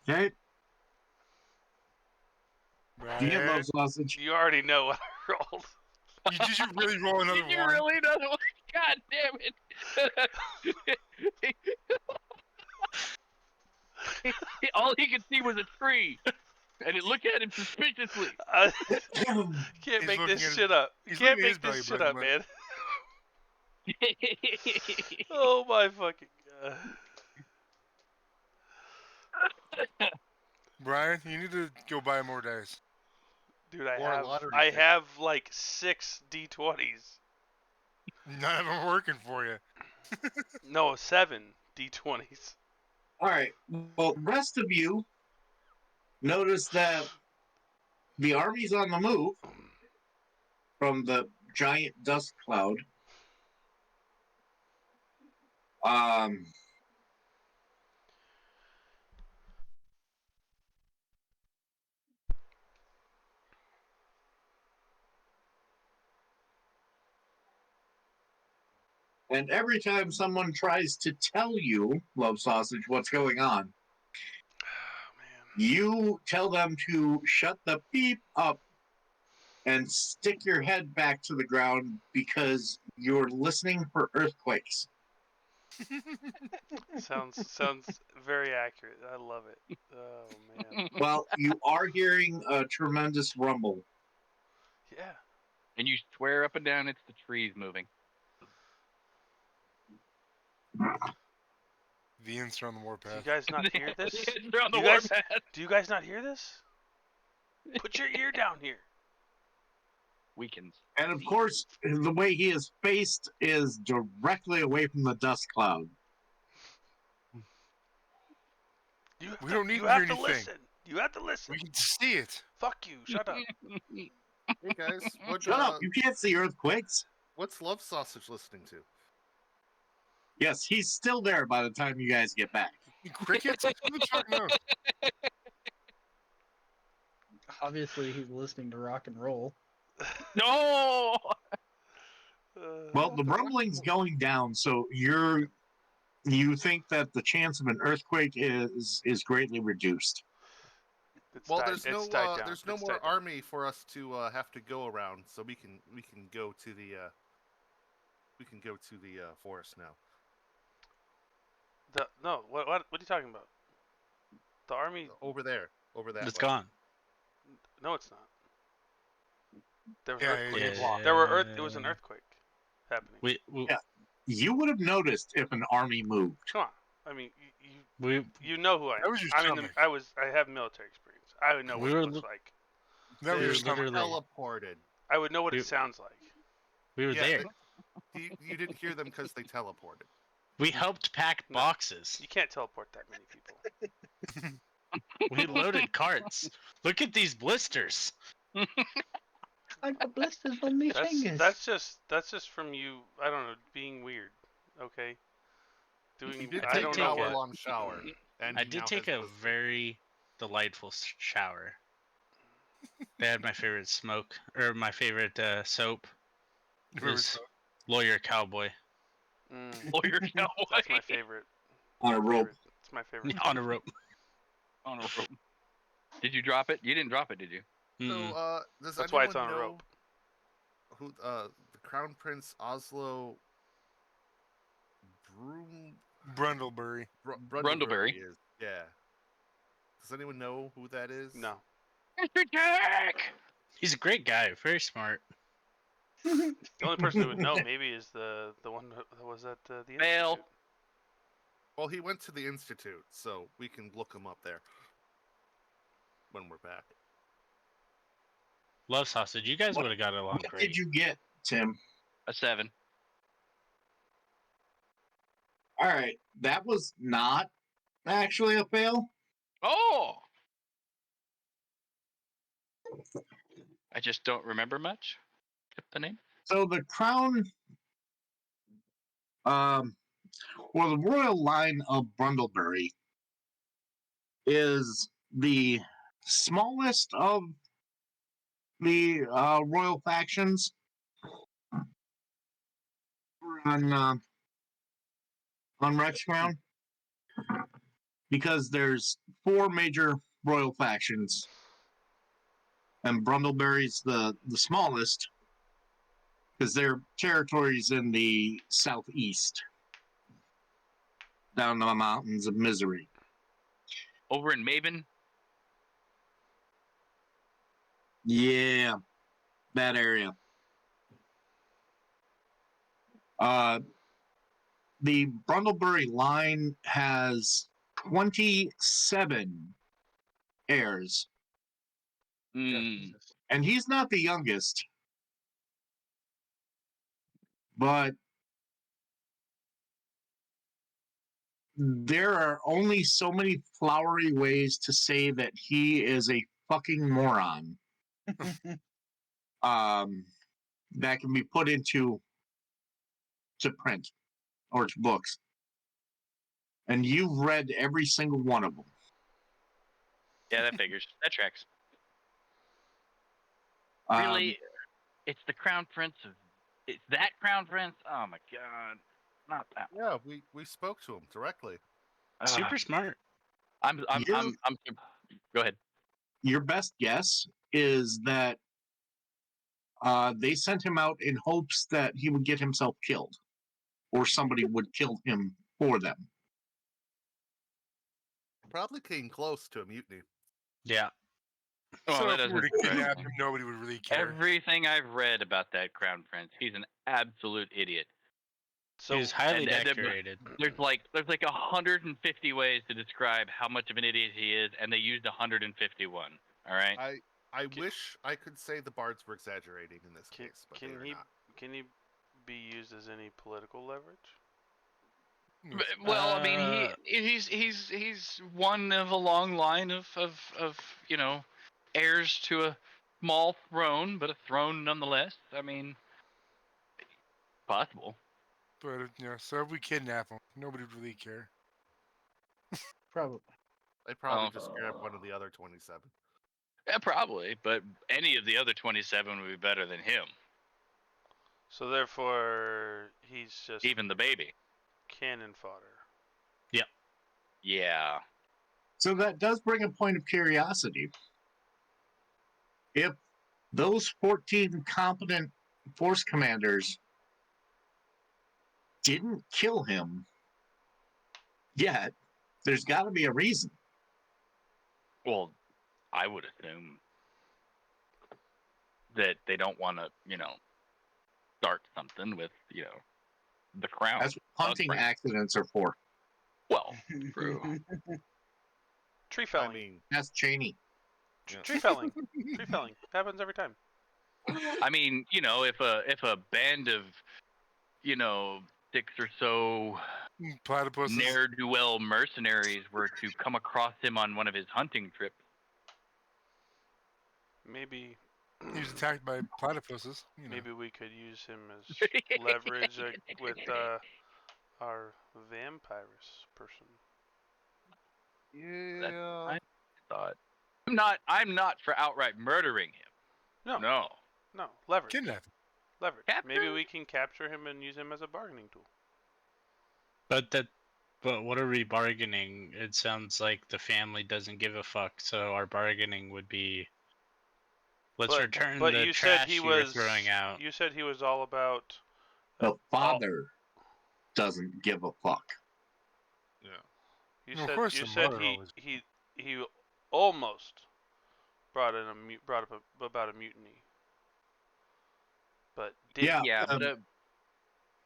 Speaker 1: Okay. Do you get love
Speaker 2: Right.
Speaker 1: sausage?
Speaker 6: You already know what I rolled.
Speaker 2: Did you really roll another
Speaker 8: Did you
Speaker 2: one?
Speaker 8: really another one? God damn it! All he could see was a tree, and it looked at him suspiciously.
Speaker 6: I can't
Speaker 2: He's
Speaker 6: make
Speaker 2: looking
Speaker 6: this
Speaker 2: at
Speaker 6: shit up.
Speaker 2: he's
Speaker 6: Can't
Speaker 2: looking at his
Speaker 6: make this
Speaker 2: belly
Speaker 6: shit
Speaker 2: button,
Speaker 6: up, man. Oh my fucking god.
Speaker 2: Brian, you need to go buy more dice.
Speaker 6: Dude,
Speaker 7: Or a lottery
Speaker 6: I
Speaker 7: ticket.
Speaker 6: have like 6 D20s.
Speaker 2: None of them working for you.
Speaker 6: No, 7 D20s.
Speaker 1: All right. Well, the rest of you notice that the army's on the move from the giant dust cloud. And every time someone tries to tell you, Love Sausage, what's going on,
Speaker 6: Oh man.
Speaker 1: you tell them to shut the beep up and stick your head back to the ground because you're listening for earthquakes.
Speaker 6: Sounds very accurate. I love it. Oh man.
Speaker 1: Well, you are hearing a tremendous rumble.
Speaker 6: Yeah.
Speaker 8: And you swear up and down it's the trees moving.
Speaker 2: The ants are on the
Speaker 6: Do
Speaker 2: warpath.
Speaker 6: you guys not hear this?
Speaker 8: They're on the
Speaker 6: You guys-
Speaker 8: warpath.
Speaker 6: Do you guys not hear this? Put your ear down here.
Speaker 8: Weakens.
Speaker 1: And of course, the way he is faced is directly away from the dust cloud.
Speaker 2: We don't need
Speaker 6: you
Speaker 2: to
Speaker 6: have
Speaker 2: hear
Speaker 6: to
Speaker 2: anything.
Speaker 6: listen. You have to listen.
Speaker 2: We can see it.
Speaker 6: Fuck you. Shut up.
Speaker 7: Hey guys, what,
Speaker 1: Shut up! You can't see earthquakes.
Speaker 7: what's Love Sausage listening to?
Speaker 1: Yes, he's still there by the time you guys get back.
Speaker 2: Crickets? Who the fuck knows?
Speaker 3: Obviously, he's listening to rock and roll.
Speaker 8: No!
Speaker 1: Well, the rumbling's going down, so you think that the chance of an earthquake is greatly reduced.
Speaker 7: Well, there's no
Speaker 6: died down.
Speaker 7: there's no
Speaker 6: It's
Speaker 7: more
Speaker 6: died down.
Speaker 7: army for us to have to go around, so we can go to the forest now.
Speaker 6: No, what are you talking about? The army?
Speaker 7: Over there, over that.
Speaker 4: It's
Speaker 7: way.
Speaker 4: gone.
Speaker 6: No, it's not. There was
Speaker 2: Yeah,
Speaker 6: earthquakes.
Speaker 4: yeah.
Speaker 6: There were There was an earthquake happening.
Speaker 4: We
Speaker 1: Yeah. You would have noticed if an army moved.
Speaker 6: Come on. I mean,
Speaker 4: we
Speaker 6: you know who I am.
Speaker 2: That was your
Speaker 6: I'm in the,
Speaker 2: stomach.
Speaker 6: I have military experience. I would know
Speaker 4: We
Speaker 6: what
Speaker 4: were
Speaker 6: it looks
Speaker 4: li-
Speaker 6: like.
Speaker 2: That was
Speaker 4: They
Speaker 2: your
Speaker 4: were
Speaker 2: stomach.
Speaker 4: literally-
Speaker 7: Teleported.
Speaker 6: I would know what
Speaker 4: We-
Speaker 6: it sounds like.
Speaker 4: we were
Speaker 7: Yeah,
Speaker 4: there.
Speaker 7: You didn't hear them because they teleported.
Speaker 4: We helped pack
Speaker 6: No.
Speaker 4: boxes.
Speaker 6: You can't teleport that many people.
Speaker 4: We loaded carts. Look at these blisters.
Speaker 3: I got blisters on my fingers.
Speaker 6: That's just from you. I don't know, being weird. Okay.
Speaker 7: He did
Speaker 6: I
Speaker 7: take
Speaker 6: don't
Speaker 7: an
Speaker 6: know
Speaker 4: take a-
Speaker 6: what.
Speaker 7: hour-long shower. And
Speaker 4: I
Speaker 7: he
Speaker 4: did
Speaker 7: now
Speaker 4: take
Speaker 7: has
Speaker 4: a
Speaker 7: blisters.
Speaker 4: very delightful shower. They had my favorite smoke, or my favorite soap. It was Lawyer Cowboy
Speaker 8: Lawyer cowboy.
Speaker 6: That's my favorite.
Speaker 1: On a rope.
Speaker 6: It's my favorite.
Speaker 4: on a rope.
Speaker 8: On a rope. Did you drop it? You didn't drop it, did you?
Speaker 7: So,
Speaker 4: Mm-mm.
Speaker 7: does
Speaker 6: That's why
Speaker 7: anyone
Speaker 6: it's on a
Speaker 7: know
Speaker 6: rope.
Speaker 7: who the Crown Prince Oslo
Speaker 2: Brundlebury.
Speaker 8: Brundlebury.
Speaker 7: is? Yeah. Does anyone know who that is?
Speaker 6: No.
Speaker 8: Mr. Jack!
Speaker 4: He's a great guy, very smart.
Speaker 6: The only person who would know maybe is the one that was at the
Speaker 5: Fail.
Speaker 6: institute.
Speaker 7: Well, he went to the institute, so we can look him up there when we're back.
Speaker 4: Love sausage. You guys
Speaker 1: What-
Speaker 4: would have got along
Speaker 1: What
Speaker 4: great.
Speaker 1: did you get, Tim?
Speaker 5: A 7.
Speaker 1: All right, that was not actually a fail.
Speaker 5: Oh! I just don't remember much. The name?
Speaker 1: So the crown, or the royal line of Brundlebury, is the smallest of the royal factions on Rex Crown, because there's 4 major royal factions, and Brundlebury's the smallest because their territory's in the southeast, down the mountains of Misery.
Speaker 5: Over in Maven?
Speaker 1: Yeah, that area. The Brundlebury line has 27 heirs,
Speaker 5: Mm.
Speaker 1: and he's not the youngest, but there are only so many flowery ways to say that he is a fucking moron. That can be put into print or to books, and you've read every single one of them.
Speaker 5: Yeah, that figures. That tracks.
Speaker 1: Um,
Speaker 5: Really, it's the Crown Prince of. It's that Crown Prince? Oh my god. Not that one.
Speaker 7: Yeah, we spoke to him directly.
Speaker 4: Super smart.
Speaker 5: I'm
Speaker 1: You-
Speaker 5: go ahead.
Speaker 1: Your best guess is that they sent him out in hopes that he would get himself killed, or somebody would kill him for them.
Speaker 7: Probably came close to a mutiny.
Speaker 4: Yeah.
Speaker 5: Oh,
Speaker 2: so
Speaker 5: that
Speaker 2: if we were to
Speaker 5: doesn't-
Speaker 2: kidnap him, nobody would really care.
Speaker 5: Everything I've read about that Crown Prince, he's an absolute idiot.
Speaker 6: So
Speaker 4: He was highly
Speaker 5: and-
Speaker 4: decorated.
Speaker 5: There's like 150 ways to describe how much of an idiot he is, and they used 151. All right.
Speaker 7: I wish I could say the bards were exaggerating in this
Speaker 6: can,
Speaker 7: case, but they
Speaker 6: can
Speaker 7: are
Speaker 6: he
Speaker 7: not.
Speaker 6: can he be used as any political leverage?
Speaker 5: Well, I mean, he's one of a long line of heirs to a small throne, but a throne nonetheless. I mean, possible.
Speaker 2: But so if we kidnap him, nobody would really care.
Speaker 3: Probably.
Speaker 7: They probably just grabbed one of the other 27.
Speaker 5: Yeah, probably. But any of the other 27 would be better than him.
Speaker 6: So therefore, he's just
Speaker 5: Even the baby.
Speaker 6: cannon fodder.
Speaker 5: Yeah.
Speaker 1: So that does bring a point of curiosity. If those 14 competent force commanders didn't kill him yet, there's got to be a reason.
Speaker 5: Well, I would assume that they don't want to, start something with, the crown.
Speaker 1: That's what hunting
Speaker 5: Right.
Speaker 1: accidents are for.
Speaker 5: Well, true.
Speaker 6: Tree felling.
Speaker 7: I mean,
Speaker 1: That's Cheney.
Speaker 6: Tree felling. Tree felling happens every time.
Speaker 5: I mean, if a band of, 6 or so
Speaker 2: Platypuses.
Speaker 5: ne'er-do-well mercenaries were to come across him on one of his hunting trips.
Speaker 6: Maybe.
Speaker 2: He was attacked by platypuses.
Speaker 6: Maybe we could use him as leverage with our vampirus person.
Speaker 7: yeah.
Speaker 5: I thought I'm not for outright murdering him.
Speaker 6: No,
Speaker 5: No.
Speaker 6: leverage.
Speaker 2: Kidnap him.
Speaker 6: Leverage.
Speaker 5: Capture
Speaker 6: Maybe
Speaker 5: him?
Speaker 6: we can capture him and use him as a bargaining tool.
Speaker 4: But what are we bargaining? It sounds like the family doesn't give a fuck, so our bargaining would be let's return
Speaker 6: but
Speaker 4: the
Speaker 6: you
Speaker 4: trash
Speaker 6: said he
Speaker 4: you were
Speaker 6: was
Speaker 4: throwing out.
Speaker 6: You said he was all about.
Speaker 1: The father doesn't give a fuck.
Speaker 7: Yeah.
Speaker 6: You
Speaker 2: Of
Speaker 6: said
Speaker 2: course
Speaker 6: you
Speaker 2: the
Speaker 6: said
Speaker 2: mother always-
Speaker 6: he almost brought up about a mutiny. But did
Speaker 1: Yeah,
Speaker 5: Yeah, but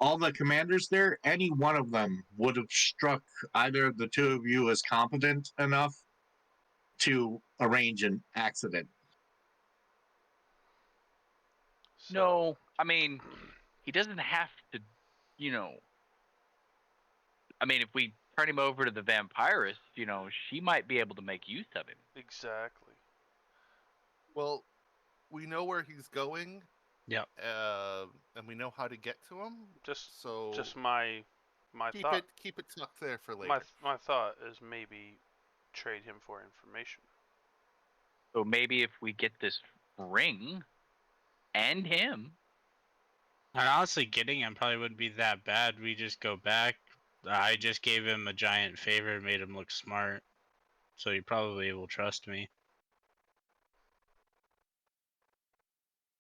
Speaker 1: all the commanders there, any one of them would have struck either of the two of you as competent enough to arrange an accident.
Speaker 6: so,
Speaker 5: no, I mean, he doesn't have to, you know. I mean, if we turn him over to the vampirist, she might be able to make use of him.
Speaker 6: exactly.
Speaker 7: Well, we know where he's going.
Speaker 4: Yep.
Speaker 7: And we know how to get to him.
Speaker 6: Just
Speaker 7: So
Speaker 6: my thought.
Speaker 7: keep it tucked there for later.
Speaker 6: My thought is maybe trade him for information.
Speaker 5: So maybe if we get this ring and him,
Speaker 4: And honestly, getting him probably wouldn't be that bad. We just go back. I just gave him a giant favor, made him look smart, so he probably will trust me.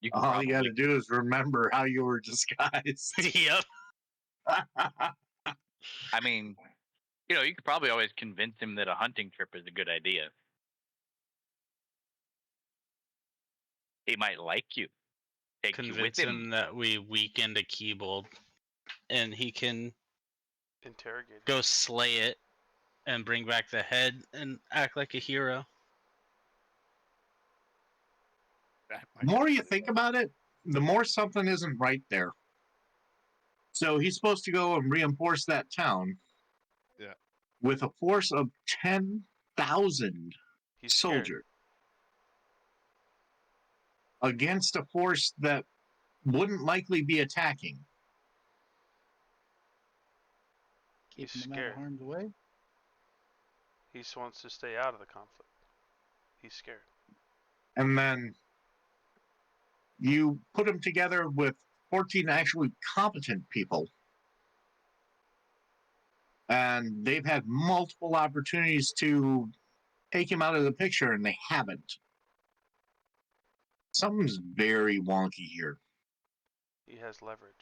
Speaker 5: you can
Speaker 1: All you got
Speaker 5: probably
Speaker 1: to do is remember how you were disguised.
Speaker 4: Yep.
Speaker 5: I mean, you could probably always convince him that a hunting trip is a good idea. He might like you. Take you with
Speaker 4: Convince him that we weakened a Keybold, and he can
Speaker 6: Interrogate him.
Speaker 4: go slay it and bring back the head and act like a hero.
Speaker 1: The more you think about it, the more something isn't right there. So he's supposed to go and reinforce that town.
Speaker 7: Yeah.
Speaker 1: With a force of 10,000
Speaker 6: He's scared.
Speaker 1: soldiers against a force that wouldn't likely be attacking.
Speaker 6: He's
Speaker 3: Keeping them out
Speaker 6: scared.
Speaker 3: of harm's way.
Speaker 6: He just wants to stay out of the conflict. He's scared.
Speaker 1: And then you put him together with 14 actually competent people. And they've had multiple opportunities to take him out of the picture, and they haven't. Something's very wonky here.
Speaker 6: He has leverage.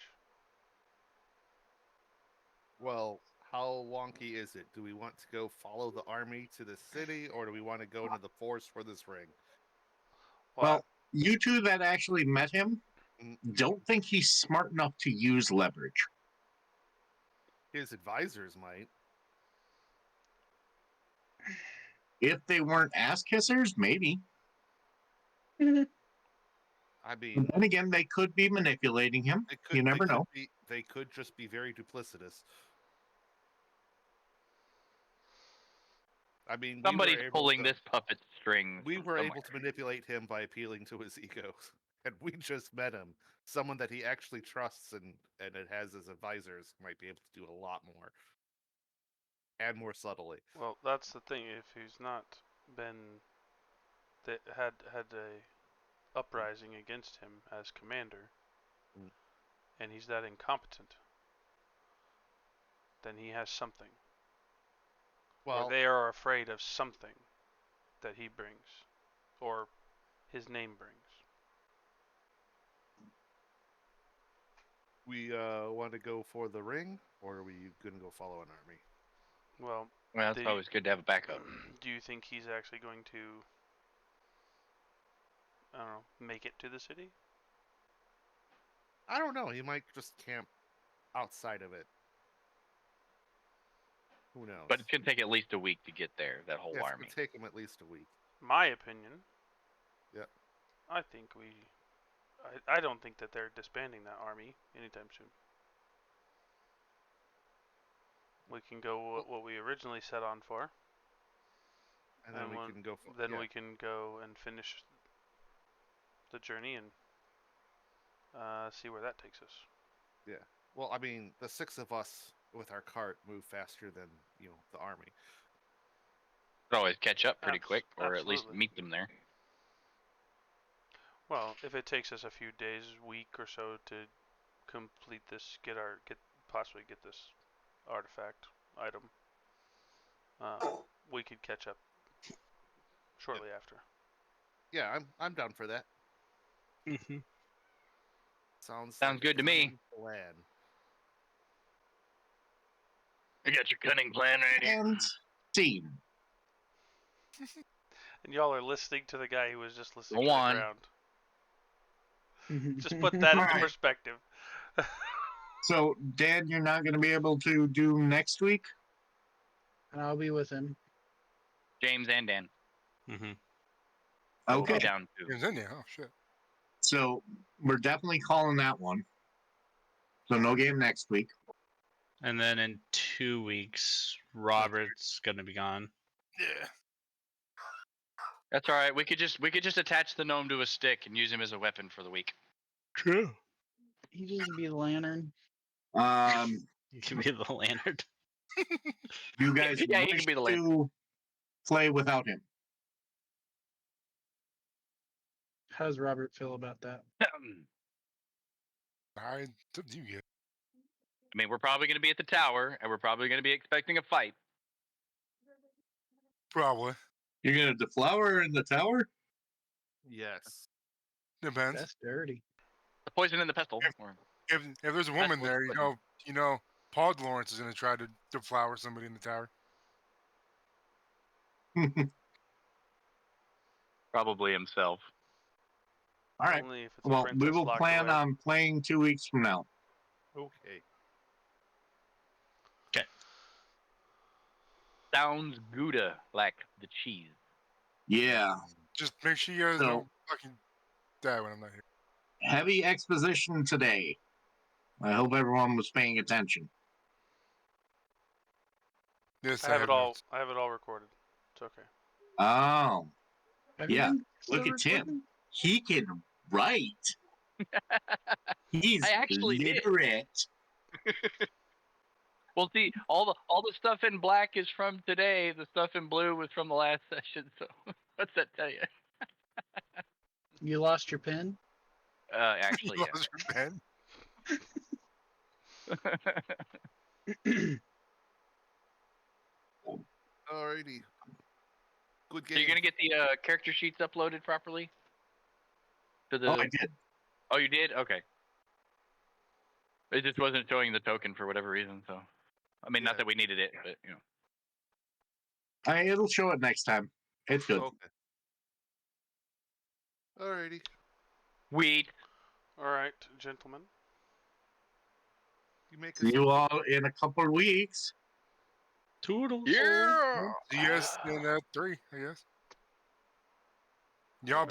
Speaker 7: Well, how wonky is it? Do we want to go follow the army to the city, or do we want to go into the forest for this ring?
Speaker 1: Well, you two that actually met him
Speaker 7: Mm.
Speaker 1: don't think he's smart enough to use leverage.
Speaker 7: His advisors might.
Speaker 1: If they weren't ass kissers, maybe.
Speaker 7: I mean,
Speaker 1: And again, they could be manipulating him. You never know.
Speaker 7: They could just be very duplicitous. I mean,
Speaker 5: Somebody's pulling this puppet string.
Speaker 7: We
Speaker 5: from
Speaker 7: were able
Speaker 5: somewhere.
Speaker 7: to manipulate him by appealing to his ego, and we just met him. Someone that he actually trusts and it has as advisors might be able to do a lot more, and more subtly.
Speaker 6: Well, that's the thing. If he's not been that had a uprising against him as commander,
Speaker 7: Mm.
Speaker 6: and he's that incompetent, then he has something.
Speaker 7: Well,
Speaker 6: or they are afraid of something that he brings, or his name brings.
Speaker 7: we want to go for the ring, or are we gonna go follow an army?
Speaker 6: Well,
Speaker 5: Well, it's always good to have a backup.
Speaker 6: do you think he's actually going to, I don't know, make it to the city?
Speaker 7: I don't know. He might just camp outside of it. Who knows?
Speaker 5: But it's gonna take at least a week to get there. That whole
Speaker 7: Yeah, it's
Speaker 5: army.
Speaker 7: gonna take him at least a week.
Speaker 6: My opinion.
Speaker 7: Yep.
Speaker 6: I think I don't think that they're disbanding that army anytime soon. We can go what we originally set on for.
Speaker 7: And then we can go.
Speaker 6: We can go and finish the journey and see where that takes us.
Speaker 7: Yeah. Well, I mean, the 6 of us with our cart move faster than the army.
Speaker 5: Could always catch up pretty quick, or at least
Speaker 6: Absolutely.
Speaker 5: meet them there.
Speaker 6: Well, if it takes us a few days, week or so to complete this, possibly get this artifact item, we could catch up shortly after.
Speaker 7: Yeah, I'm down for that.
Speaker 4: Mm-hmm.
Speaker 7: Sounds
Speaker 5: good to me.
Speaker 7: Plan.
Speaker 5: I got your cunning plan right here.
Speaker 1: And scene.
Speaker 6: And y'all are listening to the guy who was just listening
Speaker 5: Go
Speaker 6: to
Speaker 5: on.
Speaker 6: the ground. Just put that into
Speaker 1: Alright.
Speaker 6: perspective.
Speaker 1: So, Dan, you're not going to be able to do next week?
Speaker 3: And I'll be with him.
Speaker 5: James and Dan.
Speaker 4: Mm-hmm.
Speaker 5: I will
Speaker 1: Okay.
Speaker 5: be down too.
Speaker 2: Game's in there. Oh shit.
Speaker 1: So, we're definitely calling that one. So, no game next week.
Speaker 4: And then in 2 weeks, Robert's gonna be gone.
Speaker 2: Yeah.
Speaker 5: That's all right. We could just attach the gnome to a stick and use him as a weapon for the week.
Speaker 4: True.
Speaker 3: He just be the lantern.
Speaker 4: You can be the lantern.
Speaker 1: You guys
Speaker 5: Yeah, he
Speaker 1: wish
Speaker 5: can be the lantern.
Speaker 1: to play without him?
Speaker 3: How does Robert feel about that?
Speaker 2: I you get.
Speaker 5: I mean, we're probably going to be at the tower, and we're probably going to be expecting a fight.
Speaker 2: Probably.
Speaker 1: You're going to deflower in the tower?
Speaker 7: Yes.
Speaker 2: Depends.
Speaker 3: That's dirty.
Speaker 5: The poison in the pestle. Or,
Speaker 2: If there's a woman
Speaker 5: what's
Speaker 2: there,
Speaker 5: good.
Speaker 2: you know, Paul Lawrence is gonna try to deflower somebody in the tower.
Speaker 5: probably himself.
Speaker 1: All right.
Speaker 6: Only if it's a
Speaker 1: Well, we
Speaker 6: princess
Speaker 1: will
Speaker 6: locked
Speaker 1: plan
Speaker 6: away.
Speaker 1: on playing 2 weeks from now.
Speaker 7: Okay.
Speaker 5: Sounds Gouda like the cheese.
Speaker 1: Yeah.
Speaker 2: Just make sure you guys
Speaker 1: So-
Speaker 2: don't fucking die when I'm not here.
Speaker 1: Heavy exposition today. I hope everyone was paying attention.
Speaker 2: Yes,
Speaker 6: I have it all.
Speaker 2: notes.
Speaker 6: I have it all recorded. It's okay.
Speaker 1: Oh,
Speaker 3: Have
Speaker 1: Yeah,
Speaker 3: you been
Speaker 1: look
Speaker 3: still
Speaker 1: at Tim.
Speaker 3: recording?
Speaker 1: He can write. He's
Speaker 5: I actually did.
Speaker 1: literate.
Speaker 5: Well, see, all the stuff in black is from today. The stuff in blue was from the last session. So what's that tell you?
Speaker 3: You lost your pen?
Speaker 5: Actually,
Speaker 2: You lost your pen?
Speaker 5: yeah.
Speaker 7: Alrighty. Good
Speaker 5: So
Speaker 7: game.
Speaker 5: you're gonna get the character sheets uploaded properly? To the.
Speaker 1: Oh, I did.
Speaker 5: Oh, you did? Okay. It just wasn't showing the token for whatever reason. So, I mean,
Speaker 7: Yeah.
Speaker 5: not that we needed it, but you know.
Speaker 1: It'll show it next time. It's good.
Speaker 7: Okay. Alrighty.
Speaker 5: Wheat.
Speaker 6: All right, gentlemen.
Speaker 7: You make
Speaker 1: See
Speaker 7: us
Speaker 1: you all in a couple of weeks.
Speaker 4: Toodles.
Speaker 5: Yeah.
Speaker 2: See you guys in 3, I guess. Y'all